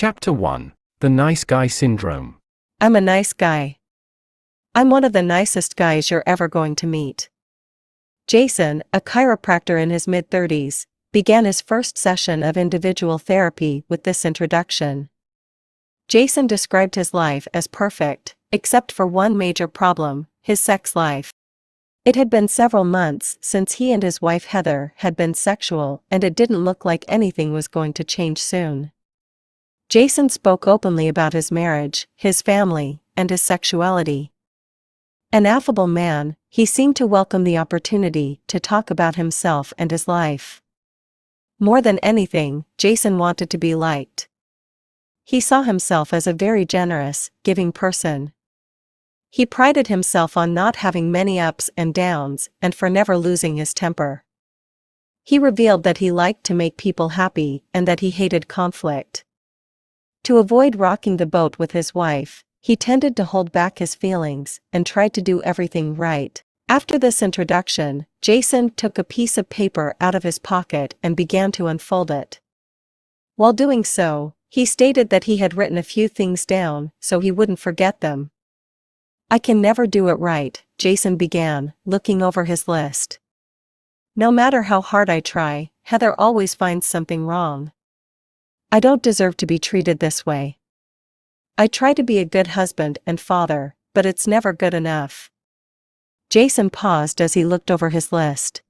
Chapter 1. The Nice Guy Syndrome. I'm a nice guy. I'm one of the nicest guys you're ever going to meet. Jason, a chiropractor in his mid-30s, began his first session of individual therapy with this introduction. Jason described his life as perfect, except for one major problem: his sex life. It had been several months since he and his wife Heather had been sexual, and it didn't look like anything was going to change soon. Jason spoke openly about his marriage, his family, and his sexuality. An affable man, he seemed to welcome the opportunity to talk about himself and his life. More than anything, Jason wanted to be liked. He saw himself as a very generous, giving person. He prided himself on not having many ups and downs, and for never losing his temper. He revealed that he liked to make people happy and that he hated conflict. To avoid rocking the boat with his wife, he tended to hold back his feelings and tried to do everything right. After this introduction, Jason took a piece of paper out of his pocket and began to unfold it. While doing so, he stated that he had written a few things down so he wouldn't forget them. "I can never do it right," Jason began, looking over his list. "No matter how hard I try, Heather always finds something wrong. I don't deserve to be treated this way. I try to be a good husband and father, but it's never good enough." Jason paused as he looked over his list.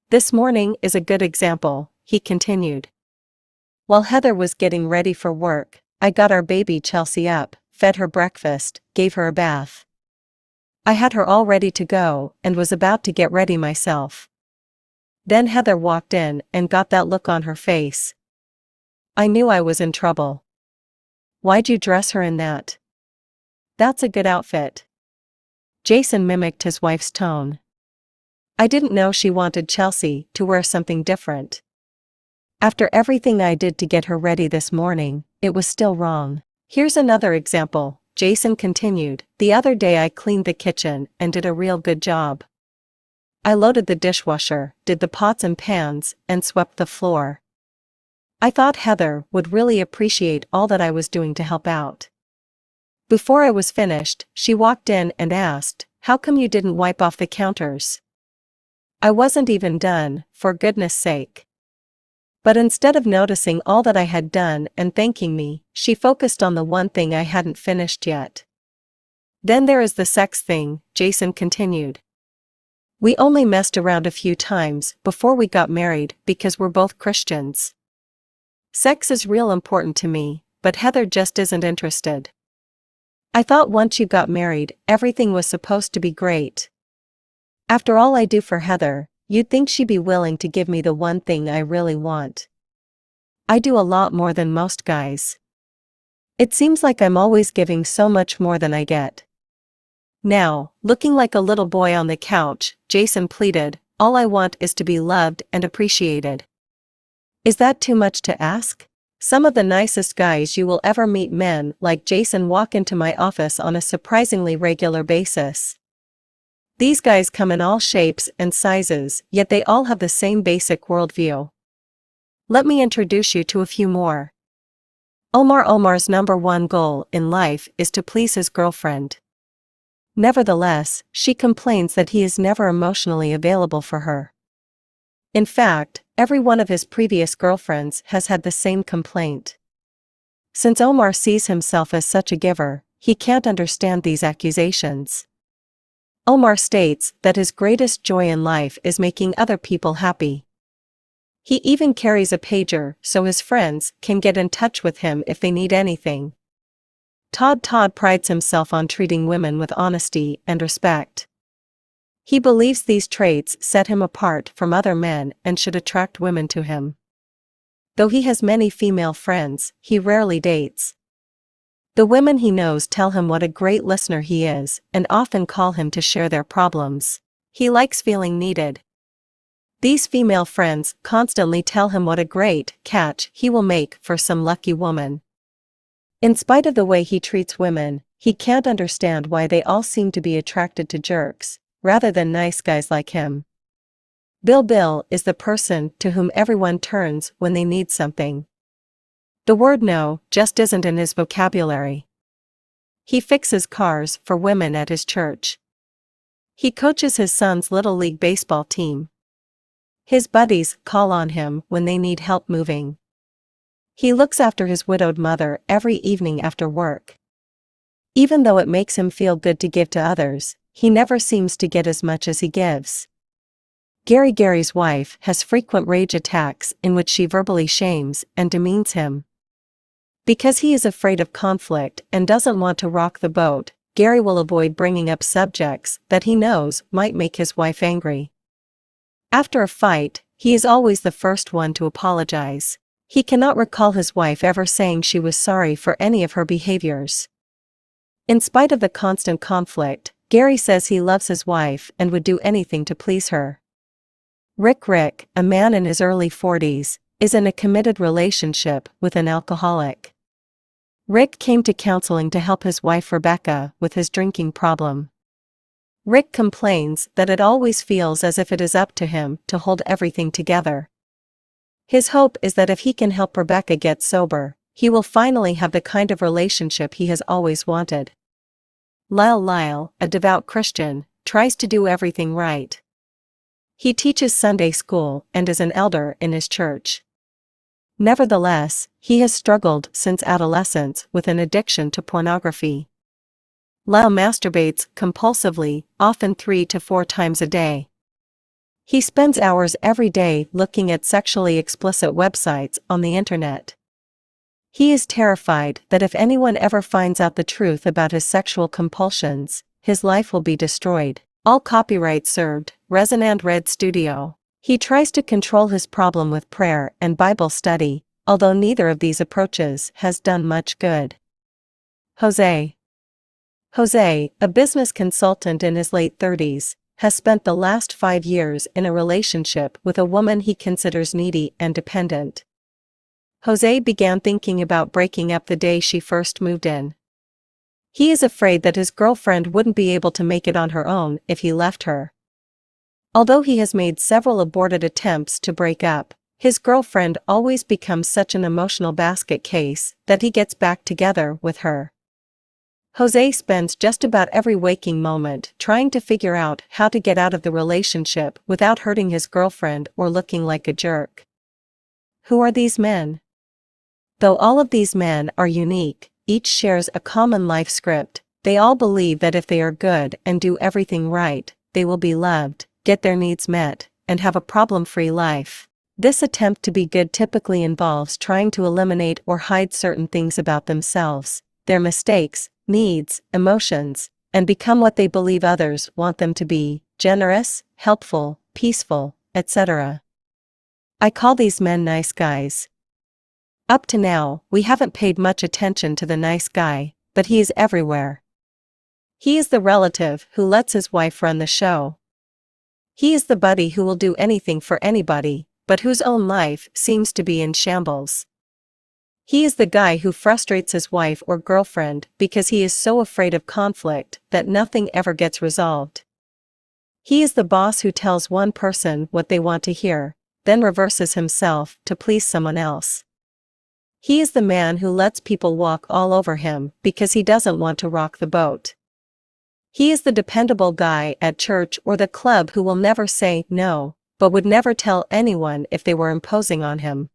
"This morning is a good example," he continued. "While Heather was getting ready for work, I got our baby Chelsea up, fed her breakfast, gave her a bath. I had her all ready to go and was about to get ready myself. Then Heather walked in and got that look on her face. I knew I was in trouble. 'Why'd you dress her in that? That's a good outfit.'" Jason mimicked his wife's tone. "I didn't know she wanted Chelsea to wear something different. After everything I did to get her ready this morning, it was still wrong." "Here's another example," Jason continued. "The other day I cleaned the kitchen and did a real good job. I loaded the dishwasher, did the pots and pans, and swept the floor. I thought Heather would really appreciate all that I was doing to help out. Before I was finished, she walked in and asked, 'How come you didn't wipe off the counters?' I wasn't even done, for goodness sake." But instead of noticing all that I had done and thanking me, she focused on the one thing I hadn't finished yet. "Then there is the sex thing," Jason continued. "We only messed around a few times before we got married because we're both Christians. Sex is real important to me, but Heather just isn't interested. I thought once you got married, everything was supposed to be great. After all I do for Heather, you'd think she'd be willing to give me the one thing I really want. I do a lot more than most guys. It seems like I'm always giving so much more than I get." Now, looking like a little boy on the couch, Jason pleaded, "All I want is to be loved and appreciated. Is that too much to ask?" Some of the nicest guys you will ever meet, men like Jason, walk into my office on a surprisingly regular basis. These guys come in all shapes and sizes, yet they all have the same basic worldview. Let me introduce you to a few more. Omar's number one goal in life is to please his girlfriend. Nevertheless, she complains that he is never emotionally available for her. In fact, every one of his previous girlfriends has had the same complaint. Since Omar sees himself as such a giver, he can't understand these accusations. Omar states that his greatest joy in life is making other people happy. He even carries a pager so his friends can get in touch with him if they need anything. Todd prides himself on treating women with honesty and respect. He believes these traits set him apart from other men and should attract women to him. Though he has many female friends, he rarely dates. The women he knows tell him what a great listener he is and often call him to share their problems. He likes feeling needed. These female friends constantly tell him what a great catch he will make for some lucky woman. In spite of the way he treats women, he can't understand why they all seem to be attracted to jerks, rather than nice guys like him. Bill is the person to whom everyone turns when they need something. The word no just isn't in his vocabulary. He fixes cars for women at his church. He coaches his son's little league baseball team. His buddies call on him when they need help moving. He looks after his widowed mother every evening after work. Even though it makes him feel good to give to others, he never seems to get as much as he gives. Gary's wife has frequent rage attacks in which she verbally shames and demeans him. Because he is afraid of conflict and doesn't want to rock the boat, Gary will avoid bringing up subjects that he knows might make his wife angry. After a fight, he is always the first one to apologize. He cannot recall his wife ever saying she was sorry for any of her behaviors. In spite of the constant conflict, Gary says he loves his wife and would do anything to please her. Rick, a man in his early 40s, is in a committed relationship with an alcoholic. Rick came to counseling to help his wife Rebecca with his drinking problem. Rick complains that it always feels as if it is up to him to hold everything together. His hope is that if he can help Rebecca get sober, he will finally have the kind of relationship he has always wanted. Lyle, a devout Christian, tries to do everything right. He teaches Sunday school and is an elder in his church. Nevertheless, he has struggled since adolescence with an addiction to pornography. Lyle masturbates compulsively, often 3 to 4 times a day. He spends hours every day looking at sexually explicit websites on the internet. He is terrified that if anyone ever finds out the truth about his sexual compulsions, his life will be destroyed. All copyright served, Resonant Red Studio. He tries to control his problem with prayer and Bible study, although neither of these approaches has done much good. Jose, a business consultant in his late 30s, has spent the last 5 years in a relationship with a woman he considers needy and dependent. Jose began thinking about breaking up the day she first moved in. He is afraid that his girlfriend wouldn't be able to make it on her own if he left her. Although he has made several aborted attempts to break up, his girlfriend always becomes such an emotional basket case that he gets back together with her. Jose spends just about every waking moment trying to figure out how to get out of the relationship without hurting his girlfriend or looking like a jerk. Who are these men? Though all of these men are unique, each shares a common life script. They all believe that if they are good and do everything right, they will be loved, get their needs met, and have a problem-free life. This attempt to be good typically involves trying to eliminate or hide certain things about themselves, their mistakes, needs, emotions, and become what they believe others want them to be: generous, helpful, peaceful, etc. I call these men nice guys. Up to now, we haven't paid much attention to the nice guy, but he is everywhere. He is the relative who lets his wife run the show. He is the buddy who will do anything for anybody, but whose own life seems to be in shambles. He is the guy who frustrates his wife or girlfriend because he is so afraid of conflict that nothing ever gets resolved. He is the boss who tells one person what they want to hear, then reverses himself to please someone else. He is the man who lets people walk all over him because he doesn't want to rock the boat. He is the dependable guy at church or the club who will never say no, but would never tell anyone if they were imposing on him.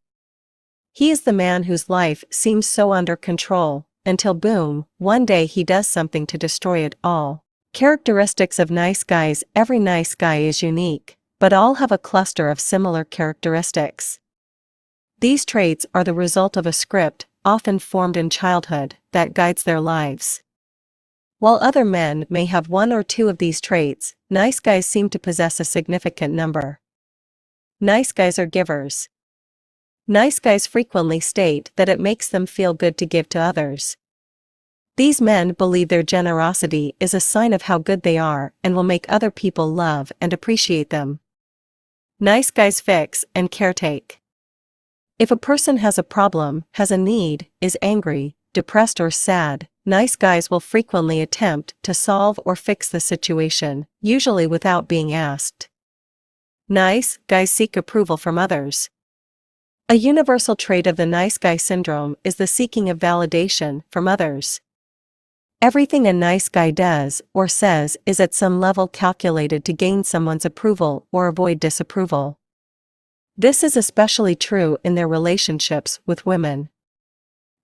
He is the man whose life seems so under control, until boom, one day he does something to destroy it all. Characteristics of nice guys. Every nice guy is unique, but all have a cluster of similar characteristics. These traits are the result of a script, often formed in childhood, that guides their lives. While other men may have 1 or 2 of these traits, nice guys seem to possess a significant number. Nice guys are givers. Nice guys frequently state that it makes them feel good to give to others. These men believe their generosity is a sign of how good they are and will make other people love and appreciate them. Nice guys fix and caretake. If a person has a problem, has a need, is angry, depressed or sad, nice guys will frequently attempt to solve or fix the situation, usually without being asked. Nice guys seek approval from others. A universal trait of the nice guy syndrome is the seeking of validation from others. Everything a nice guy does or says is at some level calculated to gain someone's approval or avoid disapproval. This is especially true in their relationships with women.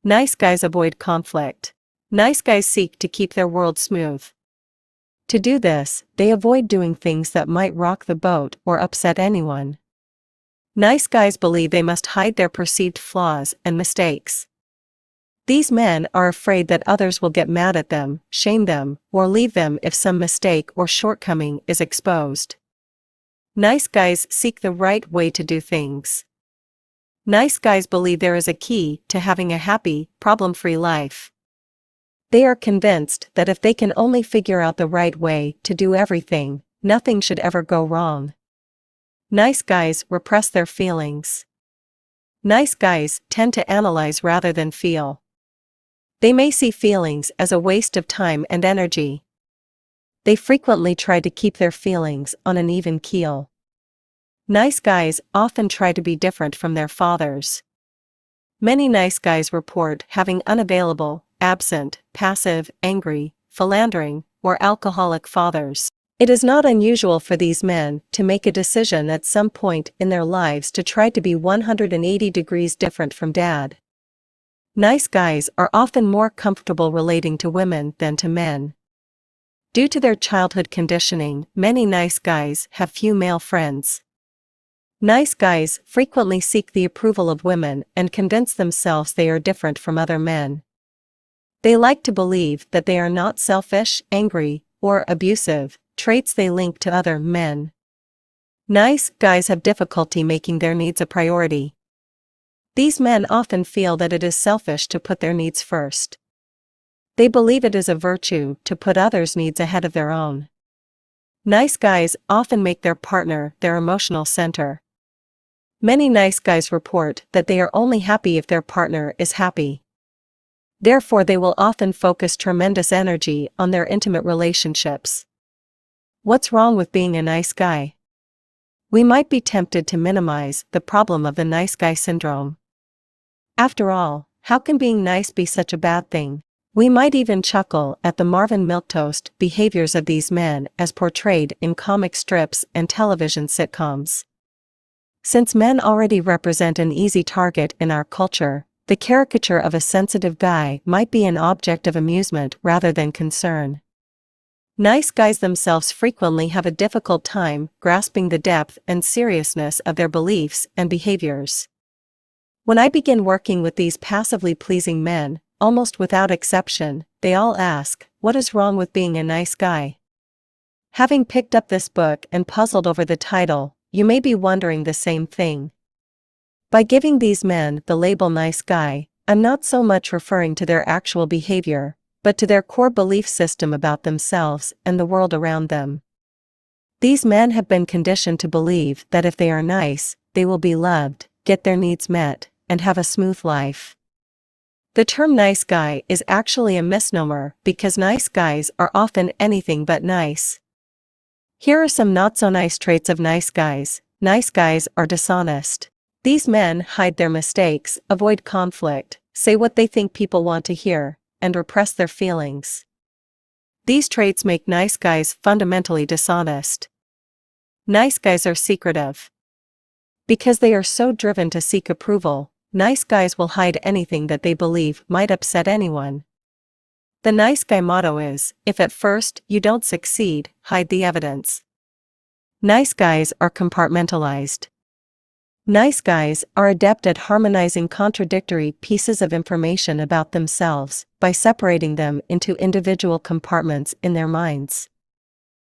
Nice guys avoid conflict. Nice guys seek to keep their world smooth. To do this, they avoid doing things that might rock the boat or upset anyone. Nice guys believe they must hide their perceived flaws and mistakes. These men are afraid that others will get mad at them, shame them, or leave them if some mistake or shortcoming is exposed. Nice guys seek the right way to do things. Nice guys believe there is a key to having a happy, problem-free life. They are convinced that if they can only figure out the right way to do everything, nothing should ever go wrong. Nice guys repress their feelings. Nice guys tend to analyze rather than feel. They may see feelings as a waste of time and energy. They frequently try to keep their feelings on an even keel. Nice guys often try to be different from their fathers. Many nice guys report having unavailable, absent, passive, angry, philandering, or alcoholic fathers. It is not unusual for these men to make a decision at some point in their lives to try to be 180 degrees different from dad. Nice guys are often more comfortable relating to women than to men. Due to their childhood conditioning, many nice guys have few male friends. Nice guys frequently seek the approval of women and convince themselves they are different from other men. They like to believe that they are not selfish, angry, or abusive, traits they link to other men. Nice guys have difficulty making their needs a priority. These men often feel that it is selfish to put their needs first. They believe it is a virtue to put others' needs ahead of their own. Nice guys often make their partner their emotional center. Many nice guys report that they are only happy if their partner is happy. Therefore, they will often focus tremendous energy on their intimate relationships. What's wrong with being a nice guy? We might be tempted to minimize the problem of the nice guy syndrome. After all, how can being nice be such a bad thing? We might even chuckle at the Marvin Milquetoast behaviors of these men as portrayed in comic strips and television sitcoms. Since men already represent an easy target in our culture, the caricature of a sensitive guy might be an object of amusement rather than concern. Nice guys themselves frequently have a difficult time grasping the depth and seriousness of their beliefs and behaviors. When I begin working with these passively pleasing men, almost without exception, they all ask, "What is wrong with being a nice guy?" Having picked up this book and puzzled over the title, you may be wondering the same thing. By giving these men the label nice guy, I'm not so much referring to their actual behavior, but to their core belief system about themselves and the world around them. These men have been conditioned to believe that if they are nice, they will be loved, get their needs met, and have a smooth life. The term nice guy is actually a misnomer because nice guys are often anything but nice. Here are some not so nice traits of nice guys. Nice guys are dishonest. These men hide their mistakes, avoid conflict, say what they think people want to hear, and repress their feelings. These traits make nice guys fundamentally dishonest. Nice guys are secretive. Because they are so driven to seek approval, nice guys will hide anything that they believe might upset anyone. The nice guy motto is, if at first you don't succeed, hide the evidence. Nice guys are compartmentalized. Nice guys are adept at harmonizing contradictory pieces of information about themselves by separating them into individual compartments in their minds.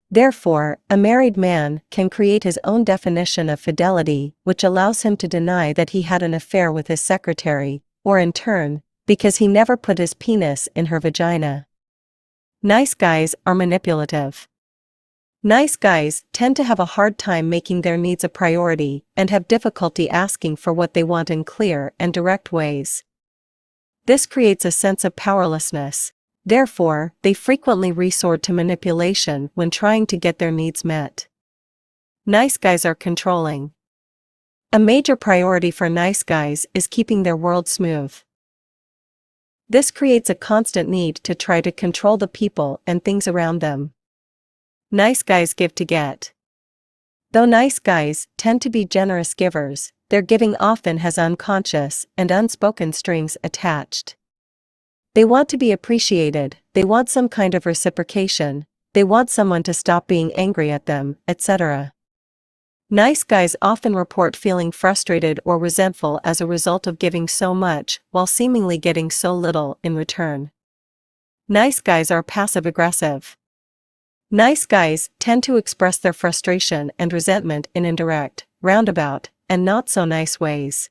Therefore, a married man can create his own definition of fidelity, which allows him to deny that he had an affair with his secretary, or in turn, because he never put his penis in her vagina. Nice guys are manipulative. Nice guys tend to have a hard time making their needs a priority and have difficulty asking for what they want in clear and direct ways. This creates a sense of powerlessness. Therefore, they frequently resort to manipulation when trying to get their needs met. Nice guys are controlling. A major priority for nice guys is keeping their world smooth. This creates a constant need to try to control the people and things around them. Nice guys give to get. Though nice guys tend to be generous givers, their giving often has unconscious and unspoken strings attached. They want to be appreciated, they want some kind of reciprocation, they want someone to stop being angry at them, etc. Nice guys often report feeling frustrated or resentful as a result of giving so much while seemingly getting so little in return. Nice guys are passive-aggressive. Nice guys tend to express their frustration and resentment in indirect, roundabout, and not-so-nice ways.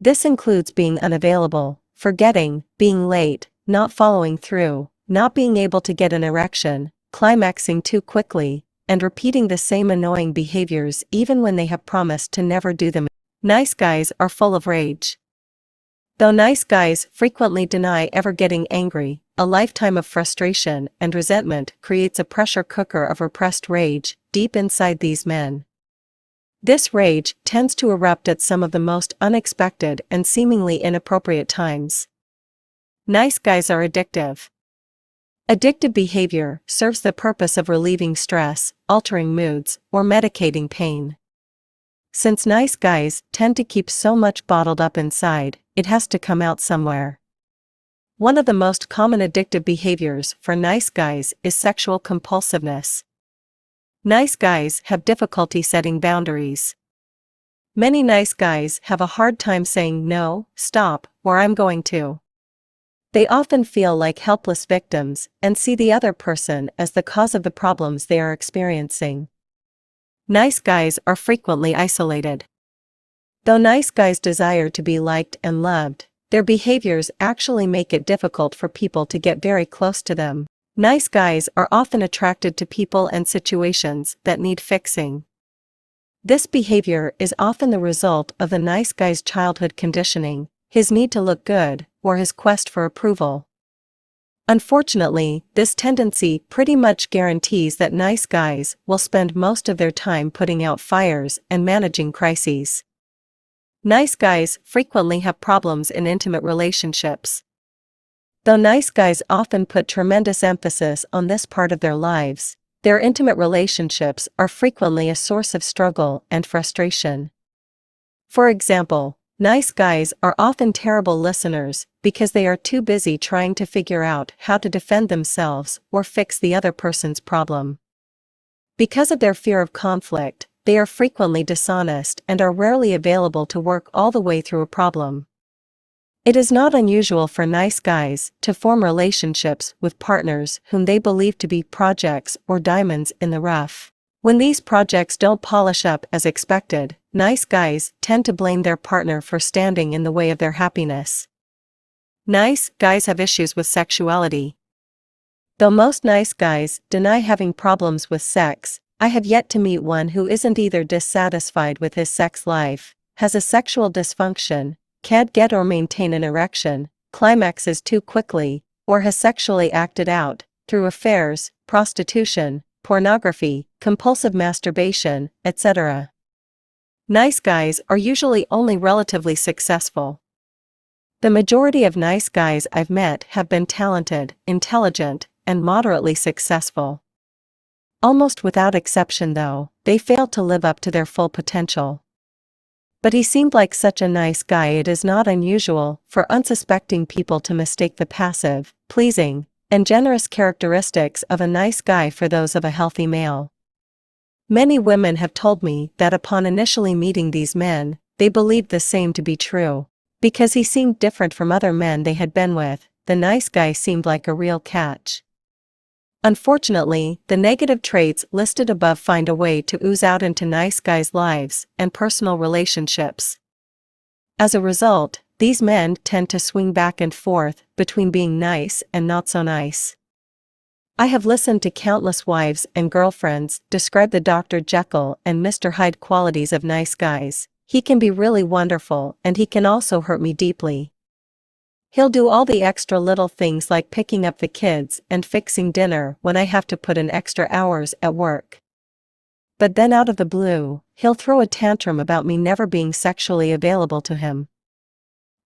This includes being unavailable, forgetting, being late, not following through, not being able to get an erection, climaxing too quickly, and repeating the same annoying behaviors even when they have promised to never do them. Nice guys are full of rage. Though nice guys frequently deny ever getting angry, a lifetime of frustration and resentment creates a pressure cooker of repressed rage deep inside these men. This rage tends to erupt at some of the most unexpected and seemingly inappropriate times. Nice guys are addictive. Addictive behavior serves the purpose of relieving stress, altering moods, or medicating pain. Since nice guys tend to keep so much bottled up inside, it has to come out somewhere. One of the most common addictive behaviors for nice guys is sexual compulsiveness. Nice guys have difficulty setting boundaries. Many nice guys have a hard time saying no, stop, or I'm going to. They often feel like helpless victims and see the other person as the cause of the problems they are experiencing. Nice guys are frequently isolated. Though nice guys desire to be liked and loved, their behaviors actually make it difficult for people to get very close to them. Nice guys are often attracted to people and situations that need fixing. This behavior is often the result of the nice guy's childhood conditioning, his need to look good, or his quest for approval. Unfortunately, this tendency pretty much guarantees that nice guys will spend most of their time putting out fires and managing crises. Nice guys frequently have problems in intimate relationships. Though nice guys often put tremendous emphasis on this part of their lives, their intimate relationships are frequently a source of struggle and frustration. For example, nice guys are often terrible listeners because they are too busy trying to figure out how to defend themselves or fix the other person's problem. Because of their fear of conflict, they are frequently dishonest and are rarely available to work all the way through a problem. It is not unusual for nice guys to form relationships with partners whom they believe to be projects or diamonds in the rough. When these projects don't polish up as expected, nice guys tend to blame their partner for standing in the way of their happiness. Nice guys have issues with sexuality. Though most nice guys deny having problems with sex, I have yet to meet one who isn't either dissatisfied with his sex life, has a sexual dysfunction, can't get or maintain an erection, climaxes too quickly, or has sexually acted out, through affairs, prostitution, pornography, compulsive masturbation, etc. Nice guys are usually only relatively successful. The majority of nice guys I've met have been talented, intelligent, and moderately successful. Almost without exception though, they failed to live up to their full potential. But he seemed like such a nice guy. It is not unusual for unsuspecting people to mistake the passive, pleasing, and generous characteristics of a nice guy for those of a healthy male. Many women have told me that upon initially meeting these men, they believed the same to be true. Because he seemed different from other men they had been with, the nice guy seemed like a real catch. Unfortunately, the negative traits listed above find a way to ooze out into nice guys' lives and personal relationships. As a result, these men tend to swing back and forth between being nice and not so nice. I have listened to countless wives and girlfriends describe the Dr. Jekyll and Mr. Hyde qualities of nice guys. He can be really wonderful and he can also hurt me deeply. He'll do all the extra little things like picking up the kids and fixing dinner when I have to put in extra hours at work. But then out of the blue, he'll throw a tantrum about me never being sexually available to him.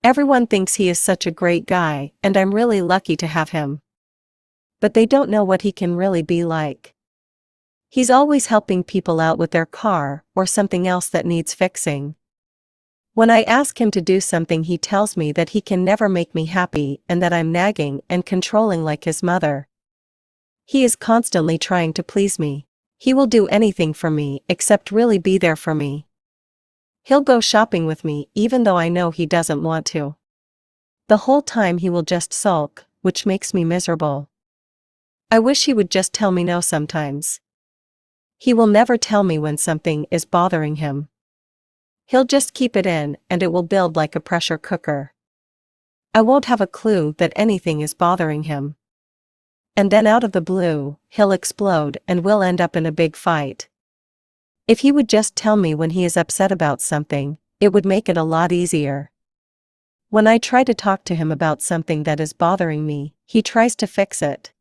Everyone thinks he is such a great guy, and I'm really lucky to have him. But they don't know what he can really be like. He's always helping people out with their car or something else that needs fixing. When I ask him to do something, he tells me that he can never make me happy and that I'm nagging and controlling like his mother. He is constantly trying to please me. He will do anything for me except really be there for me. He'll go shopping with me even though I know he doesn't want to. The whole time he will just sulk, which makes me miserable. I wish he would just tell me no sometimes. He will never tell me when something is bothering him. He'll just keep it in, and it will build like a pressure cooker. I won't have a clue that anything is bothering him. And then out of the blue, he'll explode and we'll end up in a big fight. If he would just tell me when he is upset about something, it would make it a lot easier. When I try to talk to him about something that is bothering me, he tries to fix it.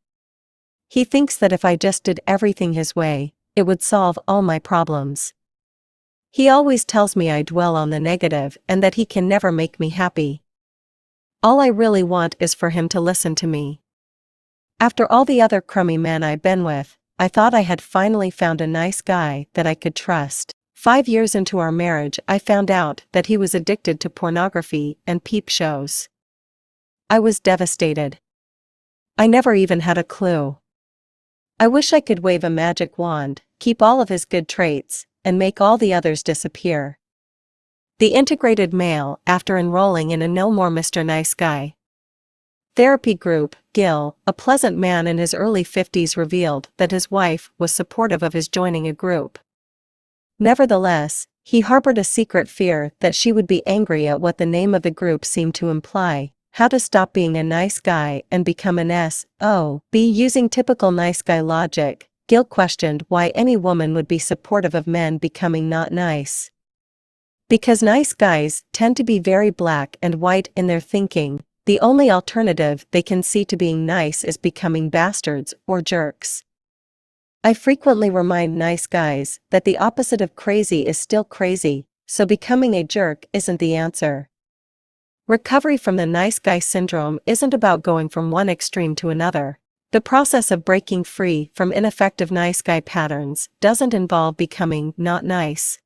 He thinks that if I just did everything his way, it would solve all my problems. He always tells me I dwell on the negative and that he can never make me happy. All I really want is for him to listen to me. After all the other crummy men I've been with, I thought I had finally found a nice guy that I could trust. 5 years into our marriage, I found out that he was addicted to pornography and peep shows. I was devastated. I never even had a clue. I wish I could wave a magic wand, keep all of his good traits, and make all the others disappear. The integrated male, after enrolling in a No More Mr. Nice Guy therapy group, Gil, a pleasant man in his early 50s, revealed that his wife was supportive of his joining a group. Nevertheless, he harbored a secret fear that she would be angry at what the name of the group seemed to imply: how to stop being a nice guy and become an SOB. Using typical nice guy logic, Gil questioned why any woman would be supportive of men becoming not nice. Because nice guys tend to be very black and white in their thinking, the only alternative they can see to being nice is becoming bastards or jerks. I frequently remind nice guys that the opposite of crazy is still crazy, so becoming a jerk isn't the answer. Recovery from the nice guy syndrome isn't about going from one extreme to another. The process of breaking free from ineffective nice guy patterns doesn't involve becoming not nice.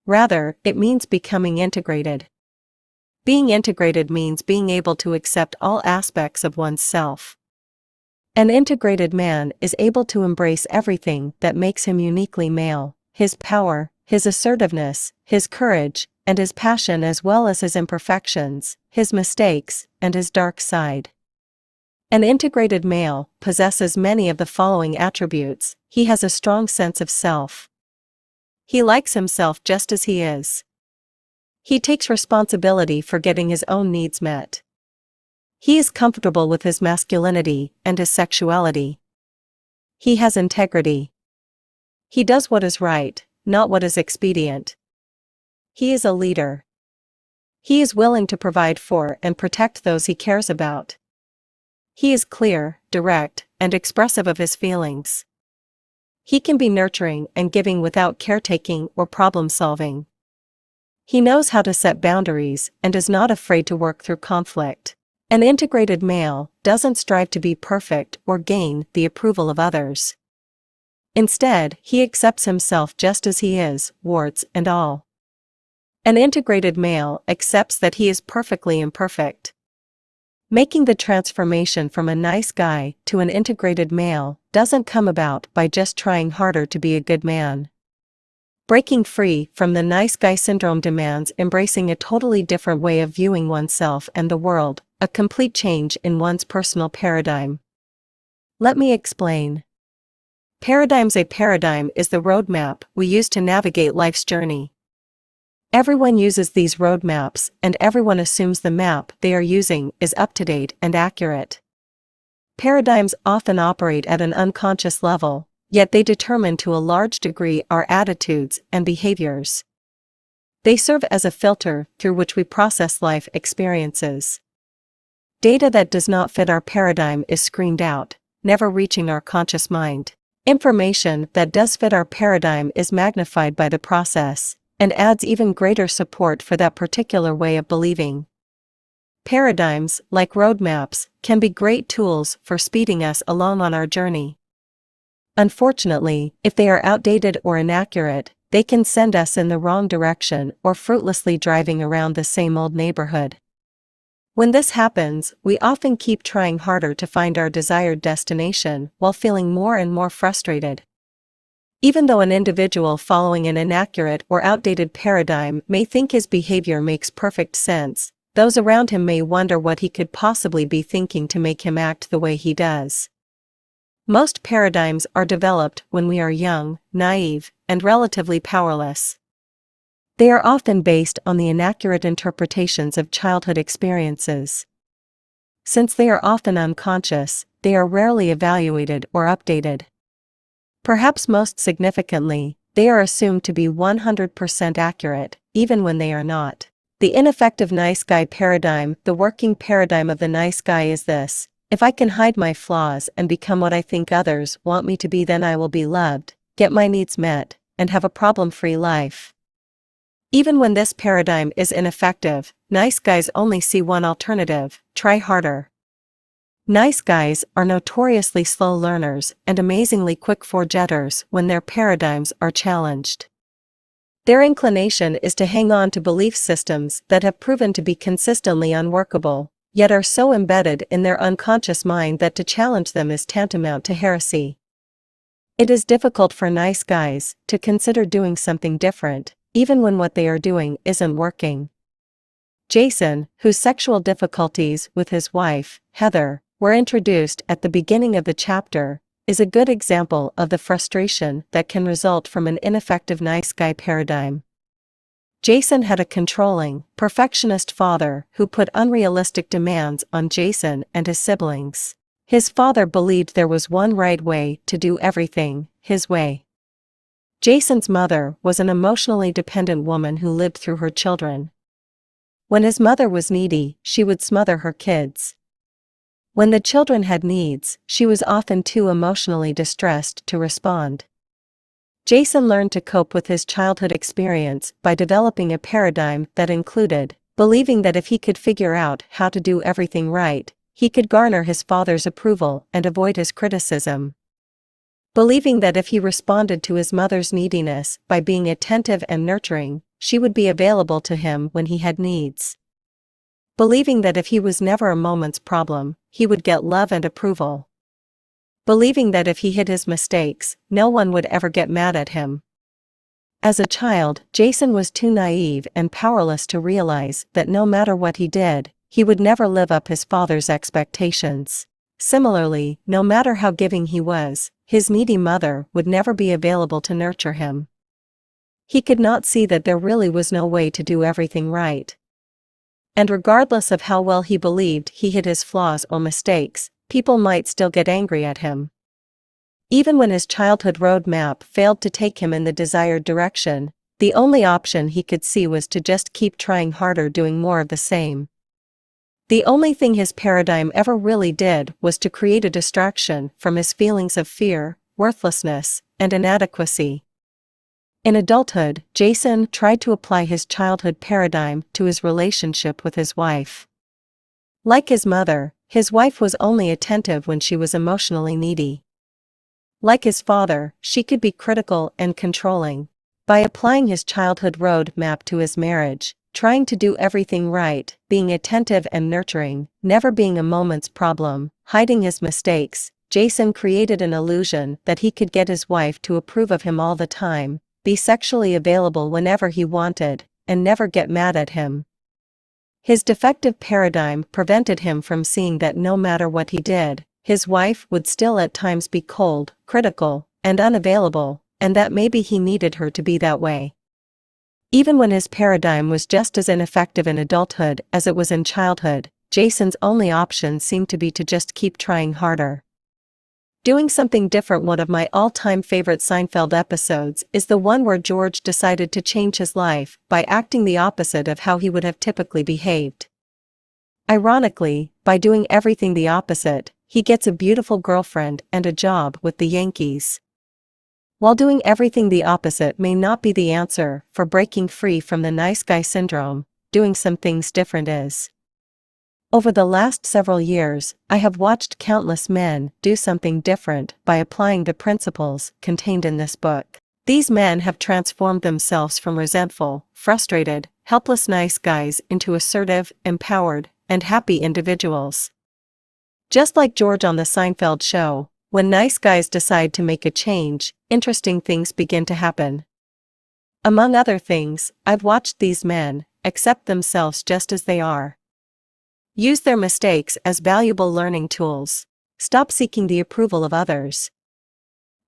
Rather, it means becoming integrated. Being integrated means being able to accept all aspects of oneself. An integrated man is able to embrace everything that makes him uniquely male: his power, his assertiveness, his courage, and his passion, as well as his imperfections, his mistakes, and his dark side. An integrated male possesses many of the following attributes. He has a strong sense of self. He likes himself just as he is. He takes responsibility for getting his own needs met. He is comfortable with his masculinity and his sexuality. He has integrity. He does what is right, not what is expedient. He is a leader. He is willing to provide for and protect those he cares about. He is clear, direct, and expressive of his feelings. He can be nurturing and giving without caretaking or problem-solving. He knows how to set boundaries and is not afraid to work through conflict. An integrated male doesn't strive to be perfect or gain the approval of others. Instead, he accepts himself just as he is, warts and all. An integrated male accepts that he is perfectly imperfect. Making the transformation from a nice guy to an integrated male doesn't come about by just trying harder to be a good man. Breaking free from the nice guy syndrome demands embracing a totally different way of viewing oneself and the world, a complete change in one's personal paradigm. Let me explain. A paradigm is the roadmap we use to navigate life's journey. Everyone uses these roadmaps, and everyone assumes the map they are using is up-to-date and accurate. Paradigms often operate at an unconscious level, yet they determine to a large degree our attitudes and behaviors. They serve as a filter through which we process life experiences. Data that does not fit our paradigm is screened out, never reaching our conscious mind. Information that does fit our paradigm is magnified by the process, and adds even greater support for that particular way of believing. Paradigms, like roadmaps, can be great tools for speeding us along on our journey. Unfortunately, if they are outdated or inaccurate, they can send us in the wrong direction or fruitlessly driving around the same old neighborhood. When this happens, we often keep trying harder to find our desired destination while feeling more and more frustrated. Even though an individual following an inaccurate or outdated paradigm may think his behavior makes perfect sense, those around him may wonder what he could possibly be thinking to make him act the way he does. Most paradigms are developed when we are young, naive, and relatively powerless. They are often based on the inaccurate interpretations of childhood experiences. Since they are often unconscious, they are rarely evaluated or updated. Perhaps most significantly, they are assumed to be 100% accurate, even when they are not. The ineffective nice guy paradigm. The working paradigm of the nice guy is this: if I can hide my flaws and become what I think others want me to be, then I will be loved, get my needs met, and have a problem-free life. Even when this paradigm is ineffective, nice guys only see one alternative: try harder. Nice guys are notoriously slow learners and amazingly quick forgetters when their paradigms are challenged. Their inclination is to hang on to belief systems that have proven to be consistently unworkable, yet are so embedded in their unconscious mind that to challenge them is tantamount to heresy. It is difficult for nice guys to consider doing something different, even when what they are doing isn't working. Jason, whose sexual difficulties with his wife, Heather, were introduced at the beginning of the chapter, is a good example of the frustration that can result from an ineffective nice guy paradigm. Jason had a controlling, perfectionist father who put unrealistic demands on Jason and his siblings. His father believed there was one right way to do everything, his way. Jason's mother was an emotionally dependent woman who lived through her children. When his mother was needy, she would smother her kids. When the children had needs, she was often too emotionally distressed to respond. Jason learned to cope with his childhood experience by developing a paradigm that included believing that if he could figure out how to do everything right, he could garner his father's approval and avoid his criticism. Believing that if he responded to his mother's neediness by being attentive and nurturing, she would be available to him when he had needs. Believing that if he was never a moment's problem, he would get love and approval. Believing that if he hid his mistakes, no one would ever get mad at him. As a child, Jason was too naive and powerless to realize that no matter what he did, he would never live up his father's expectations. Similarly, no matter how giving he was, his needy mother would never be available to nurture him. He could not see that there really was no way to do everything right. And regardless of how well he believed he hid his flaws or mistakes, people might still get angry at him. Even when his childhood roadmap failed to take him in the desired direction, the only option he could see was to just keep trying harder, doing more of the same. The only thing his paradigm ever really did was to create a distraction from his feelings of fear, worthlessness, and inadequacy. In adulthood, Jason tried to apply his childhood paradigm to his relationship with his wife. Like his mother, his wife was only attentive when she was emotionally needy. Like his father, she could be critical and controlling. By applying his childhood road map to his marriage, trying to do everything right, being attentive and nurturing, never being a moment's problem, hiding his mistakes, Jason created an illusion that he could get his wife to approve of him all the time, be sexually available whenever he wanted, and never get mad at him. His defective paradigm prevented him from seeing that no matter what he did, his wife would still at times be cold, critical, and unavailable, and that maybe he needed her to be that way. Even when his paradigm was just as ineffective in adulthood as it was in childhood, Jason's only option seemed to be to just keep trying harder. Doing something different. One of my all-time favorite Seinfeld episodes is the one where George decided to change his life by acting the opposite of how he would have typically behaved. Ironically, by doing everything the opposite, he gets a beautiful girlfriend and a job with the Yankees. While doing everything the opposite may not be the answer for breaking free from the nice guy syndrome, doing some things different is. Over the last several years, I have watched countless men do something different by applying the principles contained in this book. These men have transformed themselves from resentful, frustrated, helpless nice guys into assertive, empowered, and happy individuals. Just like George on the Seinfeld show, when nice guys decide to make a change, interesting things begin to happen. Among other things, I've watched these men accept themselves just as they are. Use their mistakes as valuable learning tools. Stop seeking the approval of others.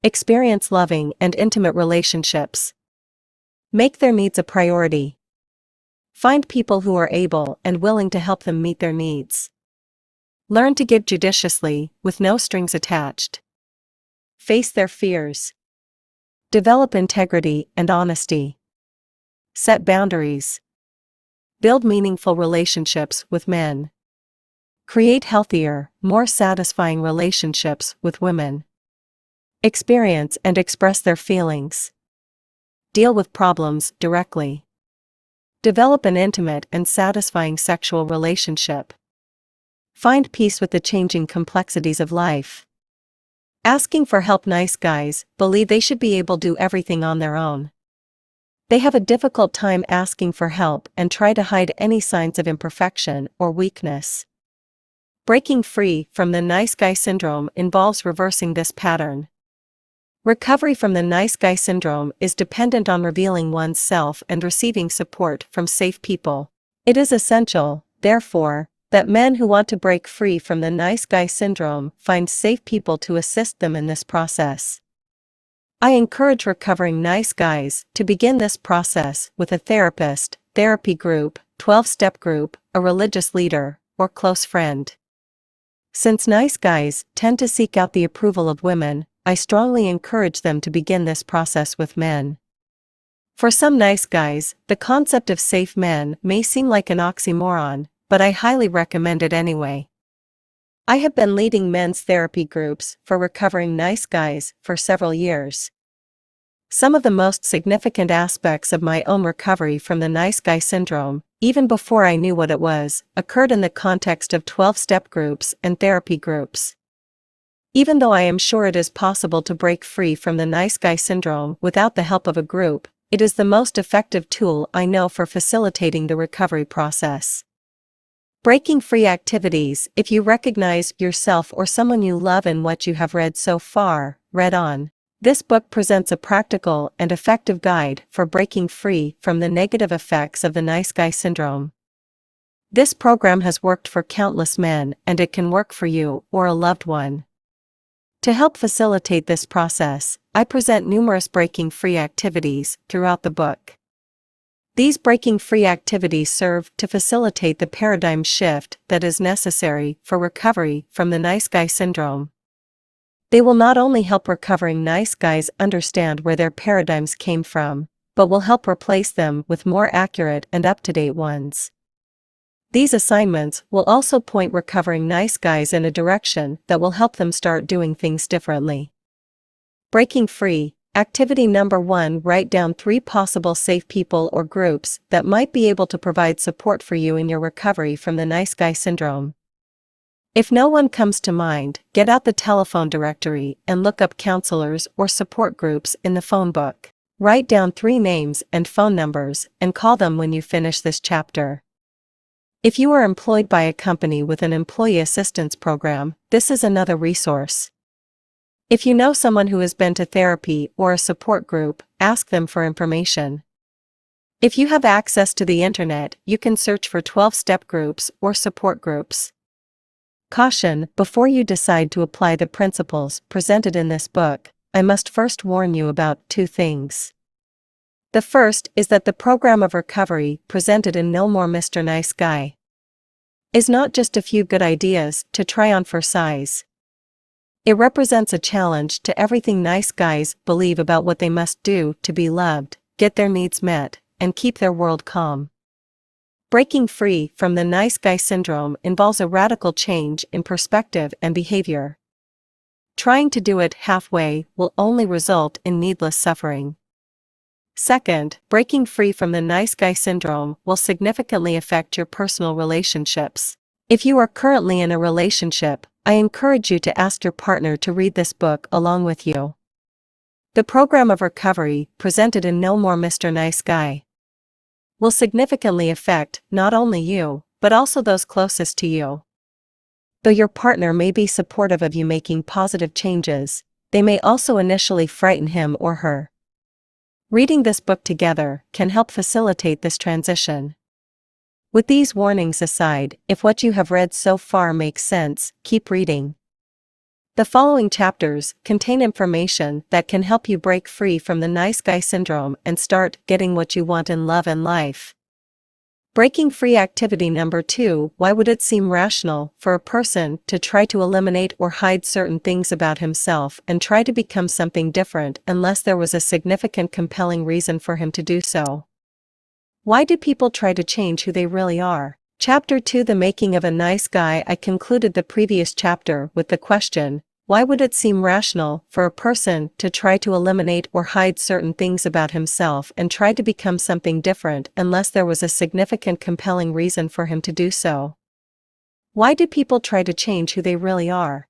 Experience loving and intimate relationships. Make their needs a priority. Find people who are able and willing to help them meet their needs. Learn to give judiciously, with no strings attached. Face their fears. Develop integrity and honesty. Set boundaries. Build meaningful relationships with men. Create healthier, more satisfying relationships with women. Experience and express their feelings. Deal with problems directly. Develop an intimate and satisfying sexual relationship. Find peace with the changing complexities of life. Asking for help. Nice guys believe they should be able to do everything on their own. They have a difficult time asking for help and try to hide any signs of imperfection or weakness. Breaking free from the nice guy syndrome involves reversing this pattern. Recovery from the nice guy syndrome is dependent on revealing one's self and receiving support from safe people. It is essential, therefore, that men who want to break free from the nice guy syndrome find safe people to assist them in this process. I encourage recovering nice guys to begin this process with a therapist, therapy group, 12-step group, a religious leader, or close friend. Since nice guys tend to seek out the approval of women, I strongly encourage them to begin this process with men. For some nice guys, the concept of safe men may seem like an oxymoron, but I highly recommend it anyway. I have been leading men's therapy groups for recovering nice guys for several years. Some of the most significant aspects of my own recovery from the nice guy syndrome, even before I knew what it was, occurred in the context of 12-step groups and therapy groups. Even though I am sure it is possible to break free from the nice guy syndrome without the help of a group, it is the most effective tool I know for facilitating the recovery process. Breaking free activities. If you recognize yourself or someone you love in what you have read so far, read on. This book presents a practical and effective guide for breaking free from the negative effects of the nice guy syndrome. This program has worked for countless men, and it can work for you or a loved one. To help facilitate this process, I present numerous breaking free activities throughout the book. These breaking free activities serve to facilitate the paradigm shift that is necessary for recovery from the nice guy syndrome. They will not only help recovering nice guys understand where their paradigms came from, but will help replace them with more accurate and up-to-date ones. These assignments will also point recovering nice guys in a direction that will help them start doing things differently. Breaking free. Activity number 1. Write down 3 possible safe people or groups that might be able to provide support for you in your recovery from the nice guy syndrome. If no one comes to mind, get out the telephone directory and look up counselors or support groups in the phone book. Write down 3 names and phone numbers and call them when you finish this chapter. If you are employed by a company with an employee assistance program, this is another resource. If you know someone who has been to therapy or a support group, ask them for information. If you have access to the internet, you can search for 12-step groups or support groups. Caution: before you decide to apply the principles presented in this book, I must first warn you about 2 things. The first is that the program of recovery presented in No More Mr. Nice Guy is not just a few good ideas to try on for size. It represents a challenge to everything nice guys believe about what they must do to be loved, get their needs met, and keep their world calm. Breaking free from the nice guy syndrome involves a radical change in perspective and behavior. Trying to do it halfway will only result in needless suffering. Second, breaking free from the nice guy syndrome will significantly affect your personal relationships. If you are currently in a relationship, I encourage you to ask your partner to read this book along with you. The program of recovery, presented in No More Mr. Nice Guy, will significantly affect not only you, but also those closest to you. Though your partner may be supportive of you making positive changes, they may also initially frighten him or her. Reading this book together can help facilitate this transition. With these warnings aside, if what you have read so far makes sense, keep reading. The following chapters contain information that can help you break free from the nice guy syndrome and start getting what you want in love and life. Breaking free activity number 2. Why would it seem rational for a person to try to eliminate or hide certain things about himself and try to become something different unless there was a significant compelling reason for him to do so? Why do people try to change who they really are? Chapter 2, The Making of a Nice Guy. I concluded the previous chapter with the question, why would it seem rational for a person to try to eliminate or hide certain things about himself and try to become something different unless there was a significant compelling reason for him to do so? Why do people try to change who they really are?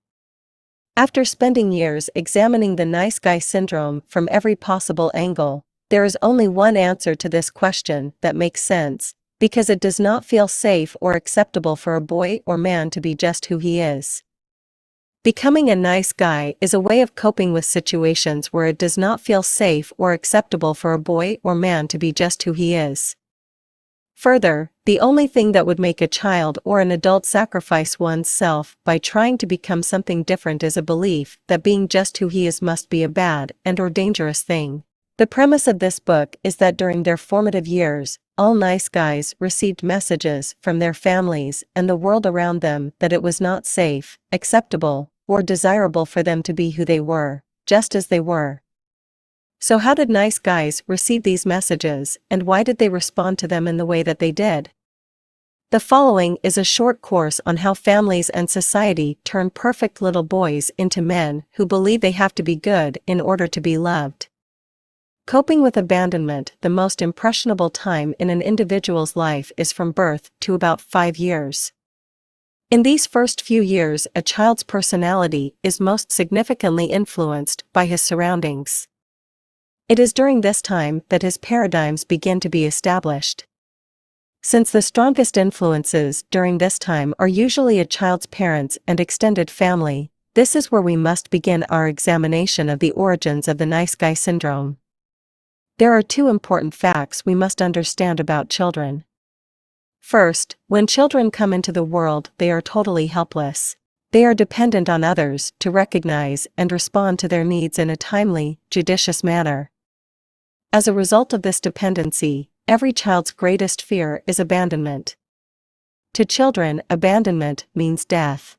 After spending years examining the nice guy syndrome from every possible angle, there is only one answer to this question that makes sense, because it does not feel safe or acceptable for a boy or man to be just who he is. Becoming a nice guy is a way of coping with situations where it does not feel safe or acceptable for a boy or man to be just who he is. Further, the only thing that would make a child or an adult sacrifice one's self by trying to become something different is a belief that being just who he is must be a bad and/or dangerous thing. The premise of this book is that during their formative years, all nice guys received messages from their families and the world around them that it was not safe, acceptable, or desirable for them to be who they were, just as they were. So how did nice guys receive these messages, and why did they respond to them in the way that they did? The following is a short course on how families and society turn perfect little boys into men who believe they have to be good in order to be loved. Coping with abandonment. The most impressionable time in an individual's life is from birth to about 5 years. In these first few years, a child's personality is most significantly influenced by his surroundings. It is during this time that his paradigms begin to be established. Since the strongest influences during this time are usually a child's parents and extended family, this is where we must begin our examination of the origins of the nice guy syndrome. There are 2 important facts we must understand about children. First, when children come into the world, they are totally helpless. They are dependent on others to recognize and respond to their needs in a timely, judicious manner. As a result of this dependency, every child's greatest fear is abandonment. To children, abandonment means death.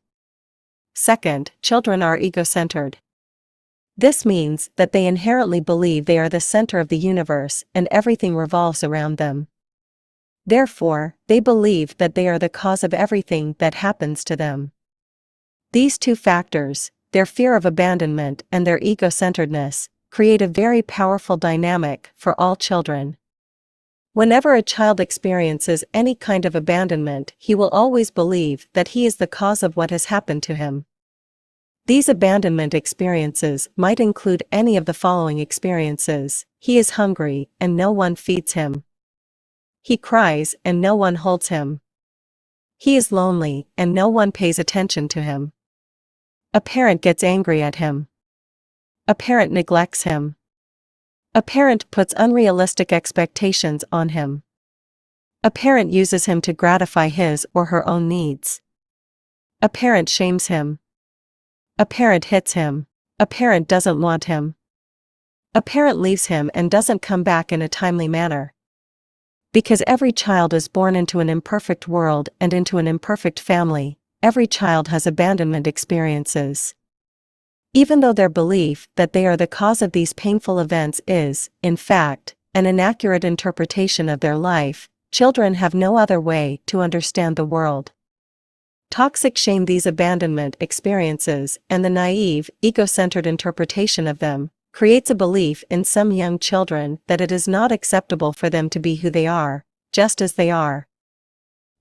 Second, children are ego-centered. This means that they inherently believe they are the center of the universe and everything revolves around them. Therefore, they believe that they are the cause of everything that happens to them. These 2 factors, their fear of abandonment and their ego-centeredness, create a very powerful dynamic for all children. Whenever a child experiences any kind of abandonment, he will always believe that he is the cause of what has happened to him. These abandonment experiences might include any of the following experiences: he is hungry and no one feeds him. He cries and no one holds him. He is lonely and no one pays attention to him. A parent gets angry at him. A parent neglects him. A parent puts unrealistic expectations on him. A parent uses him to gratify his or her own needs. A parent shames him. A parent hits him. A parent doesn't want him. A parent leaves him and doesn't come back in a timely manner. Because every child is born into an imperfect world and into an imperfect family, every child has abandonment experiences. Even though their belief that they are the cause of these painful events is, in fact, an inaccurate interpretation of their life, children have no other way to understand the world. Toxic shame. These abandonment experiences, and the naive, ego-centered interpretation of them, creates a belief in some young children that it is not acceptable for them to be who they are, just as they are.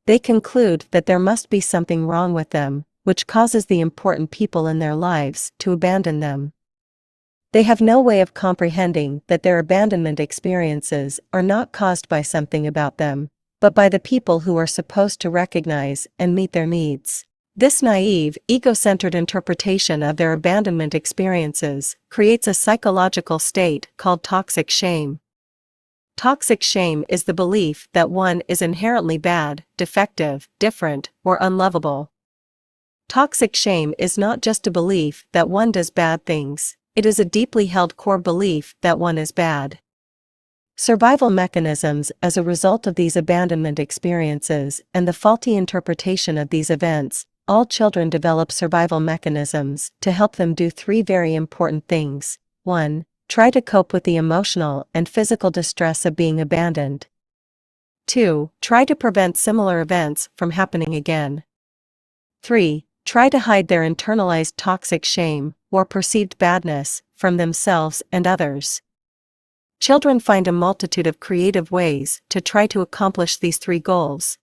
They conclude that there must be something wrong with them, which causes the important people in their lives to abandon them. They have no way of comprehending that their abandonment experiences are not caused by something about them, but by the people who are supposed to recognize and meet their needs. This naive, ego-centered interpretation of their abandonment experiences creates a psychological state called toxic shame. Toxic shame is the belief that one is inherently bad, defective, different, or unlovable. Toxic shame is not just a belief that one does bad things, it is a deeply held core belief that one is bad. Survival mechanisms. As a result of these abandonment experiences and the faulty interpretation of these events, all children develop survival mechanisms to help them do three very important things. 1. Try to cope with the emotional and physical distress of being abandoned. 2. Try to prevent similar events from happening again. 3. Try to hide their internalized toxic shame, or perceived badness, from themselves and others. Children find a multitude of creative ways to try to accomplish these three goals.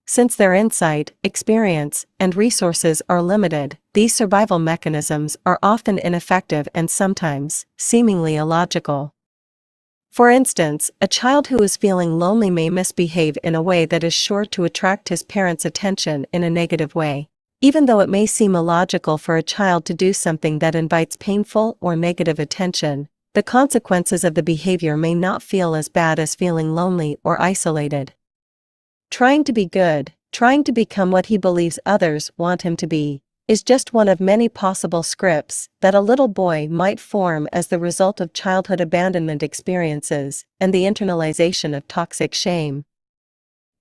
Since their insight, experience, and resources are limited, these survival mechanisms are often ineffective and sometimes seemingly illogical. For instance, a child who is feeling lonely may misbehave in a way that is sure to attract his parents' attention in a negative way. Even though it may seem illogical for a child to do something that invites painful or negative attention, the consequences of the behavior may not feel as bad as feeling lonely or isolated. Trying to be good, trying to become what he believes others want him to be, is just one of many possible scripts that a little boy might form as the result of childhood abandonment experiences and the internalization of toxic shame.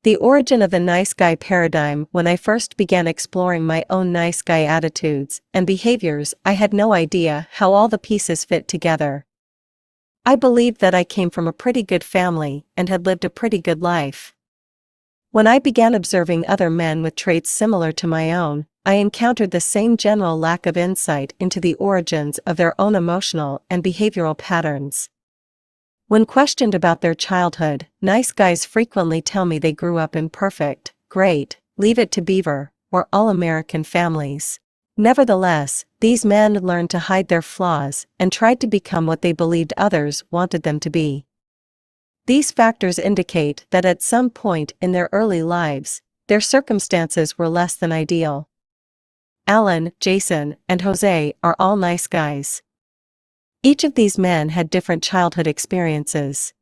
The origin of the nice guy paradigm. When I first began exploring my own nice guy attitudes and behaviors, I had no idea how all the pieces fit together. I believed that I came from a pretty good family and had lived a pretty good life. When I began observing other men with traits similar to my own, I encountered the same general lack of insight into the origins of their own emotional and behavioral patterns. When questioned about their childhood, nice guys frequently tell me they grew up in perfect, great, Leave It to Beaver, or all-American families. Nevertheless, these men learned to hide their flaws and tried to become what they believed others wanted them to be. These factors indicate that at some point in their early lives, their circumstances were less than ideal. Alan, Jason, and Jose are all nice guys. Each of these men had different childhood experiences.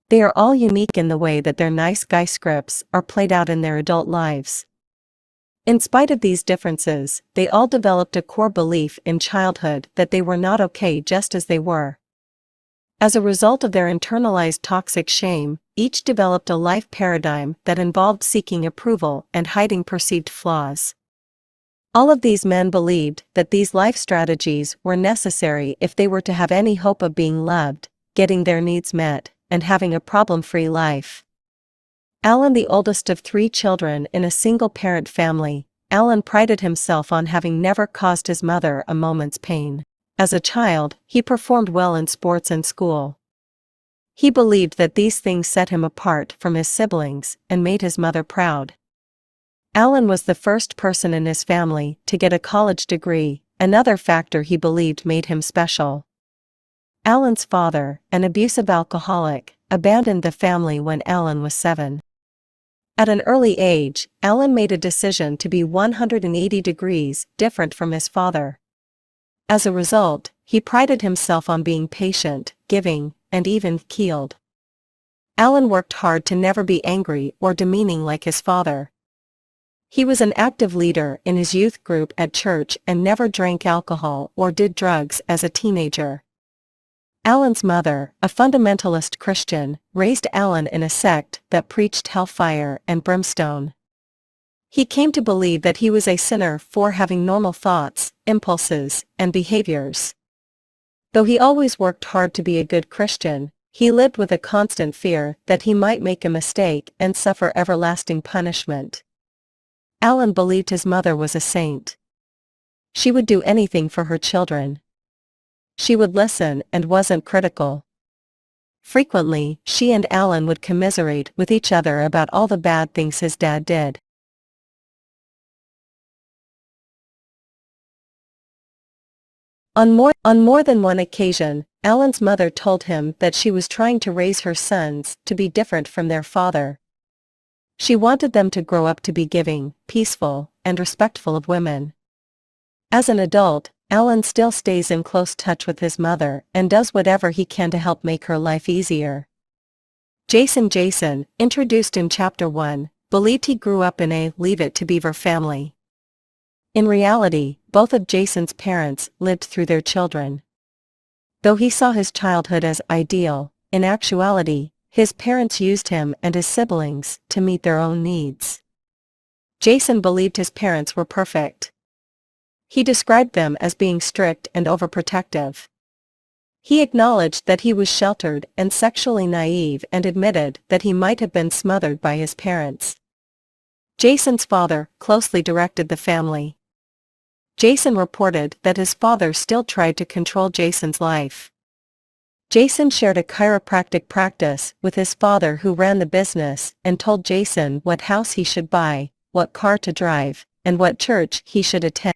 They are all unique in the way that their nice guy scripts are played out in their adult lives. In spite of these differences, they all developed a core belief in childhood that they were not okay just as they were. As a result of their internalized toxic shame, each developed a life paradigm that involved seeking approval and hiding perceived flaws. All of these men believed that these life strategies were necessary if they were to have any hope of being loved, getting their needs met, and having a problem-free life. Alan, the oldest of 3 children in a single-parent family, Alan prided himself on having never caused his mother a moment's pain. As a child, he performed well in sports and school. He believed that these things set him apart from his siblings and made his mother proud. Alan was the first person in his family to get a college degree, another factor he believed made him special. Alan's father, an abusive alcoholic, abandoned the family when Alan was 7. At an early age, Alan made a decision to be 180 degrees different from his father. As a result, he prided himself on being patient, giving, and even-keeled. Alan worked hard to never be angry or demeaning like his father. He was an active leader in his youth group at church and never drank alcohol or did drugs as a teenager. Alan's mother, a fundamentalist Christian, raised Alan in a sect that preached hellfire and brimstone. He came to believe that he was a sinner for having normal thoughts, impulses, and behaviors. Though he always worked hard to be a good Christian, he lived with a constant fear that he might make a mistake and suffer everlasting punishment. Alan believed his mother was a saint. She would do anything for her children. She would listen and wasn't critical. Frequently, she and Alan would commiserate with each other about all the bad things his dad did. On more than one occasion, Alan's mother told him that she was trying to raise her sons to be different from their father. She wanted them to grow up to be giving, peaceful, and respectful of women. As an adult, Alan still stays in close touch with his mother and does whatever he can to help make her life easier. Jason, introduced in Chapter 1, believed he grew up in a Leave It to Beaver family. In reality, both of Jason's parents lived through their children. Though he saw his childhood as ideal, in actuality, his parents used him and his siblings to meet their own needs. Jason believed his parents were perfect. He described them as being strict and overprotective. He acknowledged that he was sheltered and sexually naive and admitted that he might have been smothered by his parents. Jason's father closely directed the family. Jason reported that his father still tried to control Jason's life. Jason shared a chiropractic practice with his father, who ran the business and told Jason what house he should buy, what car to drive, and what church he should attend.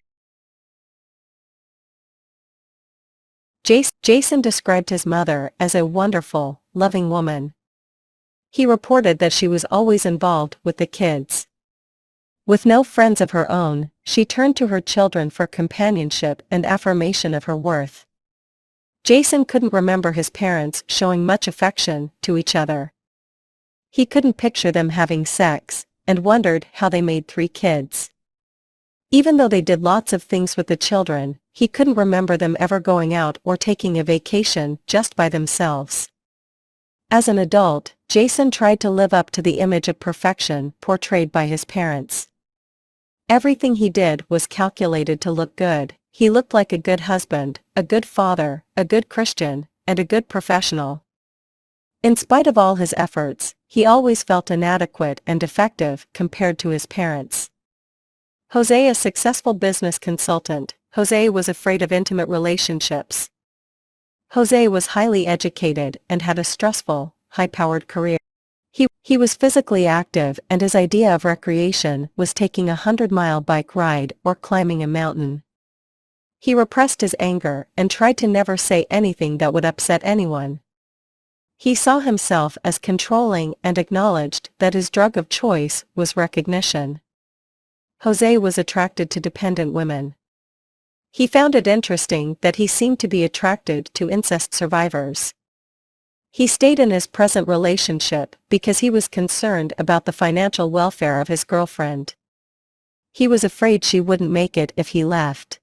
Jason described his mother as a wonderful, loving woman. He reported that she was always involved with the kids. With no friends of her own, she turned to her children for companionship and affirmation of her worth. Jason couldn't remember his parents showing much affection to each other. He couldn't picture them having sex, and wondered how they made 3 kids. Even though they did lots of things with the children, he couldn't remember them ever going out or taking a vacation just by themselves. As an adult, Jason tried to live up to the image of perfection portrayed by his parents. Everything he did was calculated to look good. He looked like a good husband, a good father, a good Christian, and a good professional. In spite of all his efforts, he always felt inadequate and defective compared to his parents. Jose, a successful business consultant, Jose was afraid of intimate relationships. Jose was highly educated and had a stressful, high-powered career. He was physically active, and his idea of recreation was taking a 100-mile bike ride or climbing a mountain. He repressed his anger and tried to never say anything that would upset anyone. He saw himself as controlling and acknowledged that his drug of choice was recognition. Jose was attracted to dependent women. He found it interesting that he seemed to be attracted to incest survivors. He stayed in his present relationship because he was concerned about the financial welfare of his girlfriend. He was afraid she wouldn't make it if he left.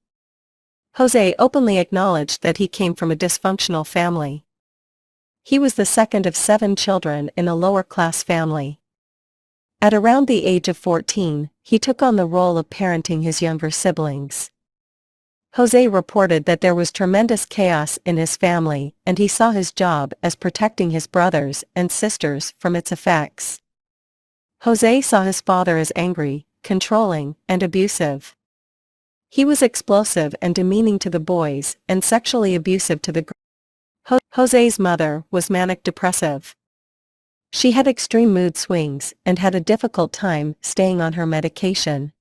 Jose openly acknowledged that he came from a dysfunctional family. He was the second of 7 children in a lower-class family. At around the age of 14, he took on the role of parenting his younger siblings. Jose reported that there was tremendous chaos in his family, and he saw his job as protecting his brothers and sisters from its effects. Jose saw his father as angry, controlling, and abusive. He was explosive and demeaning to the boys, and sexually abusive to the girls. Jose's mother was manic-depressive. She had extreme mood swings and had a difficult time staying on her medication.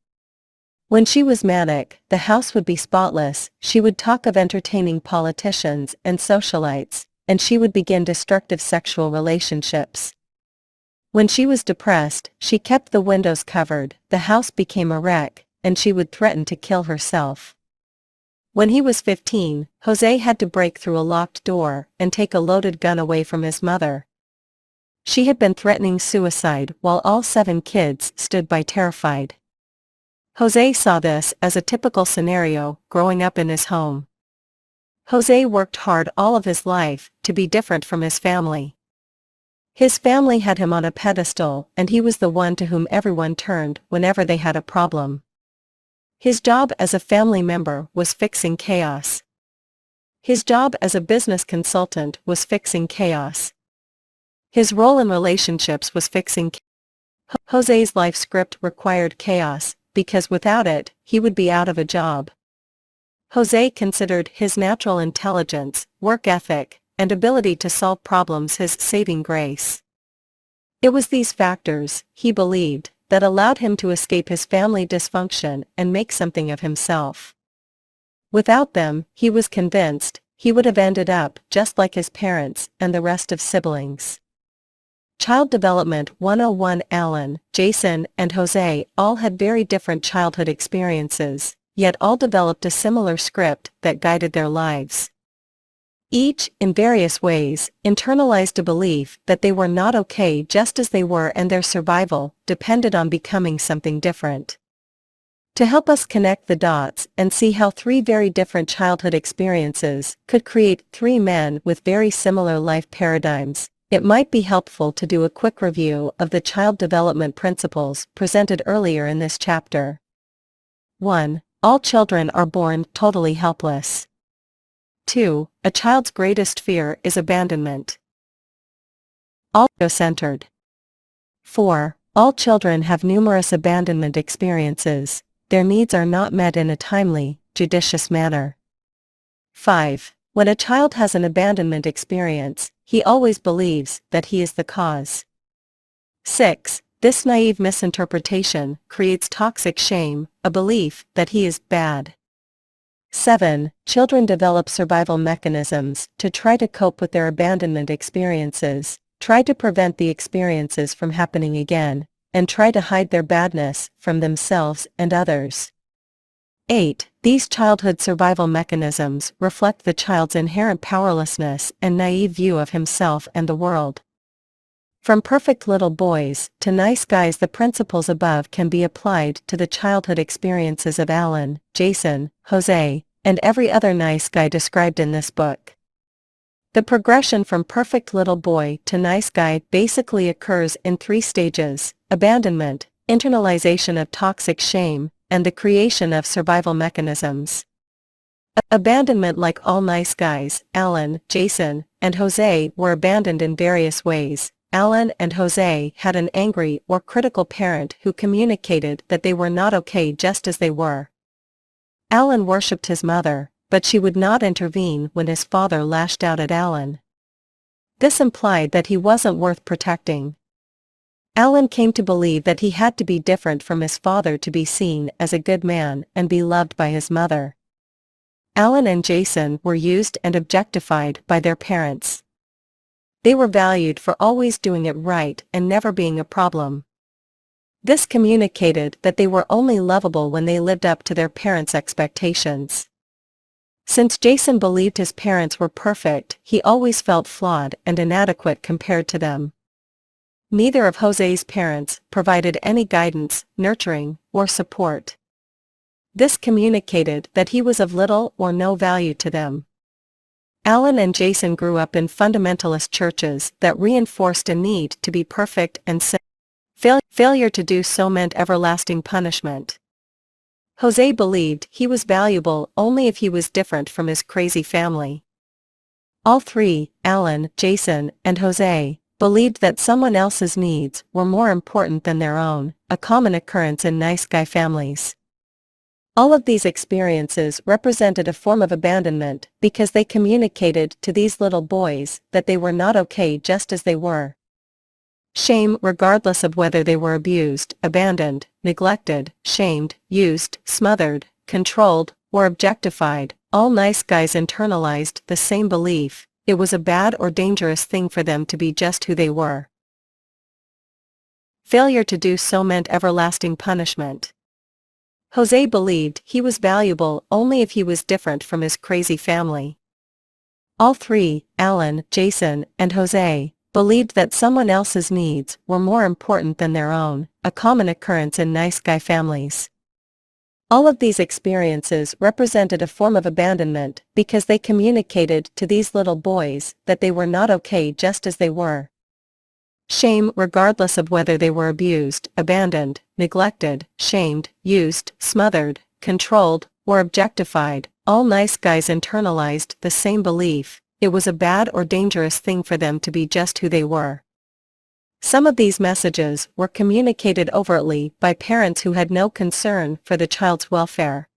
When she was manic, the house would be spotless. She would talk of entertaining politicians and socialites, and she would begin destructive sexual relationships. When she was depressed, she kept the windows covered, the house became a wreck, and she would threaten to kill herself. When he was 15, Jose had to break through a locked door and take a loaded gun away from his mother. She had been threatening suicide while all 7 kids stood by terrified. Jose saw this as a typical scenario growing up in his home. Jose worked hard all of his life to be different from his family. His family had him on a pedestal, and he was the one to whom everyone turned whenever they had a problem. His job as a family member was fixing chaos. His job as a business consultant was fixing chaos. His role in relationships was fixing chaos. Jose's life script required chaos, because without it, he would be out of a job. Jose considered his natural intelligence, work ethic, and ability to solve problems his saving grace. It was these factors, he believed, that allowed him to escape his family dysfunction and make something of himself. Without them, he was convinced, he would have ended up just like his parents and the rest of siblings. Child Development 101. Alan, Jason, and Jose all had very different childhood experiences, yet all developed a similar script that guided their lives. Each, in various ways, internalized a belief that they were not okay just as they were and their survival depended on becoming something different. To help us connect the dots and see how three very different childhood experiences could create three men with very similar life paradigms, it might be helpful to do a quick review of the child development principles presented earlier in this chapter. 1. All children are born totally helpless. 2. A child's greatest fear is abandonment. All ego-centered. 4. All children have numerous abandonment experiences. Their needs are not met in a timely, judicious manner. 5. When a child has an abandonment experience, he always believes that he is the cause. 6. This naive misinterpretation creates toxic shame, a belief that he is bad. 7. Children develop survival mechanisms to try to cope with their abandonment experiences, try to prevent the experiences from happening again, and try to hide their badness from themselves and others. 8. These childhood survival mechanisms reflect the child's inherent powerlessness and naive view of himself and the world. From perfect little boys to nice guys, the principles above can be applied to the childhood experiences of Alan, Jason, Jose, and every other nice guy described in this book. The progression from perfect little boy to nice guy basically occurs in three stages: abandonment, internalization of toxic shame, and the creation of survival mechanisms. Abandonment. Like all nice guys, Alan, Jason, and Jose were abandoned in various ways. Alan and Jose had an angry or critical parent who communicated that they were not okay just as they were. Alan worshipped his mother, but she would not intervene when his father lashed out at Alan. This implied that he wasn't worth protecting. Alan came to believe that he had to be different from his father to be seen as a good man and be loved by his mother. Alan and Jason were used and objectified by their parents. They were valued for always doing it right and never being a problem. This communicated that they were only lovable when they lived up to their parents' expectations. Since Jason believed his parents were perfect, he always felt flawed and inadequate compared to them. Neither of Jose's parents provided any guidance, nurturing, or support. This communicated that he was of little or no value to them. Alan and Jason grew up in fundamentalist churches that reinforced a need to be perfect and sin. Failure to do so meant everlasting punishment. Jose believed he was valuable only if he was different from his crazy family. All three, Alan, Jason, and Jose, believed that someone else's needs were more important than their own, a common occurrence in nice guy families. All of these experiences represented a form of abandonment because they communicated to these little boys that they were not okay just as they were. Shame, regardless of whether they were abused, abandoned, neglected, shamed, used, smothered, controlled, or objectified. All nice guys internalized the same belief: it was a bad or dangerous thing for them to be just who they were. Failure to do so meant everlasting punishment. Jose believed he was valuable only if he was different from his crazy family. All three, Alan, Jason, and Jose, believed that someone else's needs were more important than their own, a common occurrence in nice guy families. All of these experiences represented a form of abandonment because they communicated to these little boys that they were not okay just as they were. Shame, regardless of whether they were abused, abandoned, neglected, shamed, used, smothered, controlled, or objectified. All nice guys internalized the same belief: it was a bad or dangerous thing for them to be just who they were. Some of these messages were communicated overtly by parents who had no concern for the child's welfare.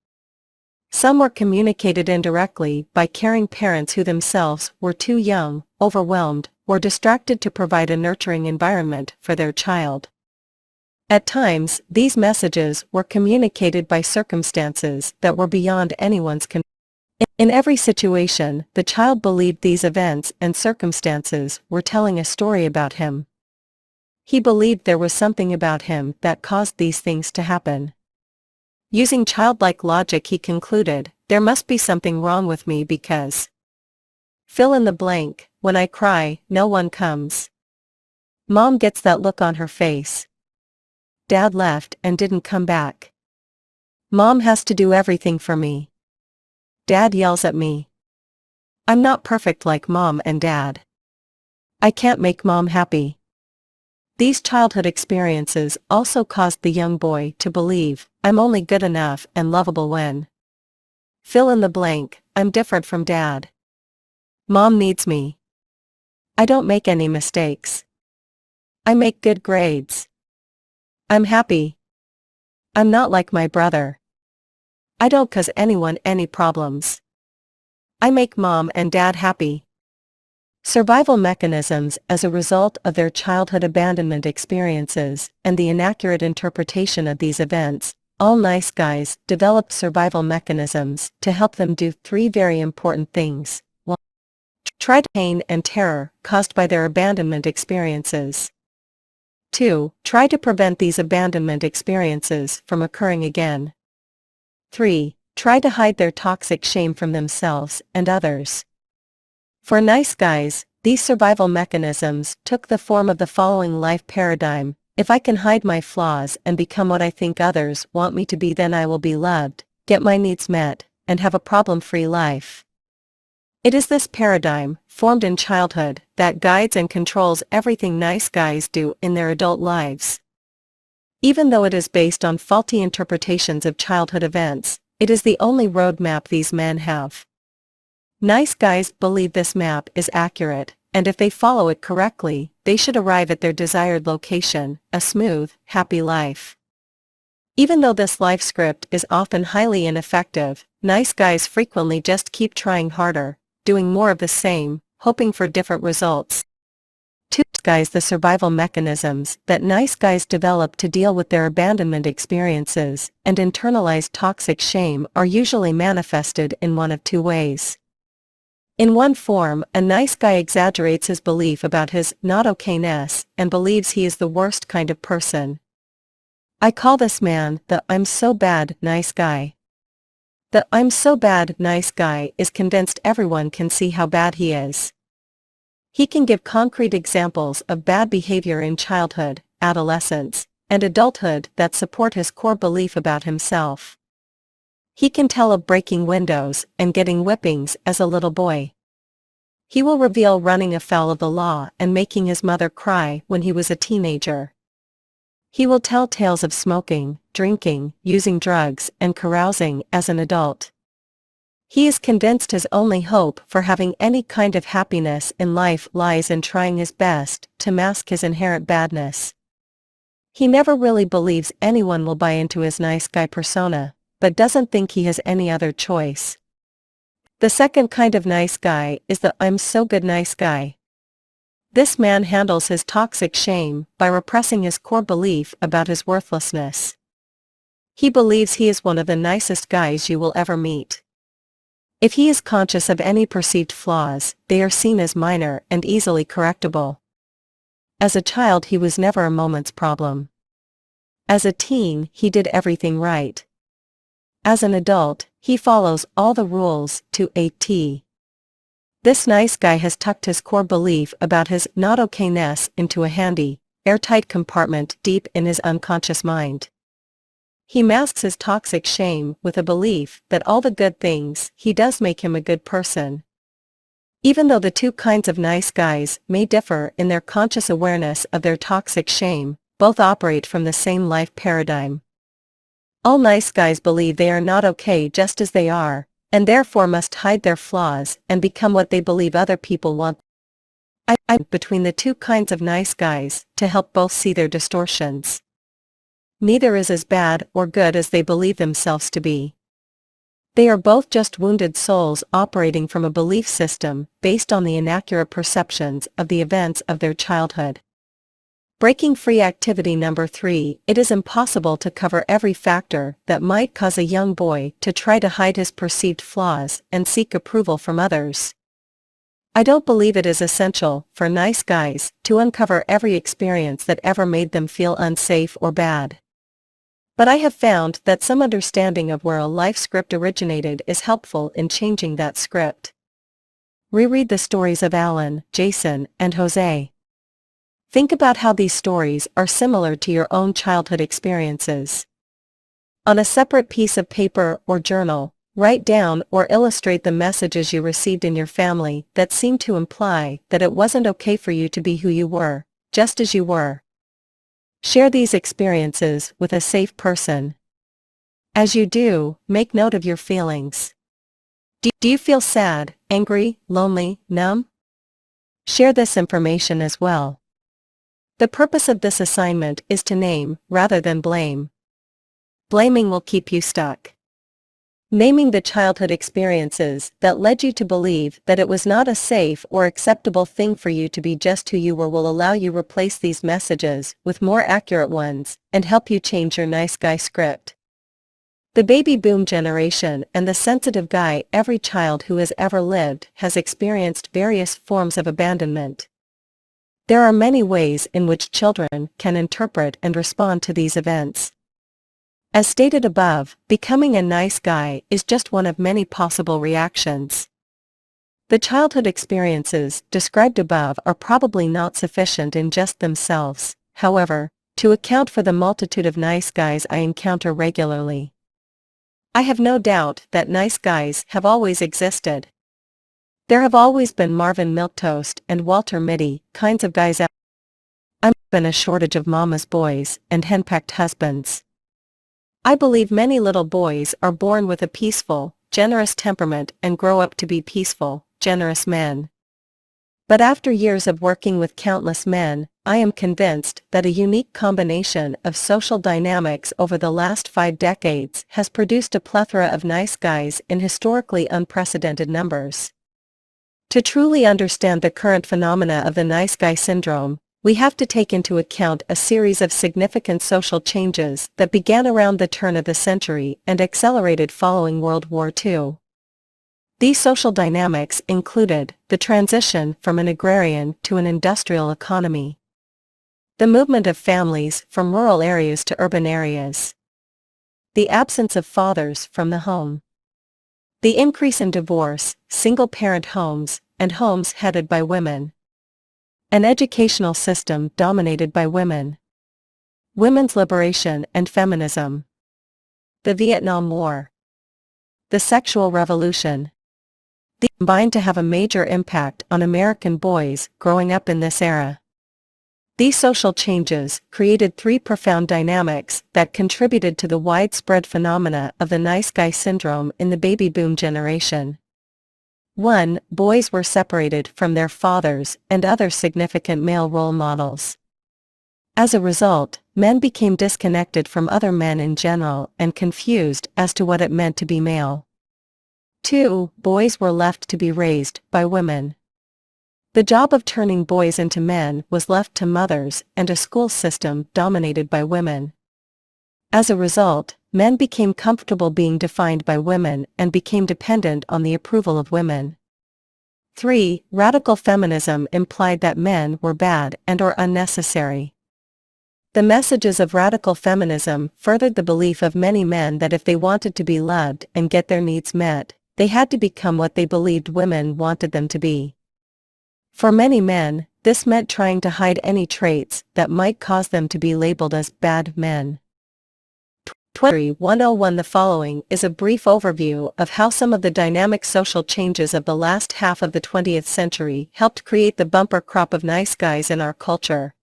Some were communicated indirectly by caring parents who themselves were too young, overwhelmed, or distracted to provide a nurturing environment for their child. At times, these messages were communicated by circumstances that were beyond anyone's control. In every situation, the child believed these events and circumstances were telling a story about him. He believed there was something about him that caused these things to happen. Using childlike logic, he concluded, there must be something wrong with me because fill in the blank. When I cry, no one comes. Mom gets that look on her face. Dad left and didn't come back. Mom has to do everything for me. Dad yells at me. I'm not perfect like Mom and Dad. I can't make Mom happy. These childhood experiences also caused the young boy to believe, I'm only good enough and lovable when fill in the blank, I'm different from Dad. Mom needs me. I don't make any mistakes. I make good grades. I'm happy. I'm not like my brother. I don't cause anyone any problems. I make Mom and Dad happy. Survival mechanisms as a result of their childhood abandonment experiences and the inaccurate interpretation of these events, all nice guys developed survival mechanisms to help them do three very important things. 1. Try to pain and terror caused by their abandonment experiences. 2. Try to prevent these abandonment experiences from occurring again. 3. Try to hide their toxic shame from themselves and others. For nice guys, these survival mechanisms took the form of the following life paradigm: if I can hide my flaws and become what I think others want me to be, then I will be loved, get my needs met, and have a problem-free life. It is this paradigm, formed in childhood, that guides and controls everything nice guys do in their adult lives. Even though it is based on faulty interpretations of childhood events, it is the only roadmap these men have. Nice guys believe this map is accurate, and if they follow it correctly, they should arrive at their desired location, a smooth, happy life. Even though this life script is often highly ineffective, nice guys frequently just keep trying harder, doing more of the same, hoping for different results. 2. The survival mechanisms that nice guys develop to deal with their abandonment experiences and internalized toxic shame are usually manifested in one of two ways. In one form, a nice guy exaggerates his belief about his not okayness and believes he is the worst kind of person. I call this man the I'm so bad nice guy. The I'm so bad nice guy is convinced everyone can see how bad he is. He can give concrete examples of bad behavior in childhood, adolescence, and adulthood that support his core belief about himself. He can tell of breaking windows and getting whippings as a little boy. He will reveal running afoul of the law and making his mother cry when he was a teenager. He will tell tales of smoking, drinking, using drugs, and carousing as an adult. He is convinced his only hope for having any kind of happiness in life lies in trying his best to mask his inherent badness. He never really believes anyone will buy into his nice guy persona, but doesn't think he has any other choice. The second kind of nice guy is the I'm so good nice guy. This man handles his toxic shame by repressing his core belief about his worthlessness. He believes he is one of the nicest guys you will ever meet. If he is conscious of any perceived flaws, they are seen as minor and easily correctable. As a child, he was never a moment's problem. As a teen, he did everything right. As an adult, he follows all the rules to a T. This nice guy has tucked his core belief about his not okayness into a handy, airtight compartment deep in his unconscious mind. He masks his toxic shame with a belief that all the good things he does make him a good person. Even though the two kinds of nice guys may differ in their conscious awareness of their toxic shame, both operate from the same life paradigm. All nice guys believe they are not okay just as they are, and therefore must hide their flaws and become what they believe other people want. I'm between the two kinds of nice guys to help both see their distortions. Neither is as bad or good as they believe themselves to be. They are both just wounded souls operating from a belief system based on the inaccurate perceptions of the events of their childhood. Breaking free activity number 3. It is impossible to cover every factor that might cause a young boy to try to hide his perceived flaws and seek approval from others. I don't believe it is essential for nice guys to uncover every experience that ever made them feel unsafe or bad. But I have found that some understanding of where a life script originated is helpful in changing that script. Reread the stories of Alan, Jason, and Jose. Think about how these stories are similar to your own childhood experiences. On a separate piece of paper or journal, write down or illustrate the messages you received in your family that seem to imply that it wasn't okay for you to be who you were, just as you were. Share these experiences with a safe person. As you do, make note of your feelings. Do you feel sad, angry, lonely, numb? Share this information as well. The purpose of this assignment is to name, rather than blame. Blaming will keep you stuck. Naming the childhood experiences that led you to believe that it was not a safe or acceptable thing for you to be just who you were will allow you replace these messages with more accurate ones and help you change your nice guy script. The baby boom generation and the sensitive guy. Every child who has ever lived has experienced various forms of abandonment. There are many ways in which children can interpret and respond to these events. As stated above, becoming a nice guy is just one of many possible reactions. The childhood experiences described above are probably not sufficient in just themselves, however, to account for the multitude of nice guys I encounter regularly. I have no doubt that nice guys have always existed. There have always been Marvin Milquetoast and Walter Mitty kinds of guys out. I've been a shortage of mama's boys and henpecked husbands. I believe many little boys are born with a peaceful, generous temperament and grow up to be peaceful, generous men. But after years of working with countless men, I am convinced that a unique combination of social dynamics over the last 5 decades has produced a plethora of nice guys in historically unprecedented numbers. To truly understand the current phenomena of the nice guy syndrome, we have to take into account a series of significant social changes that began around the turn of the century and accelerated following World War II. These social dynamics included the transition from an agrarian to an industrial economy, the movement of families from rural areas to urban areas, the absence of fathers from the home, the increase in divorce, single-parent homes, and homes headed by women. An educational system dominated by women. Women's liberation and feminism. The Vietnam War. The sexual revolution. These combined to have a major impact on American boys growing up in this era. These social changes created 3 profound dynamics that contributed to the widespread phenomena of the nice guy syndrome in the baby boom generation. 1. Boys were separated from their fathers and other significant male role models. As a result, men became disconnected from other men in general and confused as to what it meant to be male. 2. Boys were left to be raised by women. The job of turning boys into men was left to mothers and a school system dominated by women. As a result, men became comfortable being defined by women and became dependent on the approval of women. 3. Radical feminism implied that men were bad and/or unnecessary. The messages of radical feminism furthered the belief of many men that if they wanted to be loved and get their needs met, they had to become what they believed women wanted them to be. For many men, this meant trying to hide any traits that might cause them to be labeled as bad men. 101 The following is a brief overview of how some of the dynamic social changes of the last half of the 20th century helped create the bumper crop of nice guys in our culture.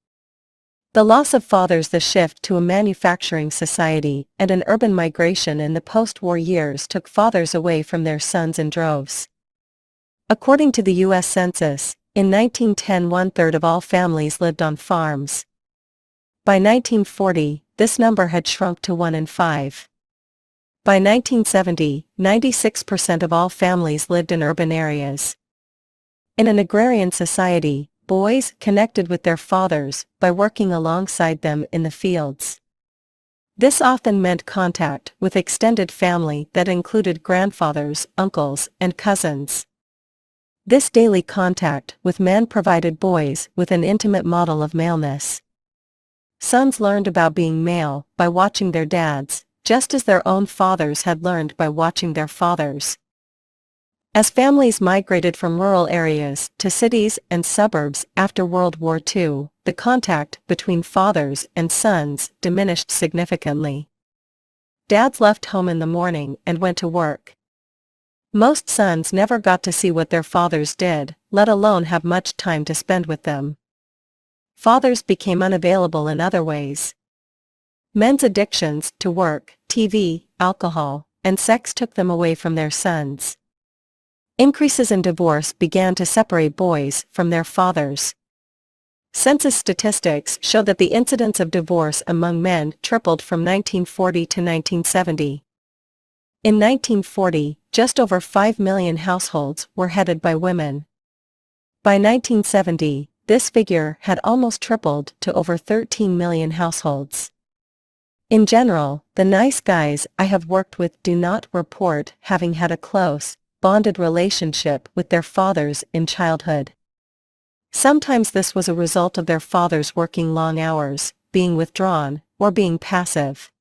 The loss of fathers, the shift to a manufacturing society, and an urban migration in the post-war years took fathers away from their sons in droves. According to the U.S. Census, In 1910, one-third of all families lived on farms. By 1940, this number had shrunk to 1 in 5. By 1970, 96% of all families lived in urban areas. In an agrarian society, boys connected with their fathers by working alongside them in the fields. This often meant contact with extended family that included grandfathers, uncles, and cousins. This daily contact with men provided boys with an intimate model of maleness. Sons learned about being male by watching their dads, just as their own fathers had learned by watching their fathers. As families migrated from rural areas to cities and suburbs after World War II, the contact between fathers and sons diminished significantly. Dads left home in the morning and went to work. Most sons never got to see what their fathers did, let alone have much time to spend with them. Fathers became unavailable in other ways. Men's addictions to work, TV, alcohol, and sex took them away from their sons. Increases in divorce began to separate boys from their fathers. Census statistics show that the incidence of divorce among men tripled from 1940 to 1970. In 1940, just over 5 million households were headed by women. By 1970, this figure had almost tripled to over 13 million households. In general, the nice guys I have worked with do not report having had a close, bonded relationship with their fathers in childhood. Sometimes this was a result of their fathers working long hours, being withdrawn, or being passive.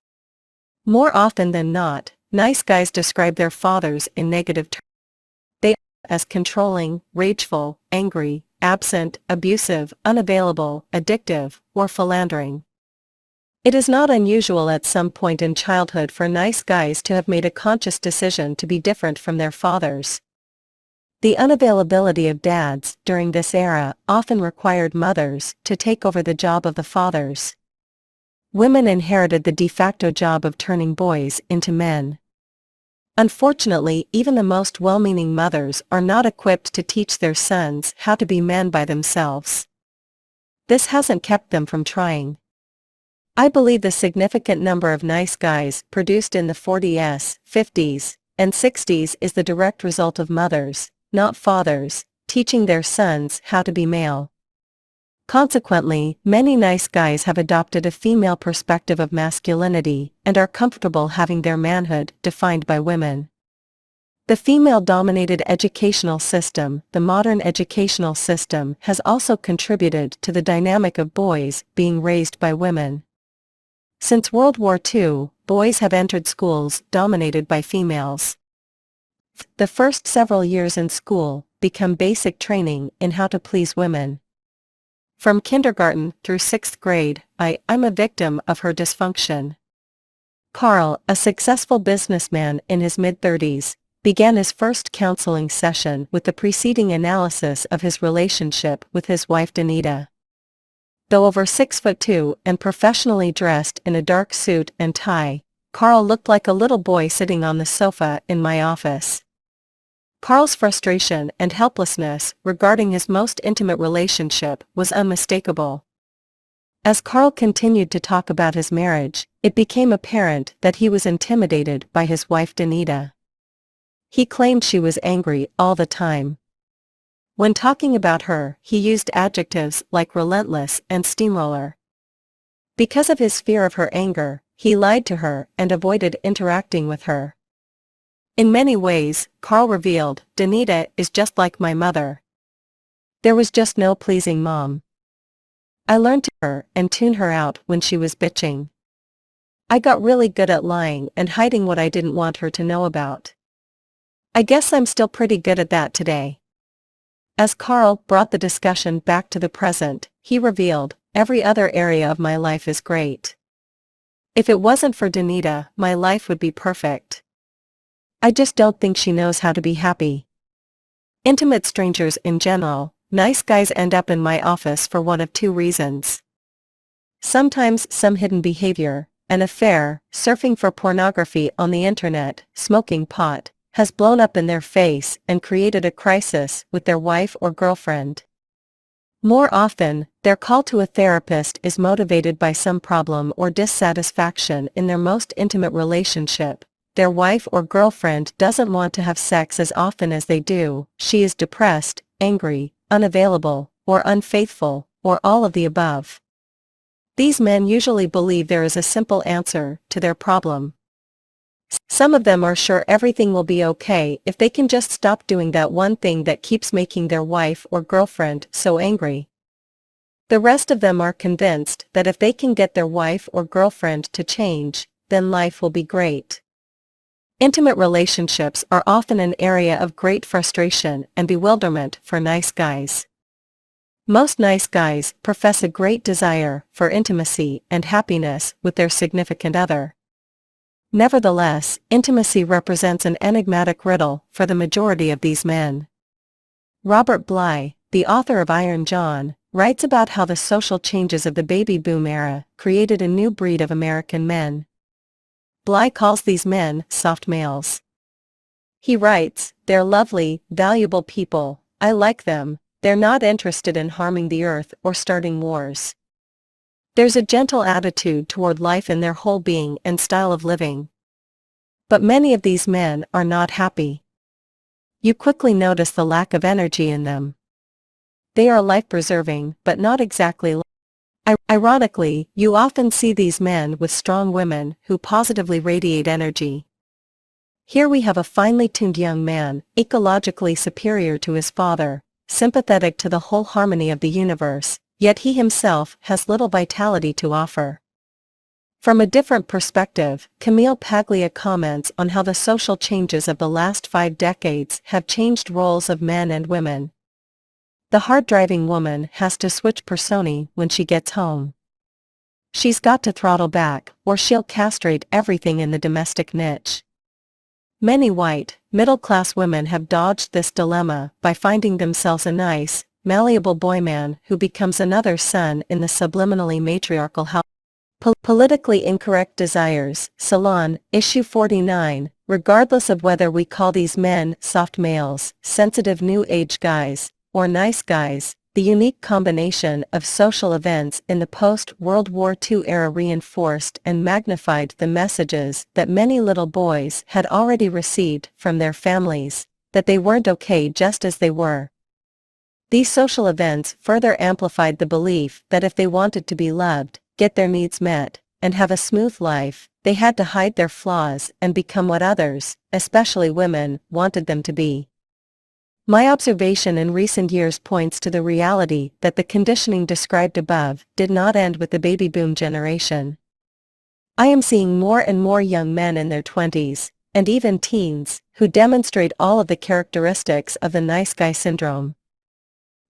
More often than not, nice guys describe their fathers in negative terms. They are as controlling, rageful, angry, absent, abusive, unavailable, addictive, or philandering. It is not unusual at some point in childhood for nice guys to have made a conscious decision to be different from their fathers. The unavailability of dads during this era often required mothers to take over the job of the fathers. Women inherited the de facto job of turning boys into men. Unfortunately, even the most well-meaning mothers are not equipped to teach their sons how to be men by themselves. This hasn't kept them from trying. I believe the significant number of nice guys produced in the 40s, 50s, and 60s is the direct result of mothers, not fathers, teaching their sons how to be male. Consequently, many nice guys have adopted a female perspective of masculinity and are comfortable having their manhood defined by women. The female-dominated educational system, the modern educational system, has also contributed to the dynamic of boys being raised by women. Since World War II, boys have entered schools dominated by females. The first several years in school become basic training in how to please women. From kindergarten through 6th grade, I'm a victim of her dysfunction. Carl, a successful businessman in his mid-30s, began his first counseling session with the preceding analysis of his relationship with his wife Danita. Though over 6'2" and professionally dressed in a dark suit and tie, Carl looked like a little boy sitting on the sofa in my office. Carl's frustration and helplessness regarding his most intimate relationship was unmistakable. As Carl continued to talk about his marriage, it became apparent that he was intimidated by his wife Danita. He claimed she was angry all the time. When talking about her, he used adjectives like relentless and steamroller. Because of his fear of her anger, he lied to her and avoided interacting with her. In many ways, Carl revealed, Danita is just like my mother. There was just no pleasing mom. I learned to her and tune her out when she was bitching. I got really good at lying and hiding what I didn't want her to know about. I guess I'm still pretty good at that today. As Carl brought the discussion back to the present, he revealed, every other area of my life is great. If it wasn't for Danita, my life would be perfect. I just don't think she knows how to be happy. Intimate strangers in general, nice guys end up in my office for one of two reasons. Sometimes some hidden behavior, an affair, surfing for pornography on the internet, smoking pot, has blown up in their face and created a crisis with their wife or girlfriend. More often, their call to a therapist is motivated by some problem or dissatisfaction in their most intimate relationship. Their wife or girlfriend doesn't want to have sex as often as they do, she is depressed, angry, unavailable, or unfaithful, or all of the above. These men usually believe there is a simple answer to their problem. Some of them are sure everything will be okay if they can just stop doing that one thing that keeps making their wife or girlfriend so angry. The rest of them are convinced that if they can get their wife or girlfriend to change, then life will be great. Intimate relationships are often an area of great frustration and bewilderment for nice guys. Most nice guys profess a great desire for intimacy and happiness with their significant other. Nevertheless, intimacy represents an enigmatic riddle for the majority of these men. Robert Bly, the author of Iron John, writes about how the social changes of the baby boom era created a new breed of American men. Bly calls these men soft males. He writes, "They're lovely, valuable people, I like them, they're not interested in harming the earth or starting wars. There's a gentle attitude toward life in their whole being and style of living." But many of these men are not happy. You quickly notice the lack of energy in them. They are life-preserving, but not exactly. Ironically, you often see these men with strong women who positively radiate energy. Here we have a finely tuned young man, ecologically superior to his father, sympathetic to the whole harmony of the universe, yet he himself has little vitality to offer. From a different perspective, Camille Paglia comments on how the social changes of the last 5 decades have changed roles of men and women. The hard-driving woman has to switch personae when she gets home. She's got to throttle back, or she'll castrate everything in the domestic niche. Many white, middle-class women have dodged this dilemma by finding themselves a nice, malleable boyman who becomes another son in the subliminally matriarchal house. Politically incorrect desires, Salon, issue 49, regardless of whether we call these men soft males, sensitive new age guys, or nice guys, the unique combination of social events in the post-World War II era reinforced and magnified the messages that many little boys had already received from their families, that they weren't okay just as they were. These social events further amplified the belief that if they wanted to be loved, get their needs met, and have a smooth life, they had to hide their flaws and become what others, especially women, wanted them to be. My observation in recent years points to the reality that the conditioning described above did not end with the baby boom generation. I am seeing more and more young men in their 20s, and even teens, who demonstrate all of the characteristics of the nice guy syndrome.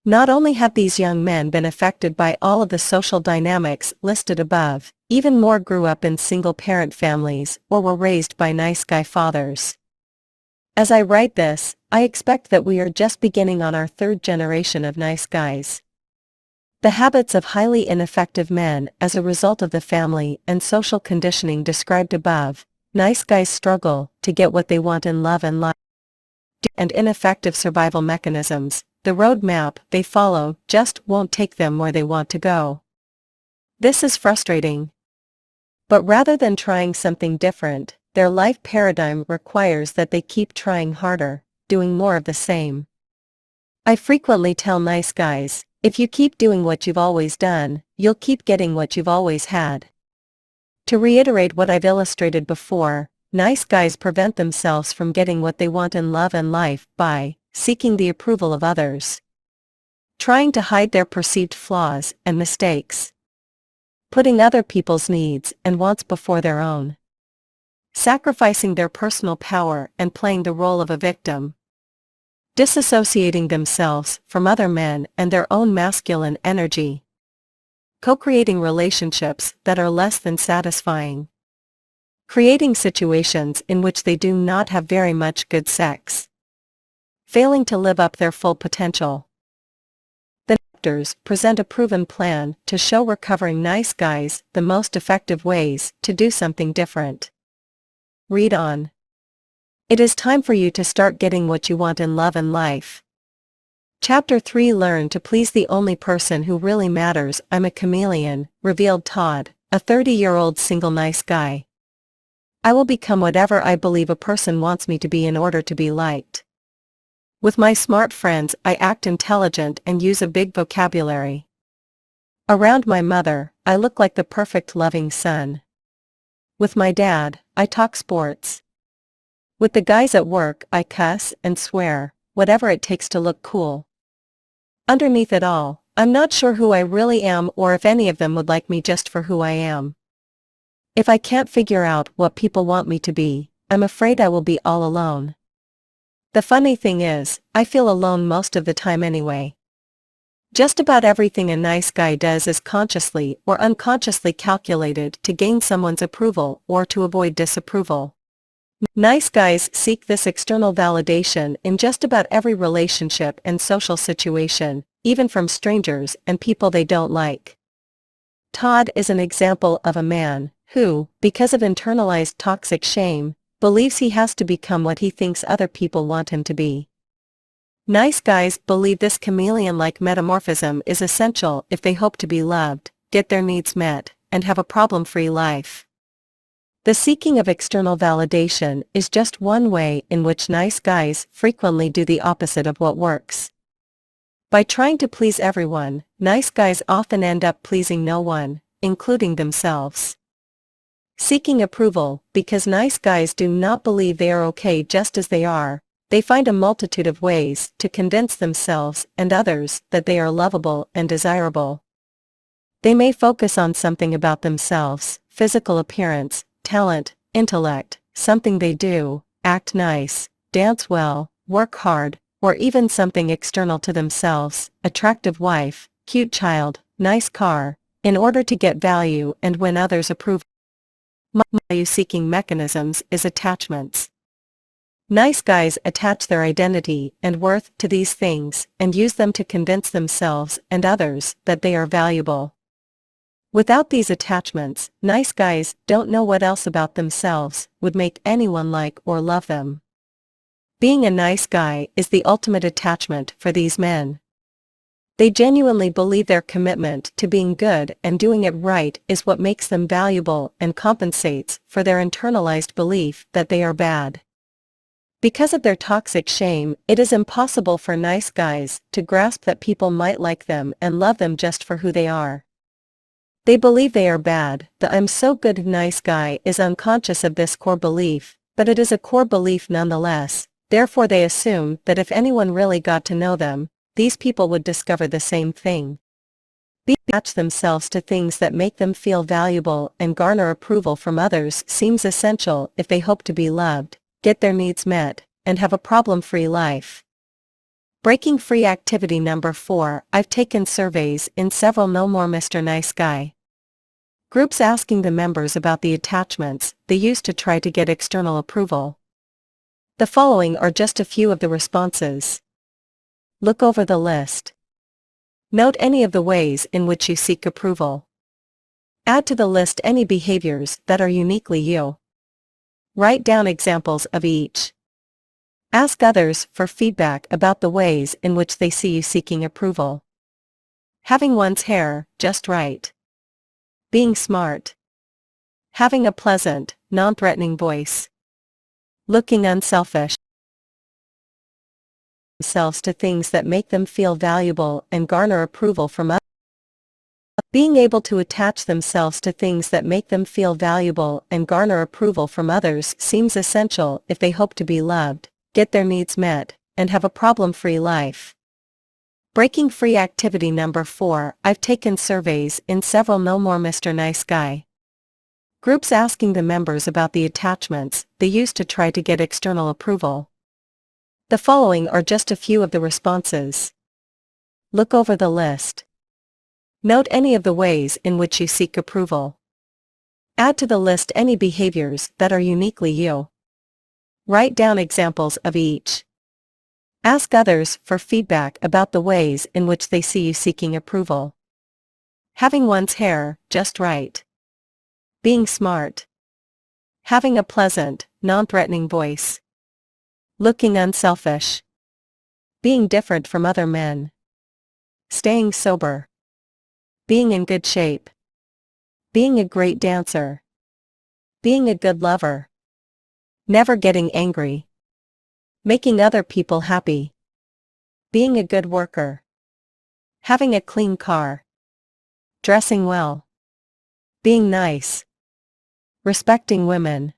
Not only have these young men been affected by all of the social dynamics listed above, even more grew up in single-parent families or were raised by nice guy fathers. As I write this, I expect that we are just beginning on our 3rd generation of nice guys. The habits of highly ineffective men as a result of the family and social conditioning described above, nice guys struggle to get what they want in love and life, and ineffective survival mechanisms, the roadmap they follow just won't take them where they want to go. This is frustrating. But rather than trying something different, their life paradigm requires that they keep trying harder, doing more of the same. I frequently tell nice guys, if you keep doing what you've always done, you'll keep getting what you've always had. To reiterate what I've illustrated before, nice guys prevent themselves from getting what they want in love and life by seeking the approval of others, trying to hide their perceived flaws and mistakes, putting other people's needs and wants before their own, sacrificing their personal power and playing the role of a victim, disassociating themselves from other men and their own masculine energy, co-creating relationships that are less than satisfying, creating situations in which they do not have very much good sex, failing to live up their full potential. The actors present a proven plan to show recovering nice guys the most effective ways to do something different. Read on. It is time for you to start getting what you want in love and life. Chapter 3 Learn to please the only person who really matters. I'm a chameleon, revealed Todd, a 30-year-old single nice guy. I will become whatever I believe a person wants me to be in order to be liked. With my smart friends I act intelligent and use a big vocabulary. Around my mother, I look like the perfect loving son. With my dad, I talk sports. With the guys at work I cuss and swear, whatever it takes to look cool. Underneath it all, I'm not sure who I really am or if any of them would like me just for who I am. If I can't figure out what people want me to be, I'm afraid I will be all alone. The funny thing is, I feel alone most of the time anyway. Just about everything a nice guy does is consciously or unconsciously calculated to gain someone's approval or to avoid disapproval. Nice guys seek this external validation in just about every relationship and social situation, even from strangers and people they don't like. Todd is an example of a man who, because of internalized toxic shame, believes he has to become what he thinks other people want him to be. Nice guys believe this chameleon-like metamorphism is essential if they hope to be loved, get their needs met, and have a problem-free life. The seeking of external validation is just one way in which nice guys frequently do the opposite of what works. By trying to please everyone, nice guys often end up pleasing no one, including themselves. Seeking approval, because nice guys do not believe they are okay just as they are, they find a multitude of ways to convince themselves and others that they are lovable and desirable. They may focus on something about themselves, physical appearance, talent, intellect, something they do, act nice, dance well, work hard, or even something external to themselves, attractive wife, cute child, nice car, in order to get value and win others' approval. Value-seeking mechanisms is attachments. Nice guys attach their identity and worth to these things and use them to convince themselves and others that they are valuable. Without these attachments, nice guys don't know what else about themselves would make anyone like or love them. Being a nice guy is the ultimate attachment for these men. They genuinely believe their commitment to being good and doing it right is what makes them valuable and compensates for their internalized belief that they are bad. Because of their toxic shame, it is impossible for nice guys to grasp that people might like them and love them just for who they are. They believe they are bad. The "I'm so good" nice guy is unconscious of this core belief, but it is a core belief nonetheless, therefore they assume that if anyone really got to know them, these people would discover the same thing. They attach themselves to things that make them feel valuable and garner approval from others seems essential if they hope to be loved, get their needs met, and have a problem-free life. Breaking free activity number 4. I've taken surveys in several No More Mr. Nice Guy groups asking the members about the attachments they use to try to get external approval. The following are just a few of the responses. Look over the list. Note any of the ways in which you seek approval. Add to the list any behaviors that are uniquely you. Write down examples of each. Ask others for feedback about the ways in which they see you seeking approval. Having one's hair just right. Being smart. Having a pleasant, non-threatening voice. Looking unselfish. Themselves to things that make them feel valuable and garner approval from others. Being able to attach themselves to things that make them feel valuable and garner approval from others seems essential if they hope to be loved, get their needs met, and have a problem-free life. Breaking free activity number 4. I've taken surveys in several No More Mr. Nice Guy groups asking the members about the attachments they use to try to get external approval. The following are just a few of the responses. Look over the list. Note any of the ways in which you seek approval. Add to the list any behaviors that are uniquely you. Write down examples of each. Ask others for feedback about the ways in which they see you seeking approval. Having one's hair just right. Being smart. Having a pleasant, non-threatening voice. Looking unselfish. Being different from other men. Staying sober. Being in good shape. Being a great dancer. Being a good lover. Never getting angry. Making other people happy. Being a good worker. Having a clean car. Dressing well. Being nice. Respecting women.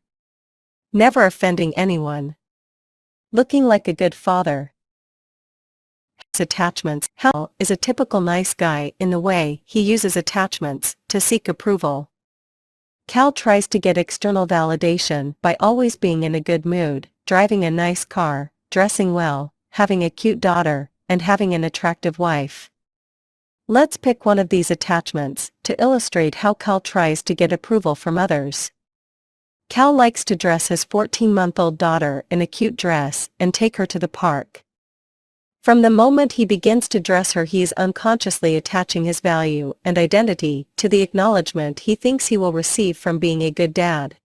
Never offending anyone. Looking like a good father. Attachments. Hal is a typical nice guy in the way he uses attachments to seek approval. Cal tries to get external validation by always being in a good mood, driving a nice car, dressing well, having a cute daughter, and having an attractive wife. Let's pick one of these attachments to illustrate how Cal tries to get approval from others. Cal likes to dress his 14-month-old daughter in a cute dress and take her to the park. From the moment he begins to dress her, he is unconsciously attaching his value and identity to the acknowledgement he thinks he will receive from being a good dad.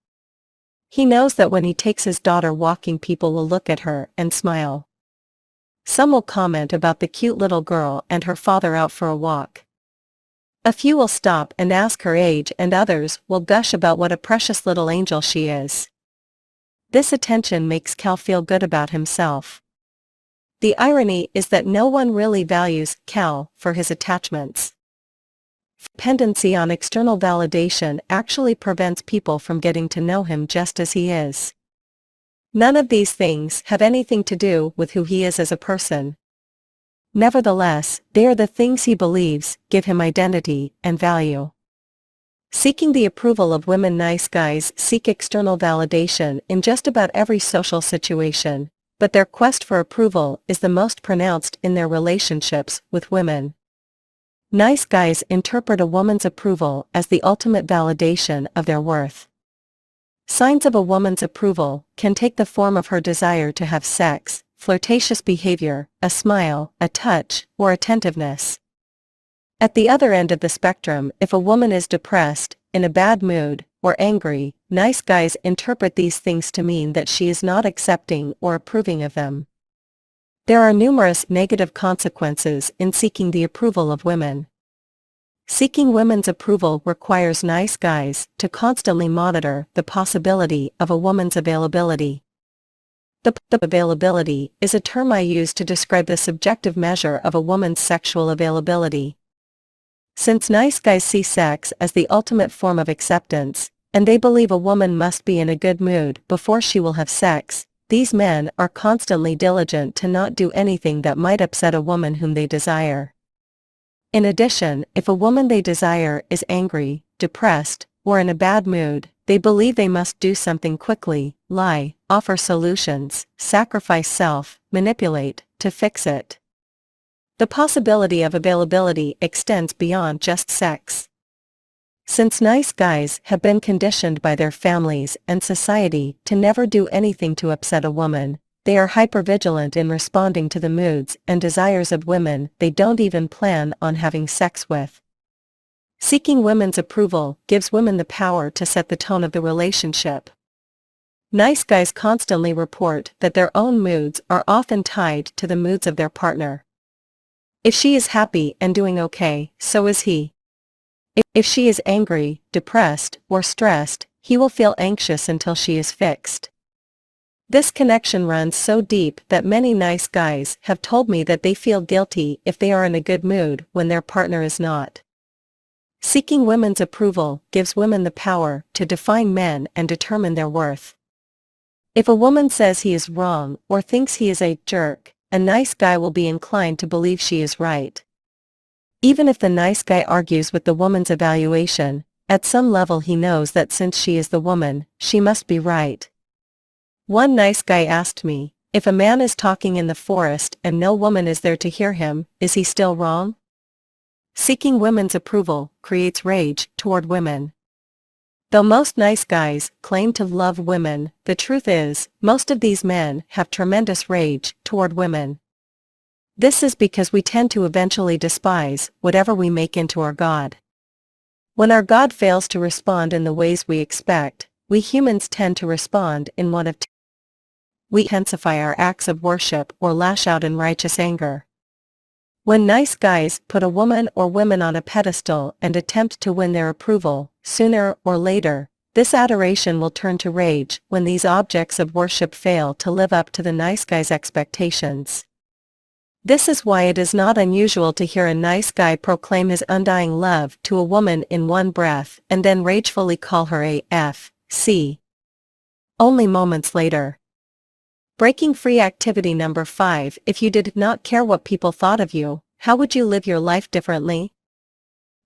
He knows that when he takes his daughter walking, people will look at her and smile. Some will comment about the cute little girl and her father out for a walk. A few will stop and ask her age, and others will gush about what a precious little angel she is. This attention makes Cal feel good about himself. The irony is that no one really values Cal for his attachments. Dependency on external validation actually prevents people from getting to know him just as he is. None of these things have anything to do with who he is as a person. Nevertheless, they are the things he believes give him identity and value. Seeking the approval of women. Nice guys seek external validation in just about every social situation, but their quest for approval is the most pronounced in their relationships with women. Nice guys interpret a woman's approval as the ultimate validation of their worth. Signs of a woman's approval can take the form of her desire to have sex, flirtatious behavior, a smile, a touch, or attentiveness. At the other end of the spectrum, if a woman is depressed, in a bad mood, or angry, nice guys interpret these things to mean that she is not accepting or approving of them. There are numerous negative consequences in seeking the approval of women. Seeking women's approval requires nice guys to constantly monitor the possibility of a woman's availability. The availability is a term I use to describe the subjective measure of a woman's sexual availability. Since nice guys see sex as the ultimate form of acceptance, and they believe a woman must be in a good mood before she will have sex, these men are constantly diligent to not do anything that might upset a woman whom they desire. In addition, if a woman they desire is angry, depressed, or in a bad mood, they believe they must do something quickly, lie, offer solutions, sacrifice self, manipulate, to fix it. The possibility of availability extends beyond just sex. Since nice guys have been conditioned by their families and society to never do anything to upset a woman, they are hypervigilant in responding to the moods and desires of women they don't even plan on having sex with. Seeking women's approval gives women the power to set the tone of the relationship. Nice guys constantly report that their own moods are often tied to the moods of their partner. If she is happy and doing okay, so is he. If she is angry, depressed, or stressed, he will feel anxious until she is fixed. This connection runs so deep that many nice guys have told me that they feel guilty if they are in a good mood when their partner is not. Seeking women's approval gives women the power to define men and determine their worth. If a woman says he is wrong or thinks he is a jerk, a nice guy will be inclined to believe she is right. Even if the nice guy argues with the woman's evaluation, at some level he knows that since she is the woman, she must be right. One nice guy asked me, if a man is talking in the forest and no woman is there to hear him, is he still wrong? Seeking women's approval creates rage toward women. Though most nice guys claim to love women, the truth is, most of these men have tremendous rage toward women. This is because we tend to eventually despise whatever we make into our God. When our God fails to respond in the ways we expect, we humans tend to respond in one of two. we intensify our acts of worship or lash out in righteous anger. When nice guys put a woman or women on a pedestal and attempt to win their approval, sooner or later, this adoration will turn to rage when these objects of worship fail to live up to the nice guy's expectations. This is why it is not unusual to hear a nice guy proclaim his undying love to a woman in one breath and then ragefully call her a F.C. only moments later. Breaking free activity number 5. If you did not care what people thought of you, how would you live your life differently?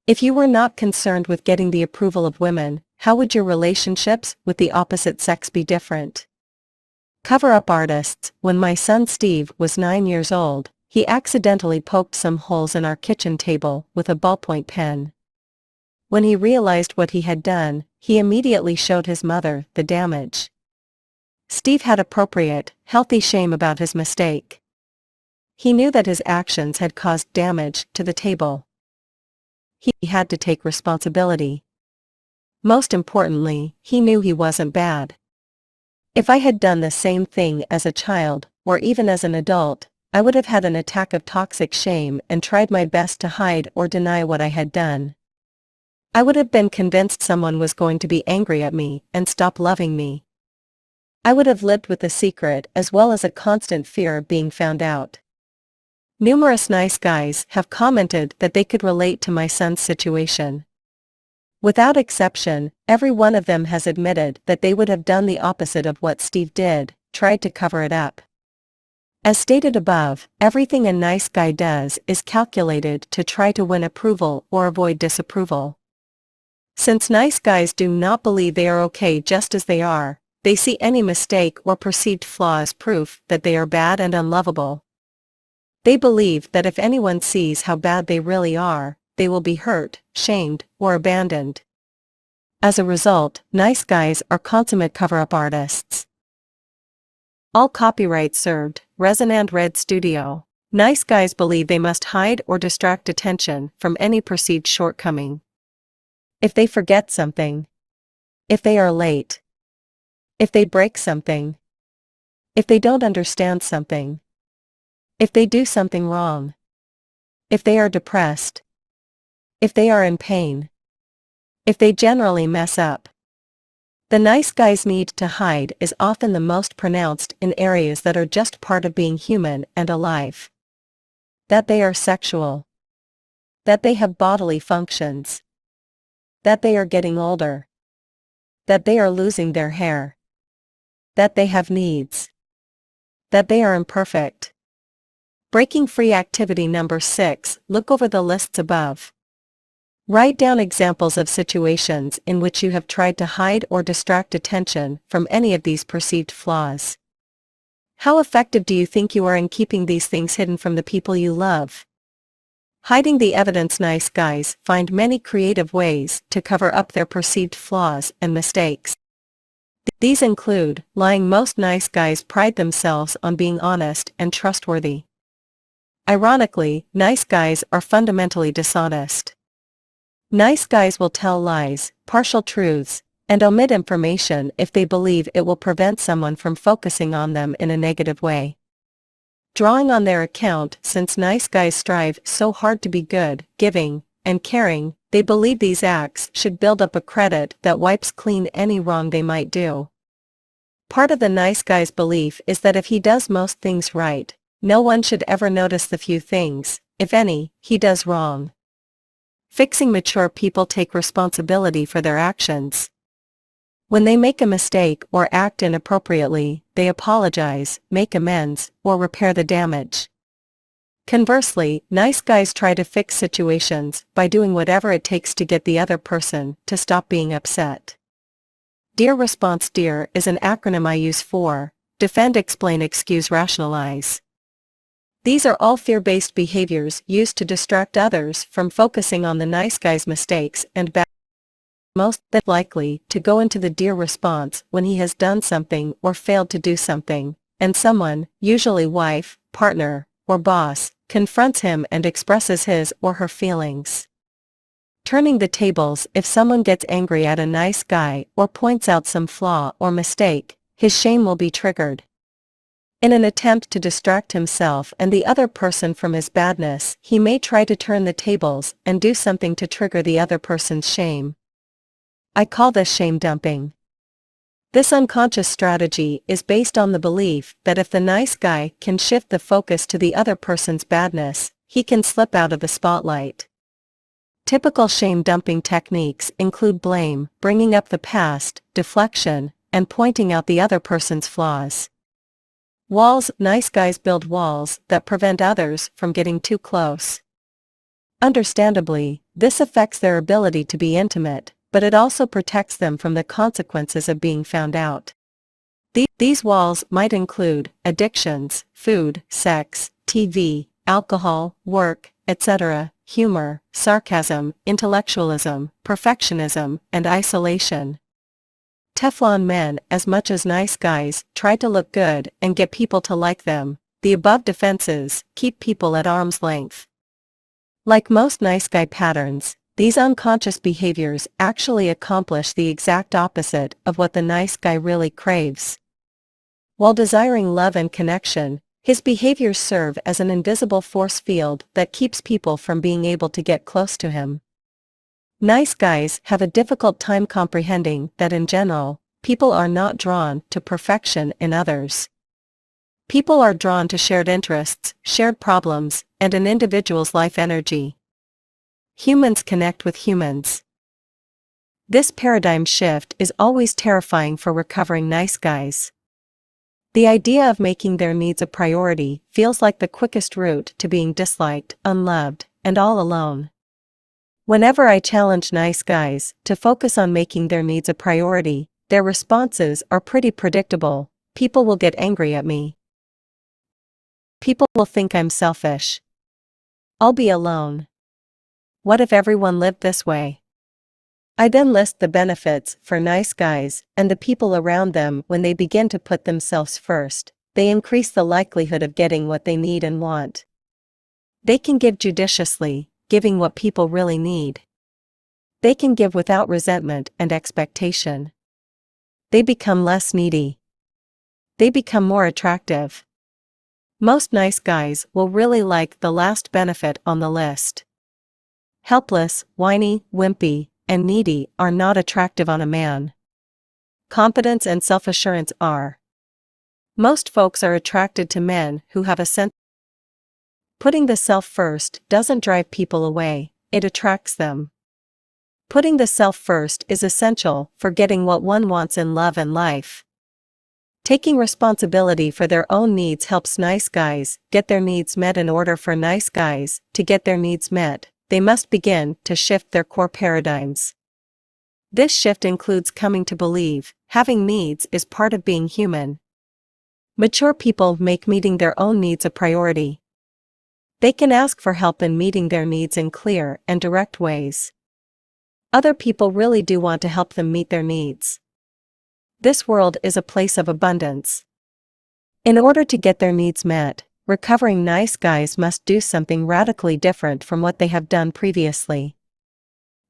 If you were not concerned with getting the approval of women, how would your relationships with the opposite sex be different? Cover-up artists. When my son Steve was 9 years old, he accidentally poked some holes in our kitchen table with a ballpoint pen. When he realized what he had done, he immediately showed his mother the damage. Steve had appropriate, healthy shame about his mistake. He knew that his actions had caused damage to the table. He had to take responsibility. Most importantly, he knew he wasn't bad. If I had done the same thing as a child, or even as an adult, I would have had an attack of toxic shame and tried my best to hide or deny what I had done. I would have been convinced someone was going to be angry at me and stop loving me. I would have lived with the secret as well as a constant fear of being found out. Numerous nice guys have commented that they could relate to my son's situation. Without exception, every one of them has admitted that they would have done the opposite of what Steve did, tried to cover it up. As stated above, everything a nice guy does is calculated to try to win approval or avoid disapproval. Since nice guys do not believe they are okay just as they are, they see any mistake or perceived flaw as proof that they are bad and unlovable. They believe that if anyone sees how bad they really are, they will be hurt, shamed, or abandoned. As a result, nice guys are consummate cover-up artists. All copyright served, Resonant Red Studio. Nice guys believe they must hide or distract attention from any perceived shortcoming. If they forget something. If they are late. If they break something. If they don't understand something. If they do something wrong. If they are depressed. If they are in pain. If they generally mess up. The nice guy's need to hide is often the most pronounced in areas that are just part of being human and alive. That they are sexual. That they have bodily functions. That they are getting older. That they are losing their hair. That they have needs. That they are imperfect. Breaking free activity number 6. Look over the lists above. Write down examples of situations in which you have tried to hide or distract attention from any of these perceived flaws. How effective do you think you are in keeping these things hidden from the people you love? Hiding the evidence. Nice guys find many creative ways to cover up their perceived flaws and mistakes. These include lying. Most nice guys pride themselves on being honest and trustworthy. Ironically, nice guys are fundamentally dishonest. Nice guys will tell lies, partial truths, and omit information if they believe it will prevent someone from focusing on them in a negative way. Drawing on their account. Since nice guys strive so hard to be good, giving, and caring, they believe these acts should build up a credit that wipes clean any wrong they might do. Part of the nice guy's belief is that if he does most things right, no one should ever notice the few things, if any, he does wrong. Fixing. Mature people take responsibility for their actions. When they make a mistake or act inappropriately, they apologize, make amends, or repair the damage. Conversely, nice guys try to fix situations by doing whatever it takes to get the other person to stop being upset. DEAR response. DEAR is an acronym I use for defend, explain, excuse, rationalize. These are all fear-based behaviors used to distract others from focusing on the nice guy's mistakes and bad. Most likely to go into the DEAR response when he has done something or failed to do something, and someone, usually wife, partner, or boss, confronts him and expresses his or her feelings. Turning the tables. If someone gets angry at a nice guy or points out some flaw or mistake, his shame will be triggered. In an attempt to distract himself and the other person from his badness, he may try to turn the tables and do something to trigger the other person's shame. I call this shame dumping. This unconscious strategy is based on the belief that if the nice guy can shift the focus to the other person's badness, he can slip out of the spotlight. Typical shame dumping techniques include blame, bringing up the past, deflection, and pointing out the other person's flaws. Walls. Nice guys build walls that prevent others from getting too close. Understandably, this affects their ability to be intimate, but it also protects them from the consequences of being found out. These walls might include addictions, food, sex, TV, alcohol, work, etc., humor, sarcasm, intellectualism, perfectionism, and isolation. Teflon men. As much as nice guys try to look good and get people to like them, the above defenses keep people at arm's length. Like most nice guy patterns, these unconscious behaviors actually accomplish the exact opposite of what the nice guy really craves. While desiring love and connection, his behaviors serve as an invisible force field that keeps people from being able to get close to him. Nice guys have a difficult time comprehending that in general, people are not drawn to perfection in others. People are drawn to shared interests, shared problems, and an individual's life energy. Humans connect with humans. This paradigm shift is always terrifying for recovering nice guys. The idea of making their needs a priority feels like the quickest route to being disliked, unloved, and all alone. Whenever I challenge nice guys to focus on making their needs a priority, their responses are pretty predictable. People will get angry at me. People will think I'm selfish. I'll be alone. What if everyone lived this way? I then list the benefits for nice guys and the people around them when they begin to put themselves first. They increase the likelihood of getting what they need and want. They can give judiciously, giving what people really need. They can give without resentment and expectation. They become less needy. They become more attractive. Most nice guys will really like the last benefit on the list. Helpless, whiny, wimpy, and needy are not attractive on a man. Confidence and self-assurance are. Most folks are attracted to men who have a sense. Putting the self first doesn't drive people away, it attracts them. Putting the self first is essential for getting what one wants in love and life. Taking responsibility for their own needs helps nice guys get their needs met. In order for nice guys to get their needs met, they must begin to shift their core paradigms. This shift includes coming to believe having needs is part of being human. Mature people make meeting their own needs a priority. They can ask for help in meeting their needs in clear and direct ways. Other people really do want to help them meet their needs. This world is a place of abundance. In order to get their needs met, recovering nice guys must do something radically different from what they have done previously.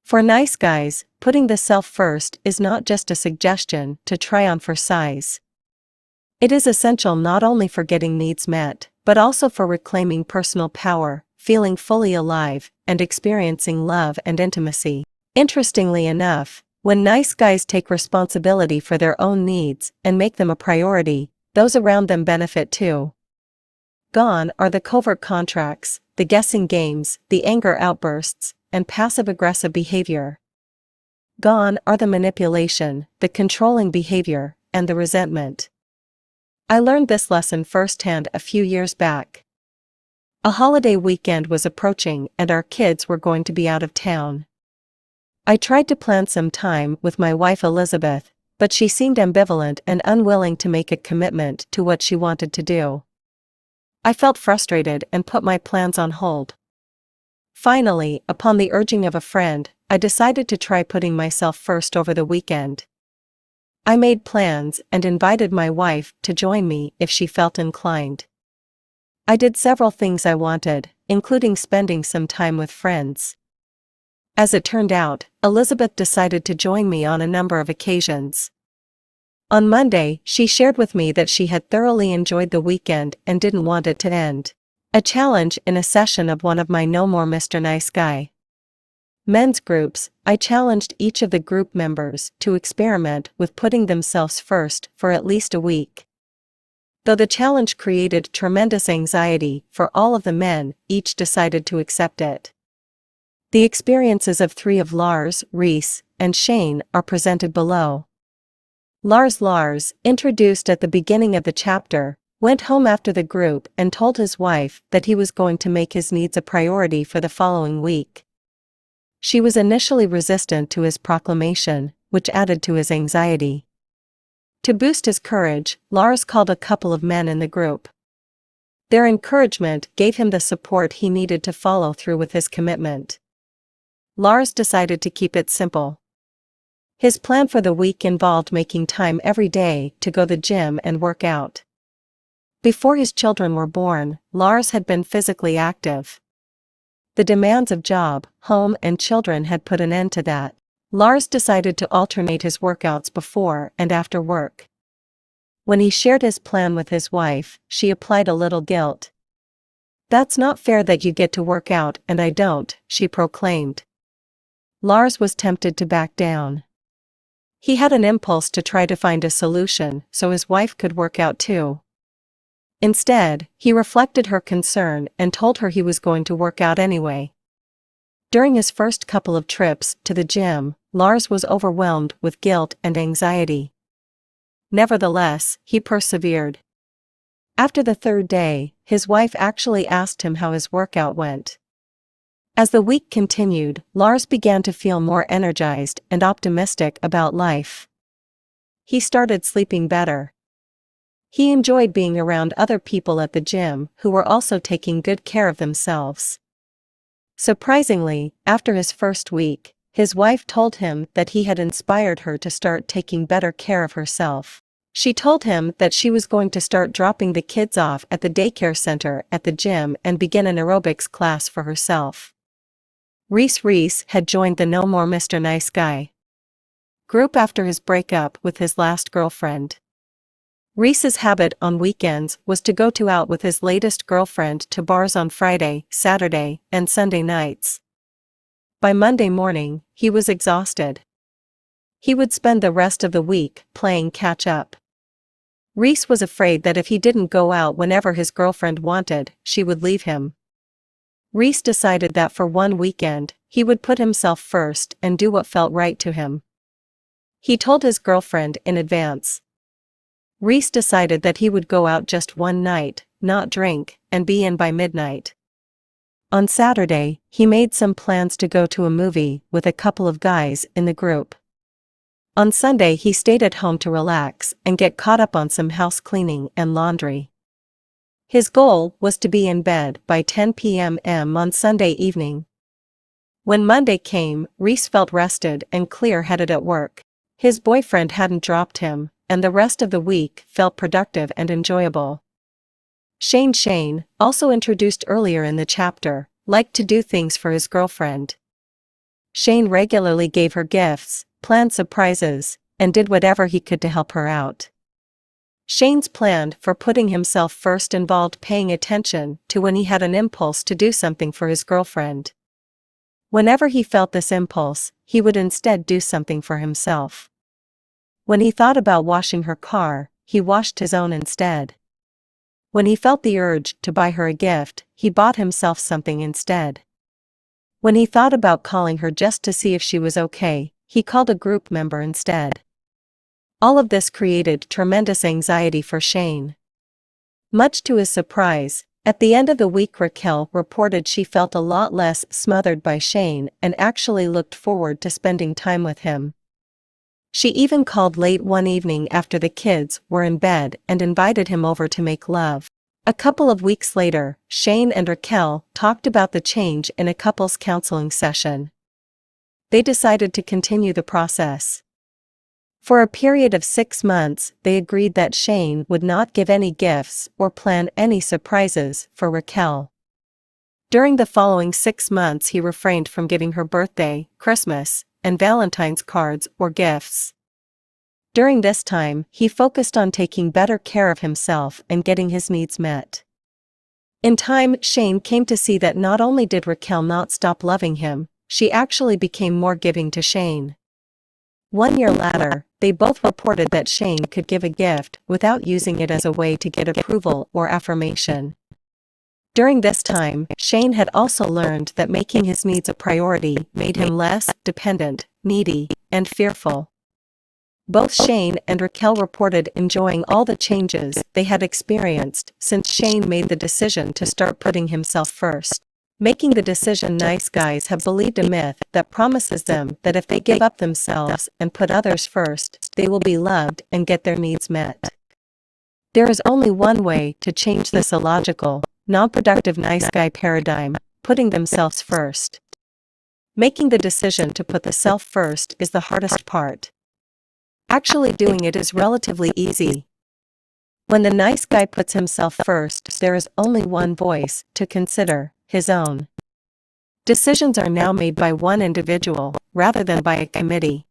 For nice guys, putting the self first is not just a suggestion to try on for size. It is essential not only for getting needs met, but also for reclaiming personal power, feeling fully alive, and experiencing love and intimacy. Interestingly enough, when nice guys take responsibility for their own needs and make them a priority, those around them benefit too. Gone are the covert contracts, the guessing games, the anger outbursts, and passive-aggressive behavior. Gone are the manipulation, the controlling behavior, and the resentment. I learned this lesson firsthand a few years back. A holiday weekend was approaching and our kids were going to be out of town. I tried to plan some time with my wife Elizabeth, but she seemed ambivalent and unwilling to make a commitment to what she wanted to do. I felt frustrated and put my plans on hold. Finally, upon the urging of a friend, I decided to try putting myself first over the weekend. I made plans and invited my wife to join me if she felt inclined. I did several things I wanted, including spending some time with friends. As it turned out, Elizabeth decided to join me on a number of occasions. On Monday, she shared with me that she had thoroughly enjoyed the weekend and didn't want it to end. A challenge in a session of one of my No More Mr. Nice Guy men's groups, I challenged each of the group members to experiment with putting themselves first for at least a week. Though the challenge created tremendous anxiety for all of the men, each decided to accept it. The experiences of three of Lars, Reese, and Shane are presented below. Lars, introduced at the beginning of the chapter, went home after the group and told his wife that he was going to make his needs a priority for the following week. She was initially resistant to his proclamation, which added to his anxiety. To boost his courage, Lars called a couple of men in the group. Their encouragement gave him the support he needed to follow through with his commitment. Lars decided to keep it simple. His plan for the week involved making time every day to go to the gym and work out. Before his children were born, Lars had been physically active. The demands of job, home, and children had put an end to that. Lars decided to alternate his workouts before and after work. When he shared his plan with his wife, she applied a little guilt. "That's not fair that you get to work out and I don't," she proclaimed. Lars was tempted to back down. He had an impulse to try to find a solution so his wife could work out too. Instead, he reflected her concern and told her he was going to work out anyway. During his first couple of trips to the gym, Lars was overwhelmed with guilt and anxiety. Nevertheless, he persevered. After the third day, his wife actually asked him how his workout went. As the week continued, Lars began to feel more energized and optimistic about life. He started sleeping better. He enjoyed being around other people at the gym who were also taking good care of themselves. Surprisingly, after his first week, his wife told him that he had inspired her to start taking better care of herself. She told him that she was going to start dropping the kids off at the daycare center at the gym and begin an aerobics class for herself. Reese had joined the No More Mr. Nice Guy group after his breakup with his last girlfriend. Reese's habit on weekends was to go out with his latest girlfriend to bars on Friday, Saturday, and Sunday nights. By Monday morning, he was exhausted. He would spend the rest of the week playing catch-up. Reese was afraid that if he didn't go out whenever his girlfriend wanted, she would leave him. Reese decided that for one weekend, he would put himself first and do what felt right to him. He told his girlfriend in advance. Reese decided that he would go out just one night, not drink, and be in by midnight. On Saturday, he made some plans to go to a movie with a couple of guys in the group. On Sunday he stayed at home to relax and get caught up on some house cleaning and laundry. His goal was to be in bed by 10 p.m. on Sunday evening. When Monday came, Reese felt rested and clear-headed at work. His boyfriend hadn't dropped him, and the rest of the week felt productive and enjoyable. Shane, also introduced earlier in the chapter, liked to do things for his girlfriend. Shane regularly gave her gifts, planned surprises, and did whatever he could to help her out. Shane's plan for putting himself first involved paying attention to when he had an impulse to do something for his girlfriend. Whenever he felt this impulse, he would instead do something for himself. When he thought about washing her car, he washed his own instead. When he felt the urge to buy her a gift, he bought himself something instead. When he thought about calling her just to see if she was okay, he called a group member instead. All of this created tremendous anxiety for Shane. Much to his surprise, at the end of the week Raquel reported she felt a lot less smothered by Shane and actually looked forward to spending time with him. She even called late one evening after the kids were in bed and invited him over to make love. A couple of weeks later, Shane and Raquel talked about the change in a couples counseling session. They decided to continue the process. For a period of 6 months, they agreed that Shane would not give any gifts or plan any surprises for Raquel. During the following 6 months he refrained from giving her birthday, Christmas, and Valentine's cards or gifts. During this time, he focused on taking better care of himself and getting his needs met. In time, Shane came to see that not only did Raquel not stop loving him, she actually became more giving to Shane. 1 year later, they both reported that Shane could give a gift without using it as a way to get approval or affirmation. During this time, Shane had also learned that making his needs a priority made him less dependent, needy, and fearful. Both Shane and Raquel reported enjoying all the changes they had experienced since Shane made the decision to start putting himself first. Making the decision. Nice guys have believed a myth that promises them that if they give up themselves and put others first, they will be loved and get their needs met. There is only one way to change this illogical, non-productive nice guy paradigm: putting themselves first. Making the decision to put the self first is the hardest part. Actually doing it is relatively easy. When the nice guy puts himself first, there is only one voice to consider: his own. Decisions are now made by one individual, rather than by a committee.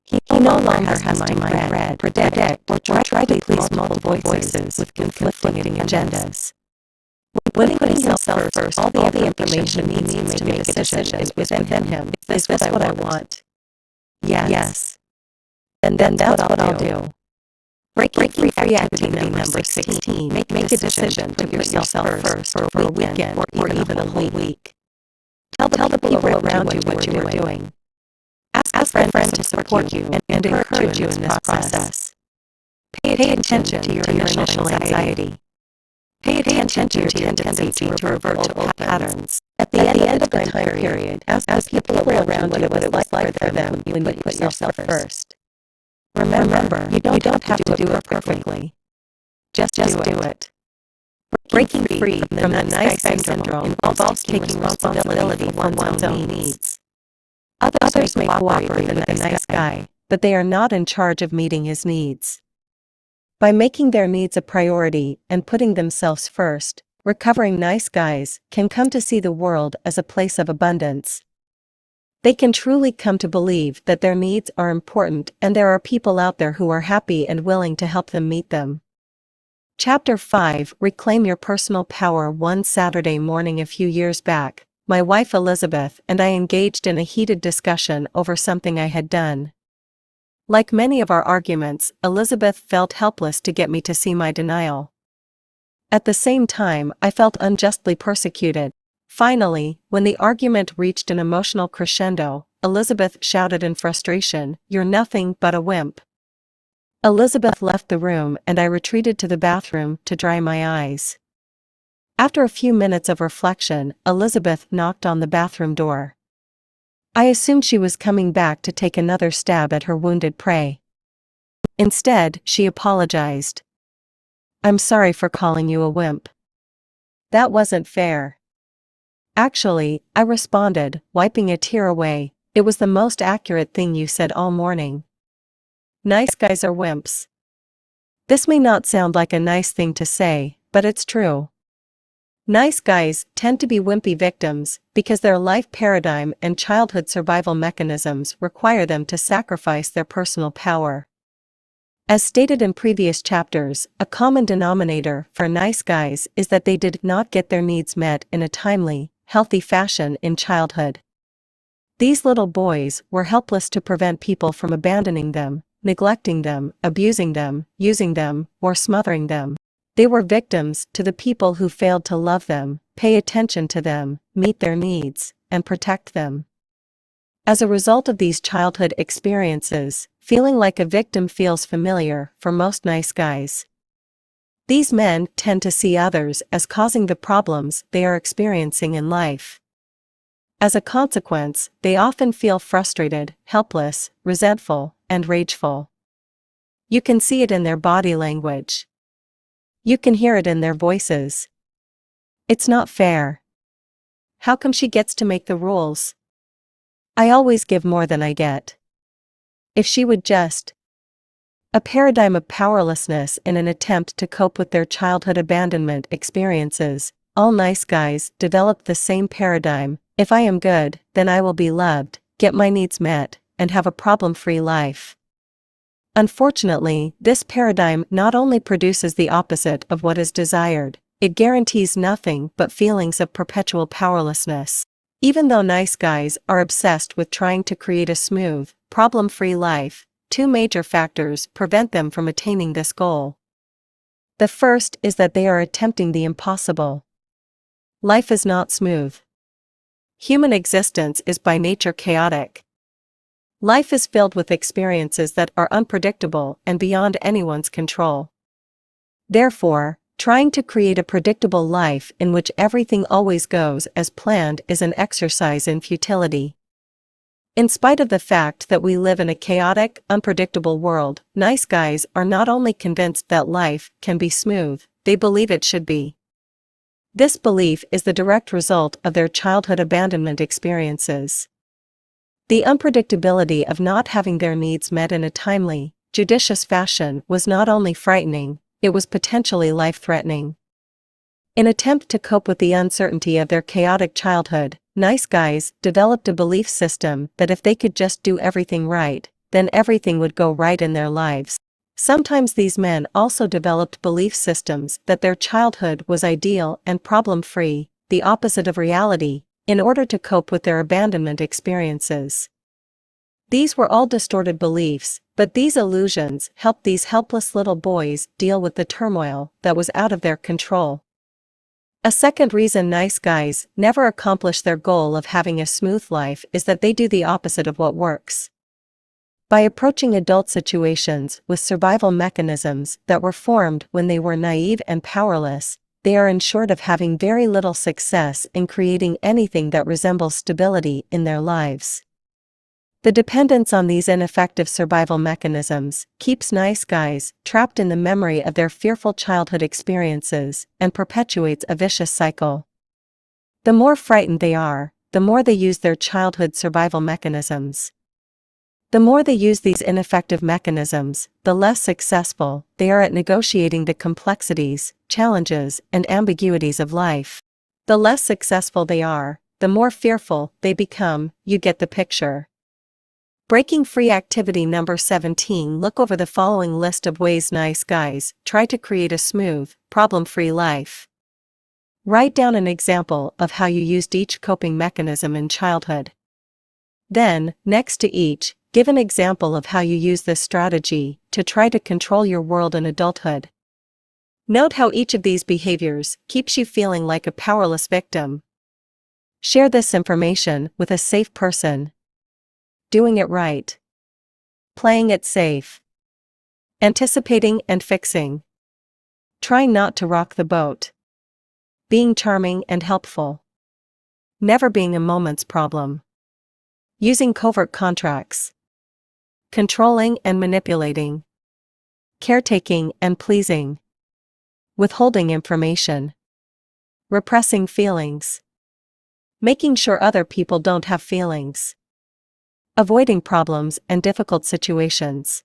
He no longer has to mind read, predict, or try to please multiple voices with conflicting agendas. When putting himself first, all the information he needs to make a decision is within him. Is this what I want? Yes. And then that's what I'll do. Breaking free activity number 16. Make a decision to put yourself first for a weekend or even a whole week. Tell the people around you what you are doing. Ask a friend to support you and encourage you in this process. Pay attention to your initial anxiety. Pay attention to your tendency to revert to old patterns. At the end of the time period, ask people around you what it was like for them when you put yourself first. Remember, you don't have to do it perfectly. Just do it. Breaking free from the nice guy syndrome involves taking responsibility for one's own needs. Others may cooperate with a nice guy, but they are not in charge of meeting his needs. By making their needs a priority and putting themselves first, recovering nice guys can come to see the world as a place of abundance. They can truly come to believe that their needs are important and there are people out there who are happy and willing to help them meet them. Chapter 5: Reclaim Your Personal Power. One Saturday morning a few years back, my wife Elizabeth and I engaged in a heated discussion over something I had done. Like many of our arguments, Elizabeth felt helpless to get me to see my denial. At the same time, I felt unjustly persecuted. Finally, when the argument reached an emotional crescendo, Elizabeth shouted in frustration, "You're nothing but a wimp." Elizabeth left the room and I retreated to the bathroom to dry my eyes. After a few minutes of reflection, Elizabeth knocked on the bathroom door. I assumed she was coming back to take another stab at her wounded prey. Instead, she apologized. "I'm sorry for calling you a wimp. That wasn't fair." "Actually," I responded, wiping a tear away, "it was the most accurate thing you said all morning. Nice guys are wimps." This may not sound like a nice thing to say, but it's true. Nice guys tend to be wimpy victims because their life paradigm and childhood survival mechanisms require them to sacrifice their personal power. As stated in previous chapters, a common denominator for nice guys is that they did not get their needs met in a timely, healthy fashion in childhood. These little boys were helpless to prevent people from abandoning them, neglecting them, abusing them, using them, or smothering them. They were victims to the people who failed to love them, pay attention to them, meet their needs, and protect them. As a result of these childhood experiences, feeling like a victim feels familiar for most nice guys. These men tend to see others as causing the problems they are experiencing in life. As a consequence, they often feel frustrated, helpless, resentful, and rageful. You can see it in their body language. You can hear it in their voices. "It's not fair. How come she gets to make the rules? I always give more than I get. If she would just..." A paradigm of powerlessness in an attempt to cope with their childhood abandonment experiences. All nice guys develop the same paradigm: if I am good, then I will be loved, get my needs met, and have a problem-free life. Unfortunately, this paradigm not only produces the opposite of what is desired, it guarantees nothing but feelings of perpetual powerlessness. Even though nice guys are obsessed with trying to create a smooth, problem-free life, two major factors prevent them from attaining this goal. The first is that they are attempting the impossible. Life is not smooth. Human existence is by nature chaotic. Life is filled with experiences that are unpredictable and beyond anyone's control. Therefore, trying to create a predictable life in which everything always goes as planned is an exercise in futility. In spite of the fact that we live in a chaotic, unpredictable world, nice guys are not only convinced that life can be smooth, they believe it should be. This belief is the direct result of their childhood abandonment experiences. The unpredictability of not having their needs met in a timely, judicious fashion was not only frightening, it was potentially life-threatening. In an attempt to cope with the uncertainty of their chaotic childhood, nice guys developed a belief system that if they could just do everything right, then everything would go right in their lives. Sometimes these men also developed belief systems that their childhood was ideal and problem-free, the opposite of reality, in order to cope with their abandonment experiences. These were all distorted beliefs, but these illusions helped these helpless little boys deal with the turmoil that was out of their control. A second reason nice guys never accomplish their goal of having a smooth life is that they do the opposite of what works. By approaching adult situations with survival mechanisms that were formed when they were naive and powerless, they are ensured of having very little success in creating anything that resembles stability in their lives. The dependence on these ineffective survival mechanisms keeps nice guys trapped in the memory of their fearful childhood experiences and perpetuates a vicious cycle. The more frightened they are, the more they use their childhood survival mechanisms. The more they use these ineffective mechanisms, the less successful they are at negotiating the complexities, challenges, and ambiguities of life. The less successful they are, the more fearful they become. You get the picture. Breaking free activity number 17. Look over the following list of ways nice guys try to create a smooth, problem-free life. Write down an example of how you used each coping mechanism in childhood. Then, next to each, give an example of how you use this strategy to try to control your world in adulthood. Note how each of these behaviors keeps you feeling like a powerless victim. Share this information with a safe person. Doing it right. Playing it safe. Anticipating and fixing. Trying not to rock the boat. Being charming and helpful. Never being a moment's problem. Using covert contracts. Controlling and manipulating. Caretaking and pleasing. Withholding information. Repressing feelings. Making sure other people don't have feelings. Avoiding problems and difficult situations.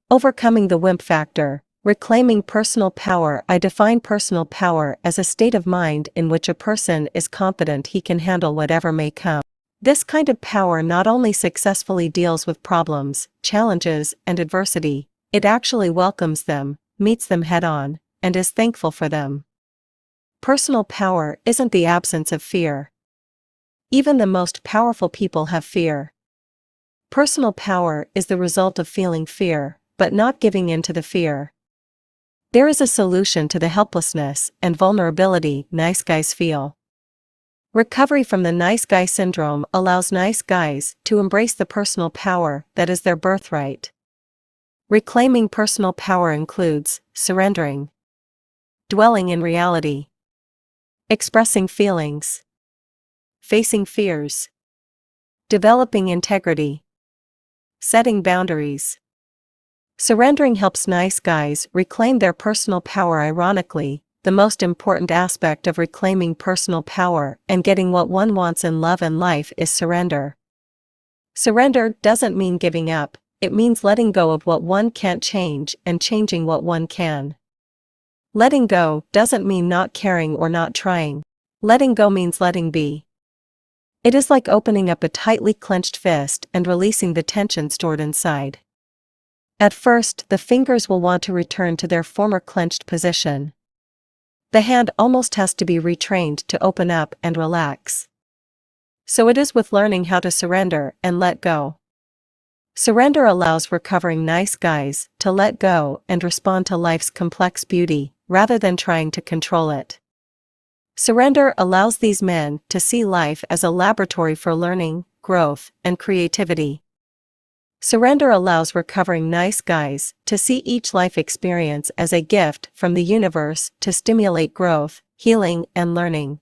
Overcoming the wimp factor. Reclaiming personal power. I define personal power as a state of mind in which a person is confident he can handle whatever may come. This kind of power not only successfully deals with problems, challenges, and adversity, it actually welcomes them, meets them head-on, and is thankful for them. Personal power isn't the absence of fear. Even the most powerful people have fear. Personal power is the result of feeling fear, but not giving in to the fear. There is a solution to the helplessness and vulnerability nice guys feel. Recovery from the nice guy syndrome allows nice guys to embrace the personal power that is their birthright. Reclaiming personal power includes surrendering, dwelling in reality, expressing feelings, facing fears, developing integrity, setting boundaries. Surrendering helps nice guys reclaim their personal power. Ironically, the most important aspect of reclaiming personal power and getting what one wants in love and life is surrender. Surrender doesn't mean giving up, it means letting go of what one can't change and changing what one can. Letting go doesn't mean not caring or not trying. Letting go means letting be. It is like opening up a tightly clenched fist and releasing the tension stored inside. At first, the fingers will want to return to their former clenched position. The hand almost has to be retrained to open up and relax. So it is with learning how to surrender and let go. Surrender allows recovering nice guys to let go and respond to life's complex beauty, rather than trying to control it. Surrender allows these men to see life as a laboratory for learning, growth, and creativity. Surrender allows recovering nice guys to see each life experience as a gift from the universe to stimulate growth, healing, and learning.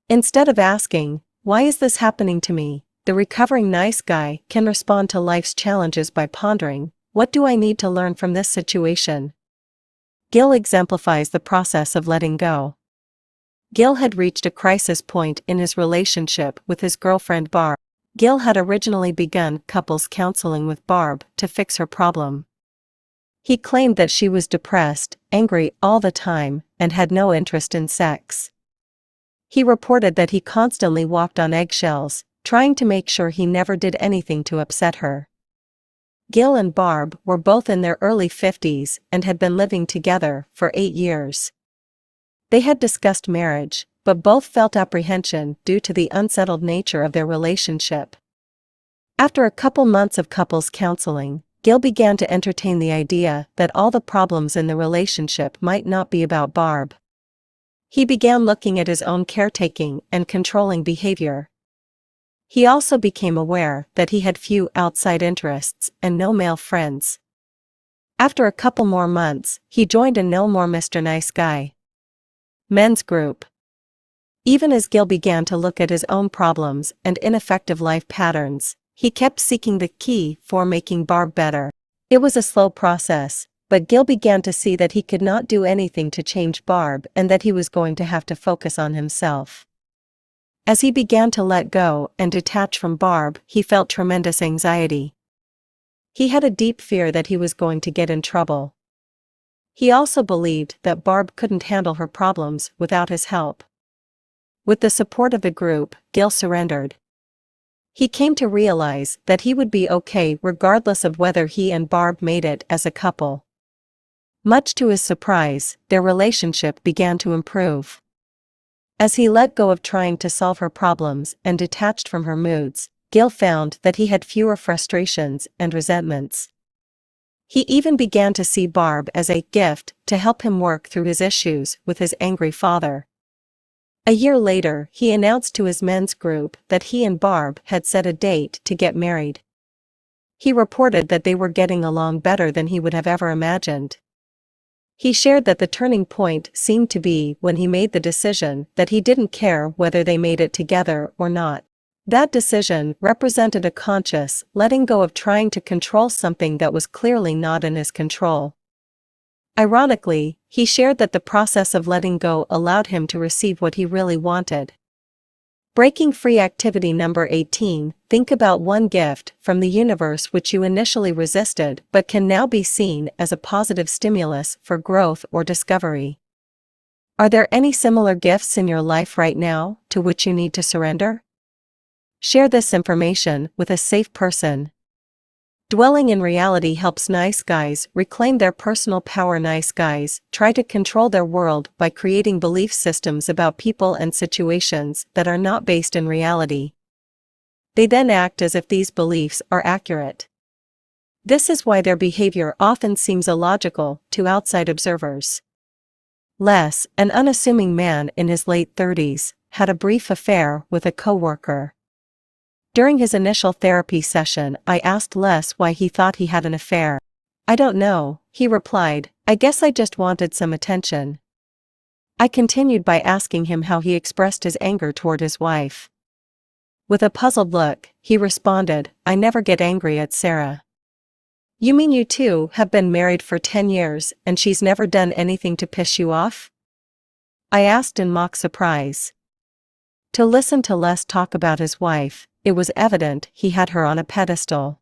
Instead of asking, "Why is this happening to me?" the recovering nice guy can respond to life's challenges by pondering, "What do I need to learn from this situation?" Gil exemplifies the process of letting go. Gil had reached a crisis point in his relationship with his girlfriend Barb. Gil had originally begun couples counseling with Barb to fix her problem. He claimed that she was depressed, angry all the time, and had no interest in sex. He reported that he constantly walked on eggshells, trying to make sure he never did anything to upset her. Gil and Barb were both in their early 50s and had been living together for 8 years. They had discussed marriage, but both felt apprehension due to the unsettled nature of their relationship. After a couple months of couples counseling, Gil began to entertain the idea that all the problems in the relationship might not be about Barb. He began looking at his own caretaking and controlling behavior. He also became aware that he had few outside interests and no male friends. After a couple more months, he joined a No More Mr. Nice Guy men's group. Even as Gil began to look at his own problems and ineffective life patterns, he kept seeking the key for making Barb better. It was a slow process, but Gil began to see that he could not do anything to change Barb and that he was going to have to focus on himself. As he began to let go and detach from Barb, he felt tremendous anxiety. He had a deep fear that he was going to get in trouble. He also believed that Barb couldn't handle her problems without his help. With the support of the group, Gil surrendered. He came to realize that he would be okay regardless of whether he and Barb made it as a couple. Much to his surprise, their relationship began to improve. As he let go of trying to solve her problems and detached from her moods, Gil found that he had fewer frustrations and resentments. He even began to see Barb as a gift to help him work through his issues with his angry father. A year later, he announced to his men's group that he and Barb had set a date to get married. He reported that they were getting along better than he would have ever imagined. He shared that the turning point seemed to be when he made the decision that he didn't care whether they made it together or not. That decision represented a conscious letting go of trying to control something that was clearly not in his control. Ironically, he shared that the process of letting go allowed him to receive what he really wanted. Breaking free activity number 18. Think about one gift from the universe which you initially resisted but can now be seen as a positive stimulus for growth or discovery. Are there any similar gifts in your life right now to which you need to surrender? Share this information with a safe person. Dwelling in reality helps nice guys reclaim their personal power. Nice guys try to control their world by creating belief systems about people and situations that are not based in reality. They then act as if these beliefs are accurate. This is why their behavior often seems illogical to outside observers. Les, an unassuming man in his late 30s, had a brief affair with a coworker. During his initial therapy session, I asked Les why he thought he had an affair. "I don't know," he replied, "I guess I just wanted some attention." I continued by asking him how he expressed his anger toward his wife. With a puzzled look, he responded, "I never get angry at Sarah." "You mean you two have been married for 10 years and she's never done anything to piss you off?" I asked in mock surprise. To listen to Les talk about his wife, it was evident he had her on a pedestal.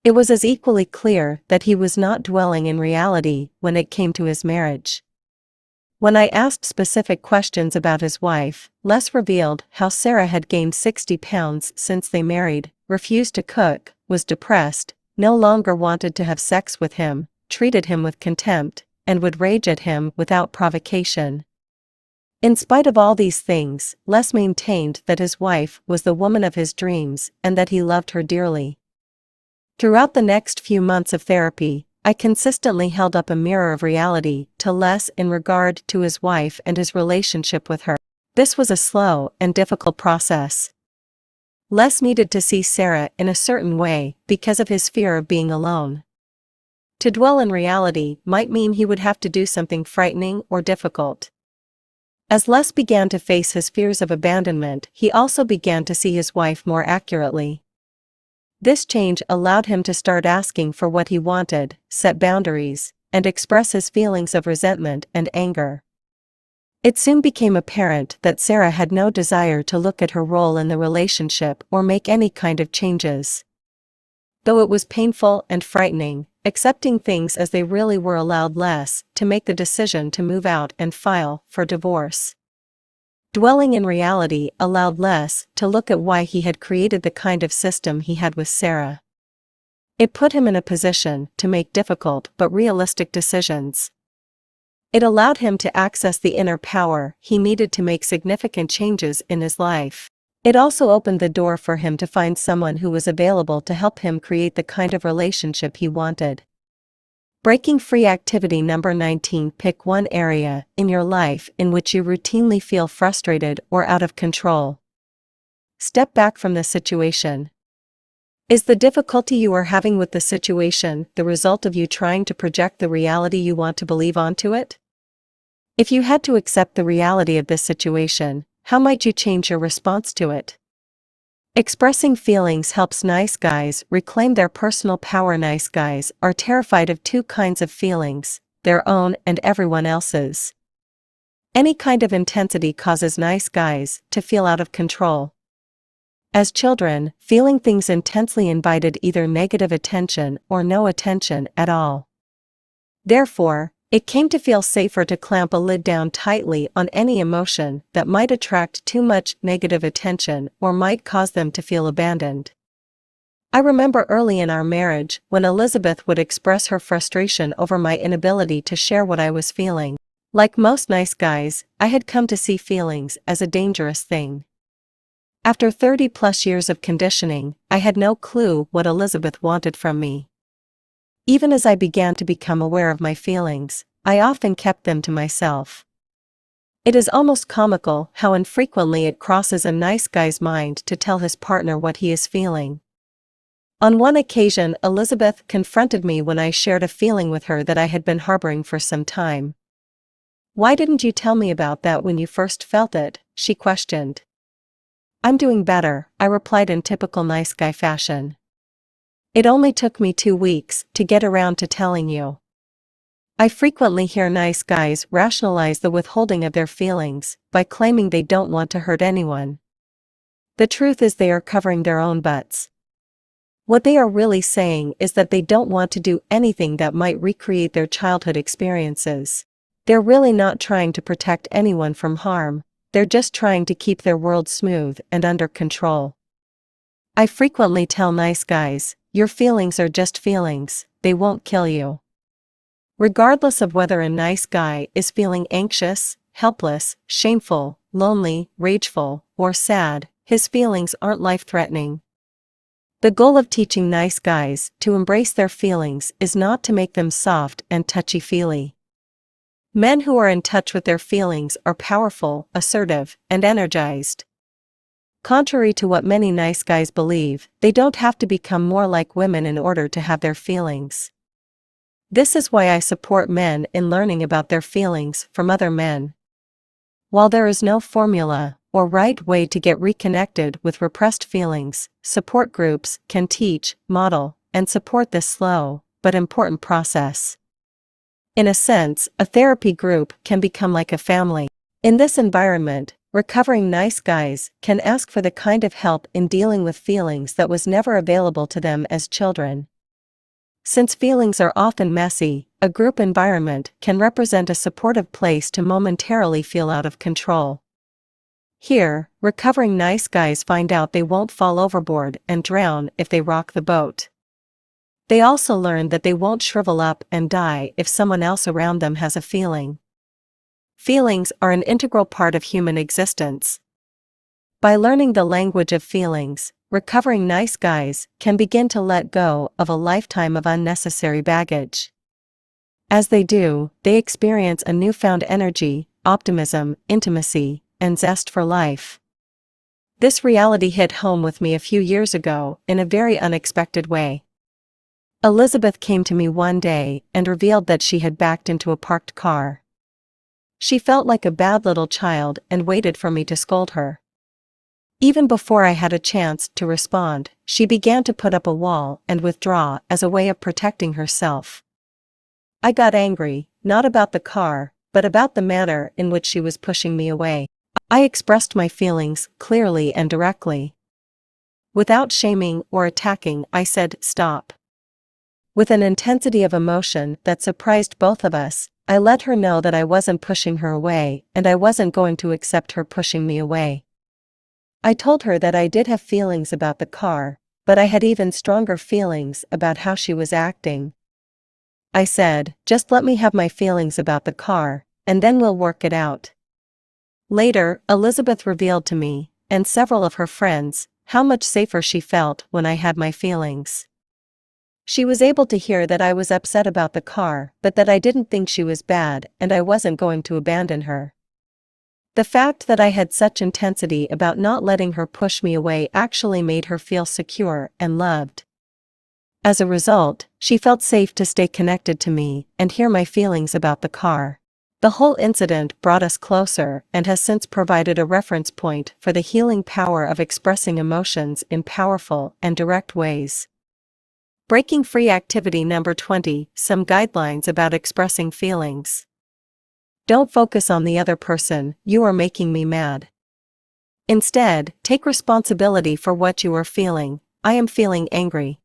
It was as equally clear that he was not dwelling in reality when it came to his marriage. When I asked specific questions about his wife, Les revealed how Sarah had gained 60 pounds since they married, refused to cook, was depressed, no longer wanted to have sex with him, treated him with contempt, and would rage at him without provocation. In spite of all these things, Les maintained that his wife was the woman of his dreams and that he loved her dearly. Throughout the next few months of therapy, I consistently held up a mirror of reality to Les in regard to his wife and his relationship with her. This was a slow and difficult process. Les needed to see Sarah in a certain way because of his fear of being alone. To dwell in reality might mean he would have to do something frightening or difficult. As Les began to face his fears of abandonment, he also began to see his wife more accurately. This change allowed him to start asking for what he wanted, set boundaries, and express his feelings of resentment and anger. It soon became apparent that Sarah had no desire to look at her role in the relationship or make any kind of changes. Though it was painful and frightening, accepting things as they really were allowed Les to make the decision to move out and file for divorce. Dwelling in reality allowed Les to look at why he had created the kind of system he had with Sarah. It put him in a position to make difficult but realistic decisions. It allowed him to access the inner power he needed to make significant changes in his life. It also opened the door for him to find someone who was available to help him create the kind of relationship he wanted. Breaking free activity number 19. Pick one area in your life in which you routinely feel frustrated or out of control. Step back from the situation. Is the difficulty you are having with the situation the result of you trying to project the reality you want to believe onto it? If you had to accept the reality of this situation, how might you change your response to it? Expressing feelings helps nice guys reclaim their personal power. Nice guys are terrified of two kinds of feelings, their own and everyone else's. Any kind of intensity causes nice guys to feel out of control. As children, feeling things intensely invited either negative attention or no attention at all. Therefore, it came to feel safer to clamp a lid down tightly on any emotion that might attract too much negative attention or might cause them to feel abandoned. I remember early in our marriage when Elizabeth would express her frustration over my inability to share what I was feeling. Like most nice guys, I had come to see feelings as a dangerous thing. After 30+ years of conditioning, I had no clue what Elizabeth wanted from me. Even as I began to become aware of my feelings, I often kept them to myself. It is almost comical how infrequently it crosses a nice guy's mind to tell his partner what he is feeling. On one occasion, Elizabeth confronted me when I shared a feeling with her that I had been harboring for some time. "Why didn't you tell me about that when you first felt it?" she questioned. "I'm doing better," I replied in typical nice guy fashion. "It only took me 2 weeks to get around to telling you." I frequently hear nice guys rationalize the withholding of their feelings by claiming they don't want to hurt anyone. The truth is they are covering their own butts. What they are really saying is that they don't want to do anything that might recreate their childhood experiences. They're really not trying to protect anyone from harm, they're just trying to keep their world smooth and under control. I frequently tell nice guys, your feelings are just feelings, they won't kill you. Regardless of whether a nice guy is feeling anxious, helpless, shameful, lonely, rageful, or sad, his feelings aren't life-threatening. The goal of teaching nice guys to embrace their feelings is not to make them soft and touchy-feely. Men who are in touch with their feelings are powerful, assertive, and energized. Contrary to what many nice guys believe, they don't have to become more like women in order to have their feelings. This is why I support men in learning about their feelings from other men. While there is no formula or right way to get reconnected with repressed feelings, support groups can teach, model, and support this slow but important process. In a sense, a therapy group can become like a family. In this environment, recovering nice guys can ask for the kind of help in dealing with feelings that was never available to them as children. Since feelings are often messy, a group environment can represent a supportive place to momentarily feel out of control. Here, recovering nice guys find out they won't fall overboard and drown if they rock the boat. They also learn that they won't shrivel up and die if someone else around them has a feeling. Feelings are an integral part of human existence. By learning the language of feelings, recovering nice guys can begin to let go of a lifetime of unnecessary baggage. As they do, they experience a newfound energy, optimism, intimacy, and zest for life. This reality hit home with me a few years ago in a very unexpected way. Elizabeth came to me one day and revealed that she had backed into a parked car. She felt like a bad little child and waited for me to scold her. Even before I had a chance to respond, she began to put up a wall and withdraw as a way of protecting herself. I got angry, not about the car, but about the manner in which she was pushing me away. I expressed my feelings clearly and directly. Without shaming or attacking, I said, "Stop." With an intensity of emotion that surprised both of us, I let her know that I wasn't pushing her away and I wasn't going to accept her pushing me away. I told her that I did have feelings about the car, but I had even stronger feelings about how she was acting. I said, "Just let me have my feelings about the car, and then we'll work it out." Later, Elizabeth revealed to me, and several of her friends, how much safer she felt when I had my feelings. She was able to hear that I was upset about the car, but that I didn't think she was bad and I wasn't going to abandon her. The fact that I had such intensity about not letting her push me away actually made her feel secure and loved. As a result, she felt safe to stay connected to me and hear my feelings about the car. The whole incident brought us closer and has since provided a reference point for the healing power of expressing emotions in powerful and direct ways. Breaking free activity number 20, some guidelines about expressing feelings. Don't focus on the other person, "You are making me mad." Instead, take responsibility for what you are feeling. "I am feeling angry."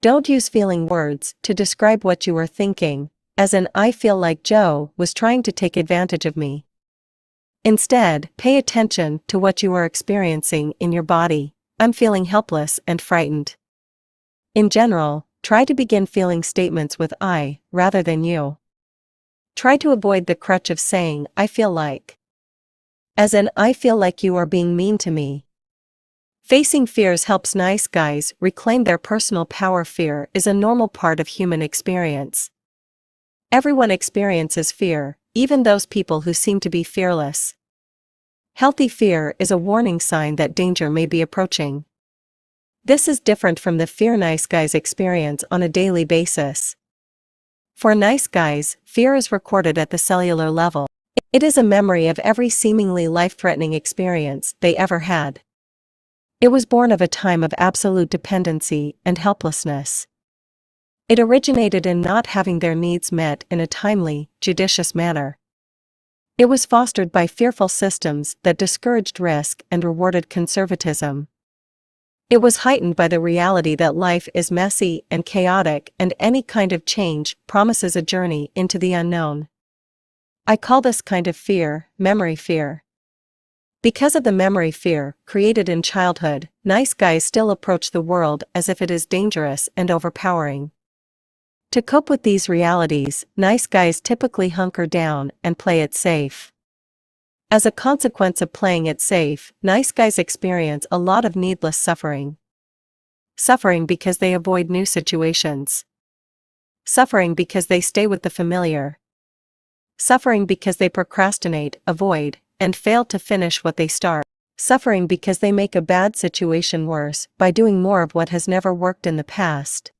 Don't use feeling words to describe what you are thinking, as in "I feel like Joe was trying to take advantage of me." Instead, pay attention to what you are experiencing in your body. "I'm feeling helpless and frightened." In general, try to begin feeling statements with "I" rather than "you." Try to avoid the crutch of saying "I feel like," as in "I feel like you are being mean to me." Facing fears helps nice guys reclaim their personal power. Fear is a normal part of human experience. Everyone experiences fear, even those people who seem to be fearless. Healthy fear is a warning sign that danger may be approaching. This is different from the fear nice guys experience on a daily basis. For nice guys, fear is recorded at the cellular level. It is a memory of every seemingly life-threatening experience they ever had. It was born of a time of absolute dependency and helplessness. It originated in not having their needs met in a timely, judicious manner. It was fostered by fearful systems that discouraged risk and rewarded conservatism. It was heightened by the reality that life is messy and chaotic and any kind of change promises a journey into the unknown. I call this kind of fear, memory fear. Because of the memory fear created in childhood, nice guys still approach the world as if it is dangerous and overpowering. To cope with these realities, nice guys typically hunker down and play it safe. As a consequence of playing it safe, nice guys experience a lot of needless suffering. Suffering because they avoid new situations. Suffering because they stay with the familiar. Suffering because they procrastinate, avoid, and fail to finish what they start. Suffering because they make a bad situation worse by doing more of what has never worked in the past.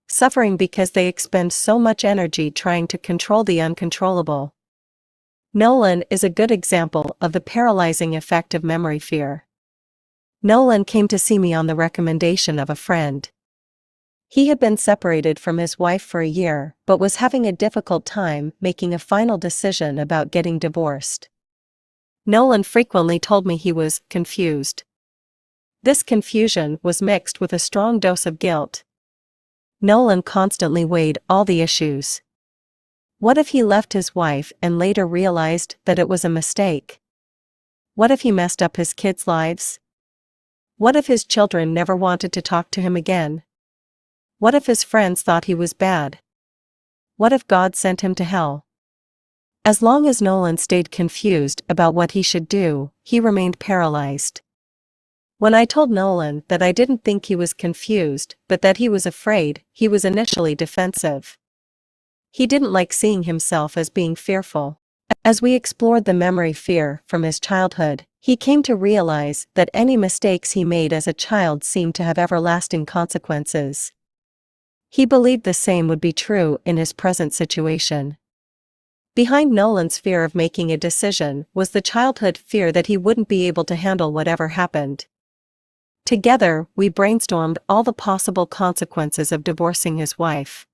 Suffering because they expend so much energy trying to control the uncontrollable. Nolan is a good example of the paralyzing effect of memory fear. Nolan came to see me on the recommendation of a friend. He had been separated from his wife for a year, but was having a difficult time making a final decision about getting divorced. Nolan frequently told me he was confused. This confusion was mixed with a strong dose of guilt. Nolan constantly weighed all the issues. What if he left his wife and later realized that it was a mistake? What if he messed up his kids' lives? What if his children never wanted to talk to him again? What if his friends thought he was bad? What if God sent him to hell? As long as Nolan stayed confused about what he should do, he remained paralyzed. When I told Nolan that I didn't think he was confused, but that he was afraid, he was initially defensive. He didn't like seeing himself as being fearful. As we explored the memory fear from his childhood, he came to realize that any mistakes he made as a child seemed to have everlasting consequences. He believed the same would be true in his present situation. Behind Nolan's fear of making a decision was the childhood fear that he wouldn't be able to handle whatever happened. Together, we brainstormed all the possible consequences of divorcing his wife.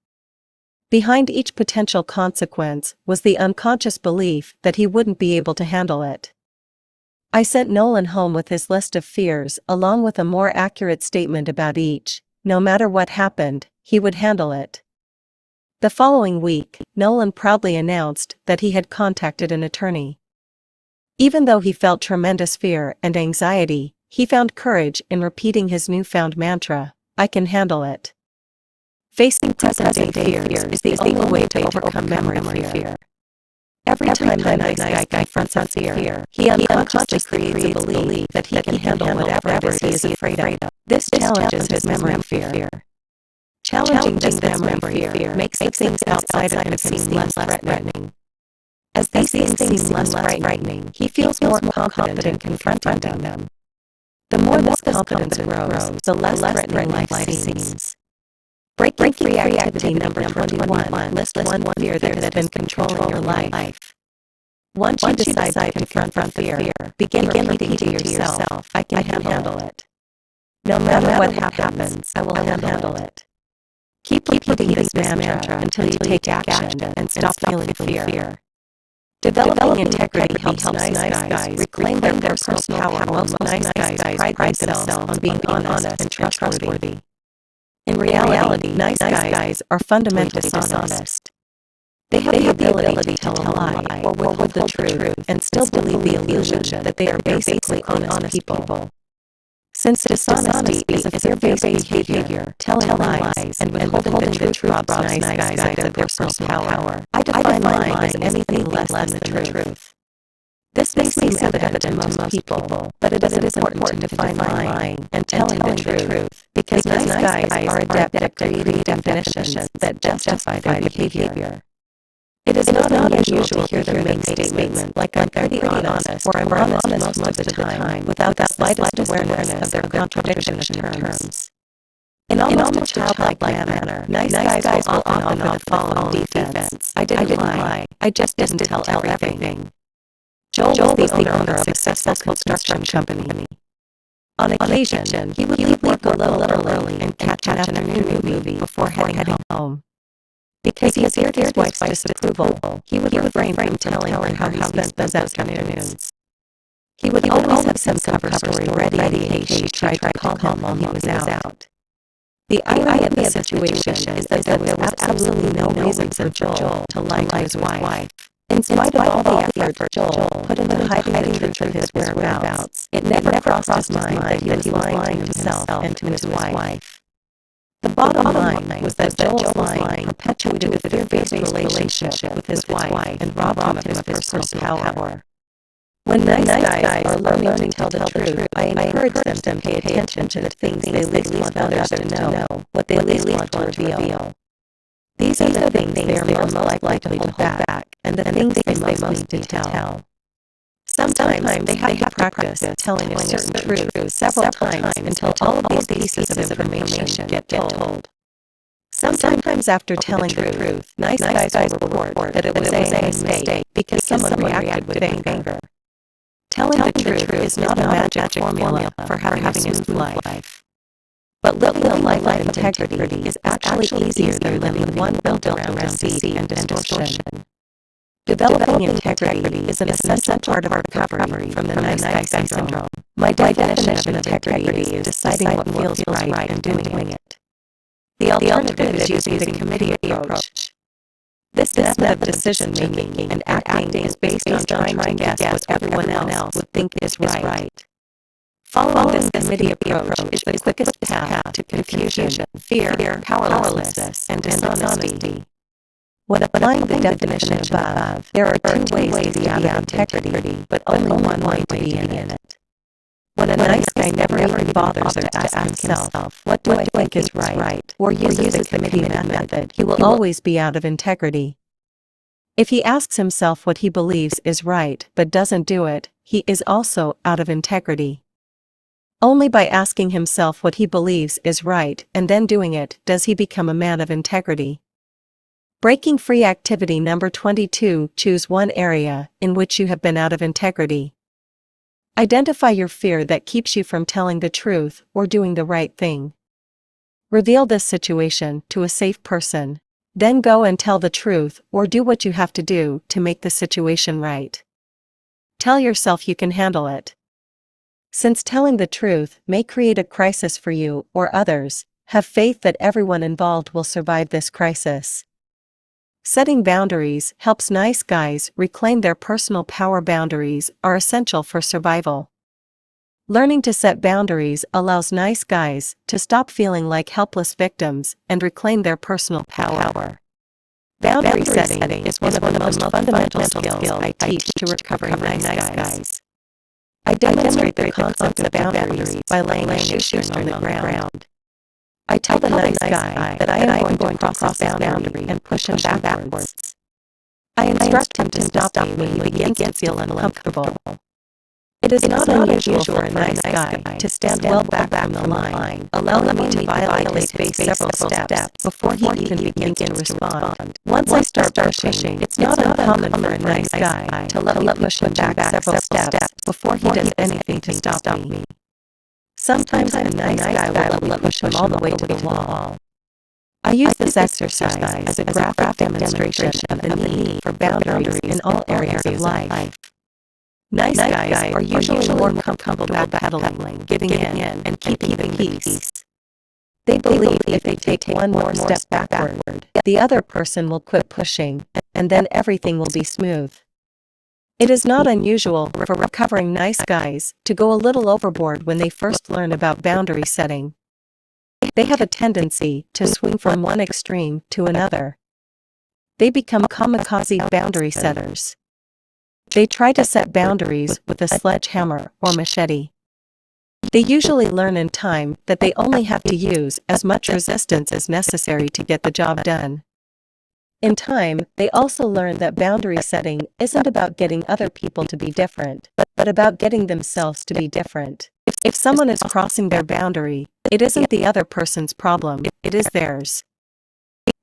Behind each potential consequence was the unconscious belief that he wouldn't be able to handle it. I sent Nolan home with his list of fears along with a more accurate statement about each. No matter what happened, he would handle it. The following week, Nolan proudly announced that he had contacted an attorney. Even though he felt tremendous fear and anxiety, he found courage in repeating his newfound mantra, "I can handle it." Facing present-day fears is the only way to overcome memory fear. Every time the nice guy confronts a fear, he unconsciously creates a belief that he can handle whatever it is he is afraid of. This challenges his memory fear. Challenging this memory fear makes the things outside of him seem less threatening. As these things seem less frightening, he feels more confident in confronting them. The more this confidence grows, the less threatening life seems. Breaking free activity number 21. List one fear that has been controlling your life. Once you decide to confront the fear, begin repeating to yourself, "I can handle it. No matter what happens, I will handle it." Keep repeating this mantra until you take action and stop feeling fear. Developing integrity helps nice guys reclaim their personal power. Most nice guys pride themselves on being honest and trustworthy. In reality, nice guys are fundamentally dishonest. They have the ability to tell a lie or withhold the truth and still believe the illusion that they are basically honest people. Since dishonesty is a fear-based behavior, telling lies and withholding the truth robs nice guys of their personal power. I define lying as anything less than the truth. This may seem evident to most people, but it is important to define lying and telling the truth, because nice guys are adept at creating definitions that justify their behavior. It is not unusual to hear them make statements like, "I'm pretty honest," or "I'm honest most of the time," without the slightest awareness of their contradiction of terms. In almost a childlike manner, nice guys will often offer the following defense: "I didn't lie, I just didn't tell everything." Joel was the owner of a successful construction company. On occasion, he would leave work a little early and catch an afternoon movie before heading home. Because he feared his wife's disapproval, he would refrain from telling her how he spent those afternoons. He would always have some cover story ready in case she tried to call him while he was out. The irony of the situation is that there was absolutely no reason for Joel to lie to his wife. In spite of all the effort Joel put into hiding the truth of his whereabouts, it never crossed his mind that he was lying to himself and to his wife. The bottom line was that Joel's lying perpetuated a fear-based relationship with his wife and robbed him of his personal power. When nice guys are learning to tell the truth, I encourage them to pay attention to the things they least want others to know, what they least want to reveal. These are the things they are most likely to hold back, and the things they most need to tell. Sometimes they have to practice telling a certain truth several times until all of these pieces of information get told. Sometimes after telling the truth, nice guys will report that it was a mistake because someone reacted with anger. Telling the truth is not a magic formula for having a smooth life. But living a life of integrity is actually easier than living one built around deceit and distortion. Developing integrity is an essential part of our recovery from the nice guy syndrome. My definition of integrity is deciding what feels right and doing it. The alternative is using the committee approach. This method of decision-making and acting is based on trying to guess what everyone else would think is right. Following this committee approach is the quickest path to confusion, fear, powerlessness, and dishonesty. When applying the definition above, there are two ways to be out of integrity, but only one way to be in it. When a nice guy never even bothers to ask himself, what do I think is right, or uses the committee method, he will always be out of integrity. If he asks himself what he believes is right but doesn't do it, he is also out of integrity. Only by asking himself what he believes is right and then doing it does he become a man of integrity. Breaking free activity number 22. Choose one area in which you have been out of integrity. Identify your fear that keeps you from telling the truth or doing the right thing. Reveal this situation to a safe person. Then go and tell the truth or do what you have to do to make the situation right. Tell yourself you can handle it. Since telling the truth may create a crisis for you or others, have faith that everyone involved will survive this crisis. Setting boundaries helps nice guys reclaim their personal power. Boundaries are essential for survival. Learning to set boundaries allows nice guys to stop feeling like helpless victims and reclaim their personal power. Boundary setting is one of the most fundamental skills I teach to recovering nice guys. I demonstrate the concept of boundaries by laying a shoestring on the ground. I tell the nice guy that I am going to cross his boundary and push him backwards. I instruct him to stop me when he begins to feel uncomfortable. It is not unusual for a nice guy to stand well back from the line, allowing me to violate his face several steps before he even begins to respond. Once I start pushing, it's not uncommon for a nice guy to let me push him back several steps before he does anything to stop me. Sometimes a nice guy will let me push him all the way to the wall. I use this exercise as a graphic demonstration of the need for boundaries in all areas of life. Nice guys are usually more comfortable backpedaling, giving in, and keeping the peace. They believe if they take one more step backward, the other person will quit pushing, and then everything will be smooth. It is not unusual for recovering nice guys to go a little overboard when they first learn about boundary setting. They have a tendency to swing from one extreme to another. They become kamikaze boundary setters. They try to set boundaries with a sledgehammer or machete. They usually learn in time that they only have to use as much resistance as necessary to get the job done. In time, they also learn that boundary setting isn't about getting other people to be different, but about getting themselves to be different. If someone is crossing their boundary, it isn't the other person's problem, it is theirs.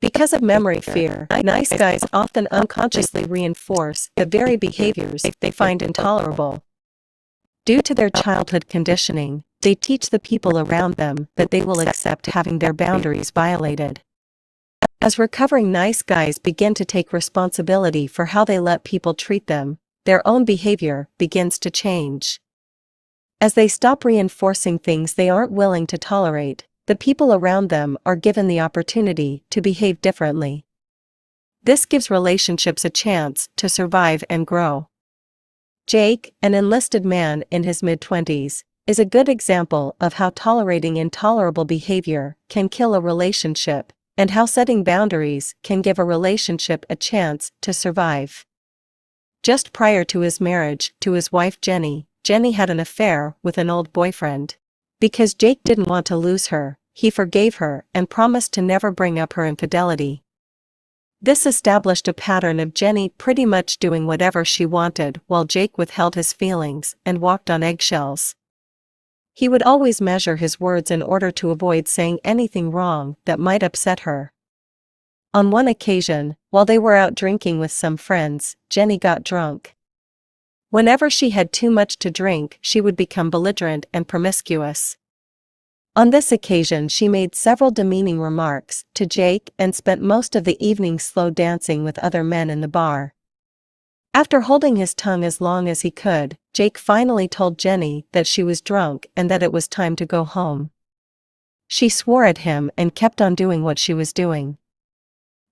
Because of memory fear, nice guys often unconsciously reinforce the very behaviors they find intolerable. Due to their childhood conditioning, they teach the people around them that they will accept having their boundaries violated. As recovering nice guys begin to take responsibility for how they let people treat them, their own behavior begins to change. As they stop reinforcing things they aren't willing to tolerate, the people around them are given the opportunity to behave differently. This gives relationships a chance to survive and grow. Jake, an enlisted man in his mid-20s, is a good example of how tolerating intolerable behavior can kill a relationship, and how setting boundaries can give a relationship a chance to survive. Just prior to his marriage to his wife Jenny had an affair with an old boyfriend. Because Jake didn't want to lose her, he forgave her and promised to never bring up her infidelity. This established a pattern of Jenny pretty much doing whatever she wanted while Jake withheld his feelings and walked on eggshells. He would always measure his words in order to avoid saying anything wrong that might upset her. On one occasion, while they were out drinking with some friends, Jenny got drunk. Whenever she had too much to drink, she would become belligerent and promiscuous. On this occasion, she made several demeaning remarks to Jake and spent most of the evening slow dancing with other men in the bar. After holding his tongue as long as he could, Jake finally told Jenny that she was drunk and that it was time to go home. She swore at him and kept on doing what she was doing.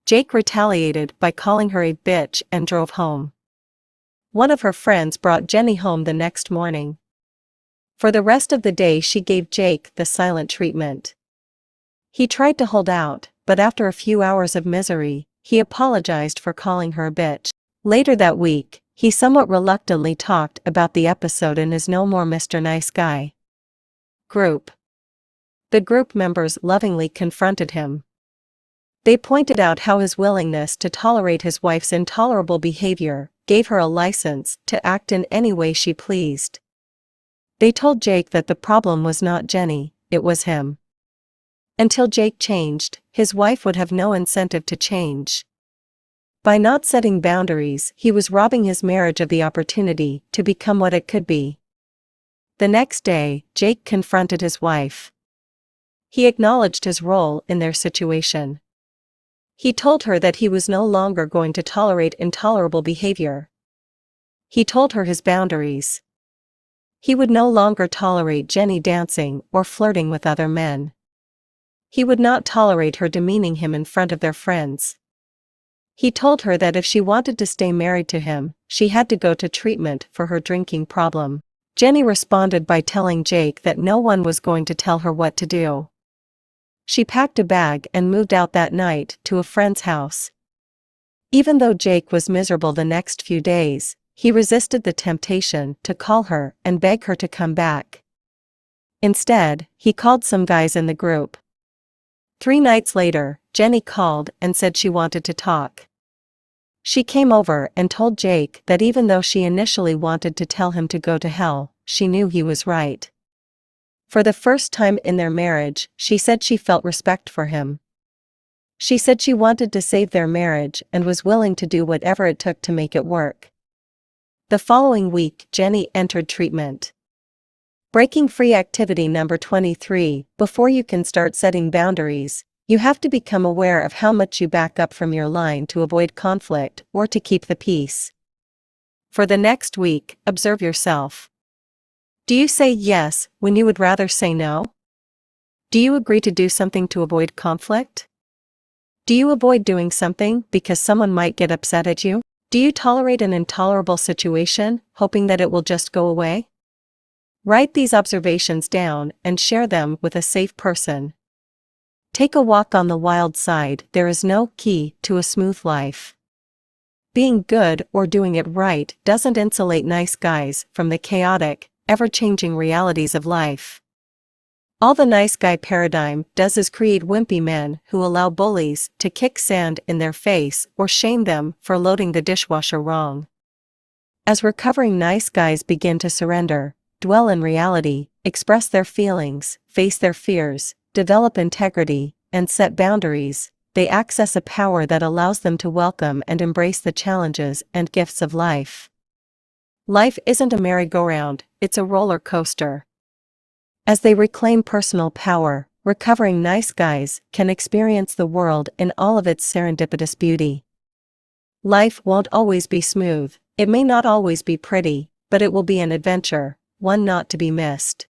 Jake retaliated by calling her a bitch and drove home. One of her friends brought Jenny home the next morning. For the rest of the day she gave Jake the silent treatment. He tried to hold out, but after a few hours of misery, he apologized for calling her a bitch. Later that week, he somewhat reluctantly talked about the episode in his No More Mr. Nice Guy group. The group members lovingly confronted him. They pointed out how his willingness to tolerate his wife's intolerable behavior gave her a license to act in any way she pleased. They told Jake that the problem was not Jenny, it was him. Until Jake changed, his wife would have no incentive to change. By not setting boundaries, he was robbing his marriage of the opportunity to become what it could be. The next day, Jake confronted his wife. He acknowledged his role in their situation. He told her that he was no longer going to tolerate intolerable behavior. He told her his boundaries. He would no longer tolerate Jenny dancing or flirting with other men. He would not tolerate her demeaning him in front of their friends. He told her that if she wanted to stay married to him, she had to go to treatment for her drinking problem. Jenny responded by telling Jake that no one was going to tell her what to do. She packed a bag and moved out that night to a friend's house. Even though Jake was miserable the next few days, he resisted the temptation to call her and beg her to come back. Instead, he called some guys in the group. 3 nights later, Jenny called and said she wanted to talk. She came over and told Jake that even though she initially wanted to tell him to go to hell, she knew he was right. For the first time in their marriage, she said she felt respect for him. She said she wanted to save their marriage and was willing to do whatever it took to make it work. The following week, Jenny entered treatment. Breaking free activity number 23. Before you can start setting boundaries, you have to become aware of how much you back up from your line to avoid conflict or to keep the peace. For the next week, observe yourself. Do you say yes when you would rather say no? Do you agree to do something to avoid conflict? Do you avoid doing something because someone might get upset at you? Do you tolerate an intolerable situation, hoping that it will just go away? Write these observations down and share them with a safe person. Take a walk on the wild side. There is no key to a smooth life. Being good or doing it right doesn't insulate nice guys from the chaotic, ever-changing realities of life. All the nice guy paradigm does is create wimpy men who allow bullies to kick sand in their face or shame them for loading the dishwasher wrong. As recovering nice guys begin to surrender, dwell in reality, express their feelings, face their fears, develop integrity, and set boundaries, they access a power that allows them to welcome and embrace the challenges and gifts of life. Life isn't a merry-go-round, it's a roller coaster. As they reclaim personal power, recovering nice guys can experience the world in all of its serendipitous beauty. Life won't always be smooth, it may not always be pretty, but it will be an adventure, one not to be missed.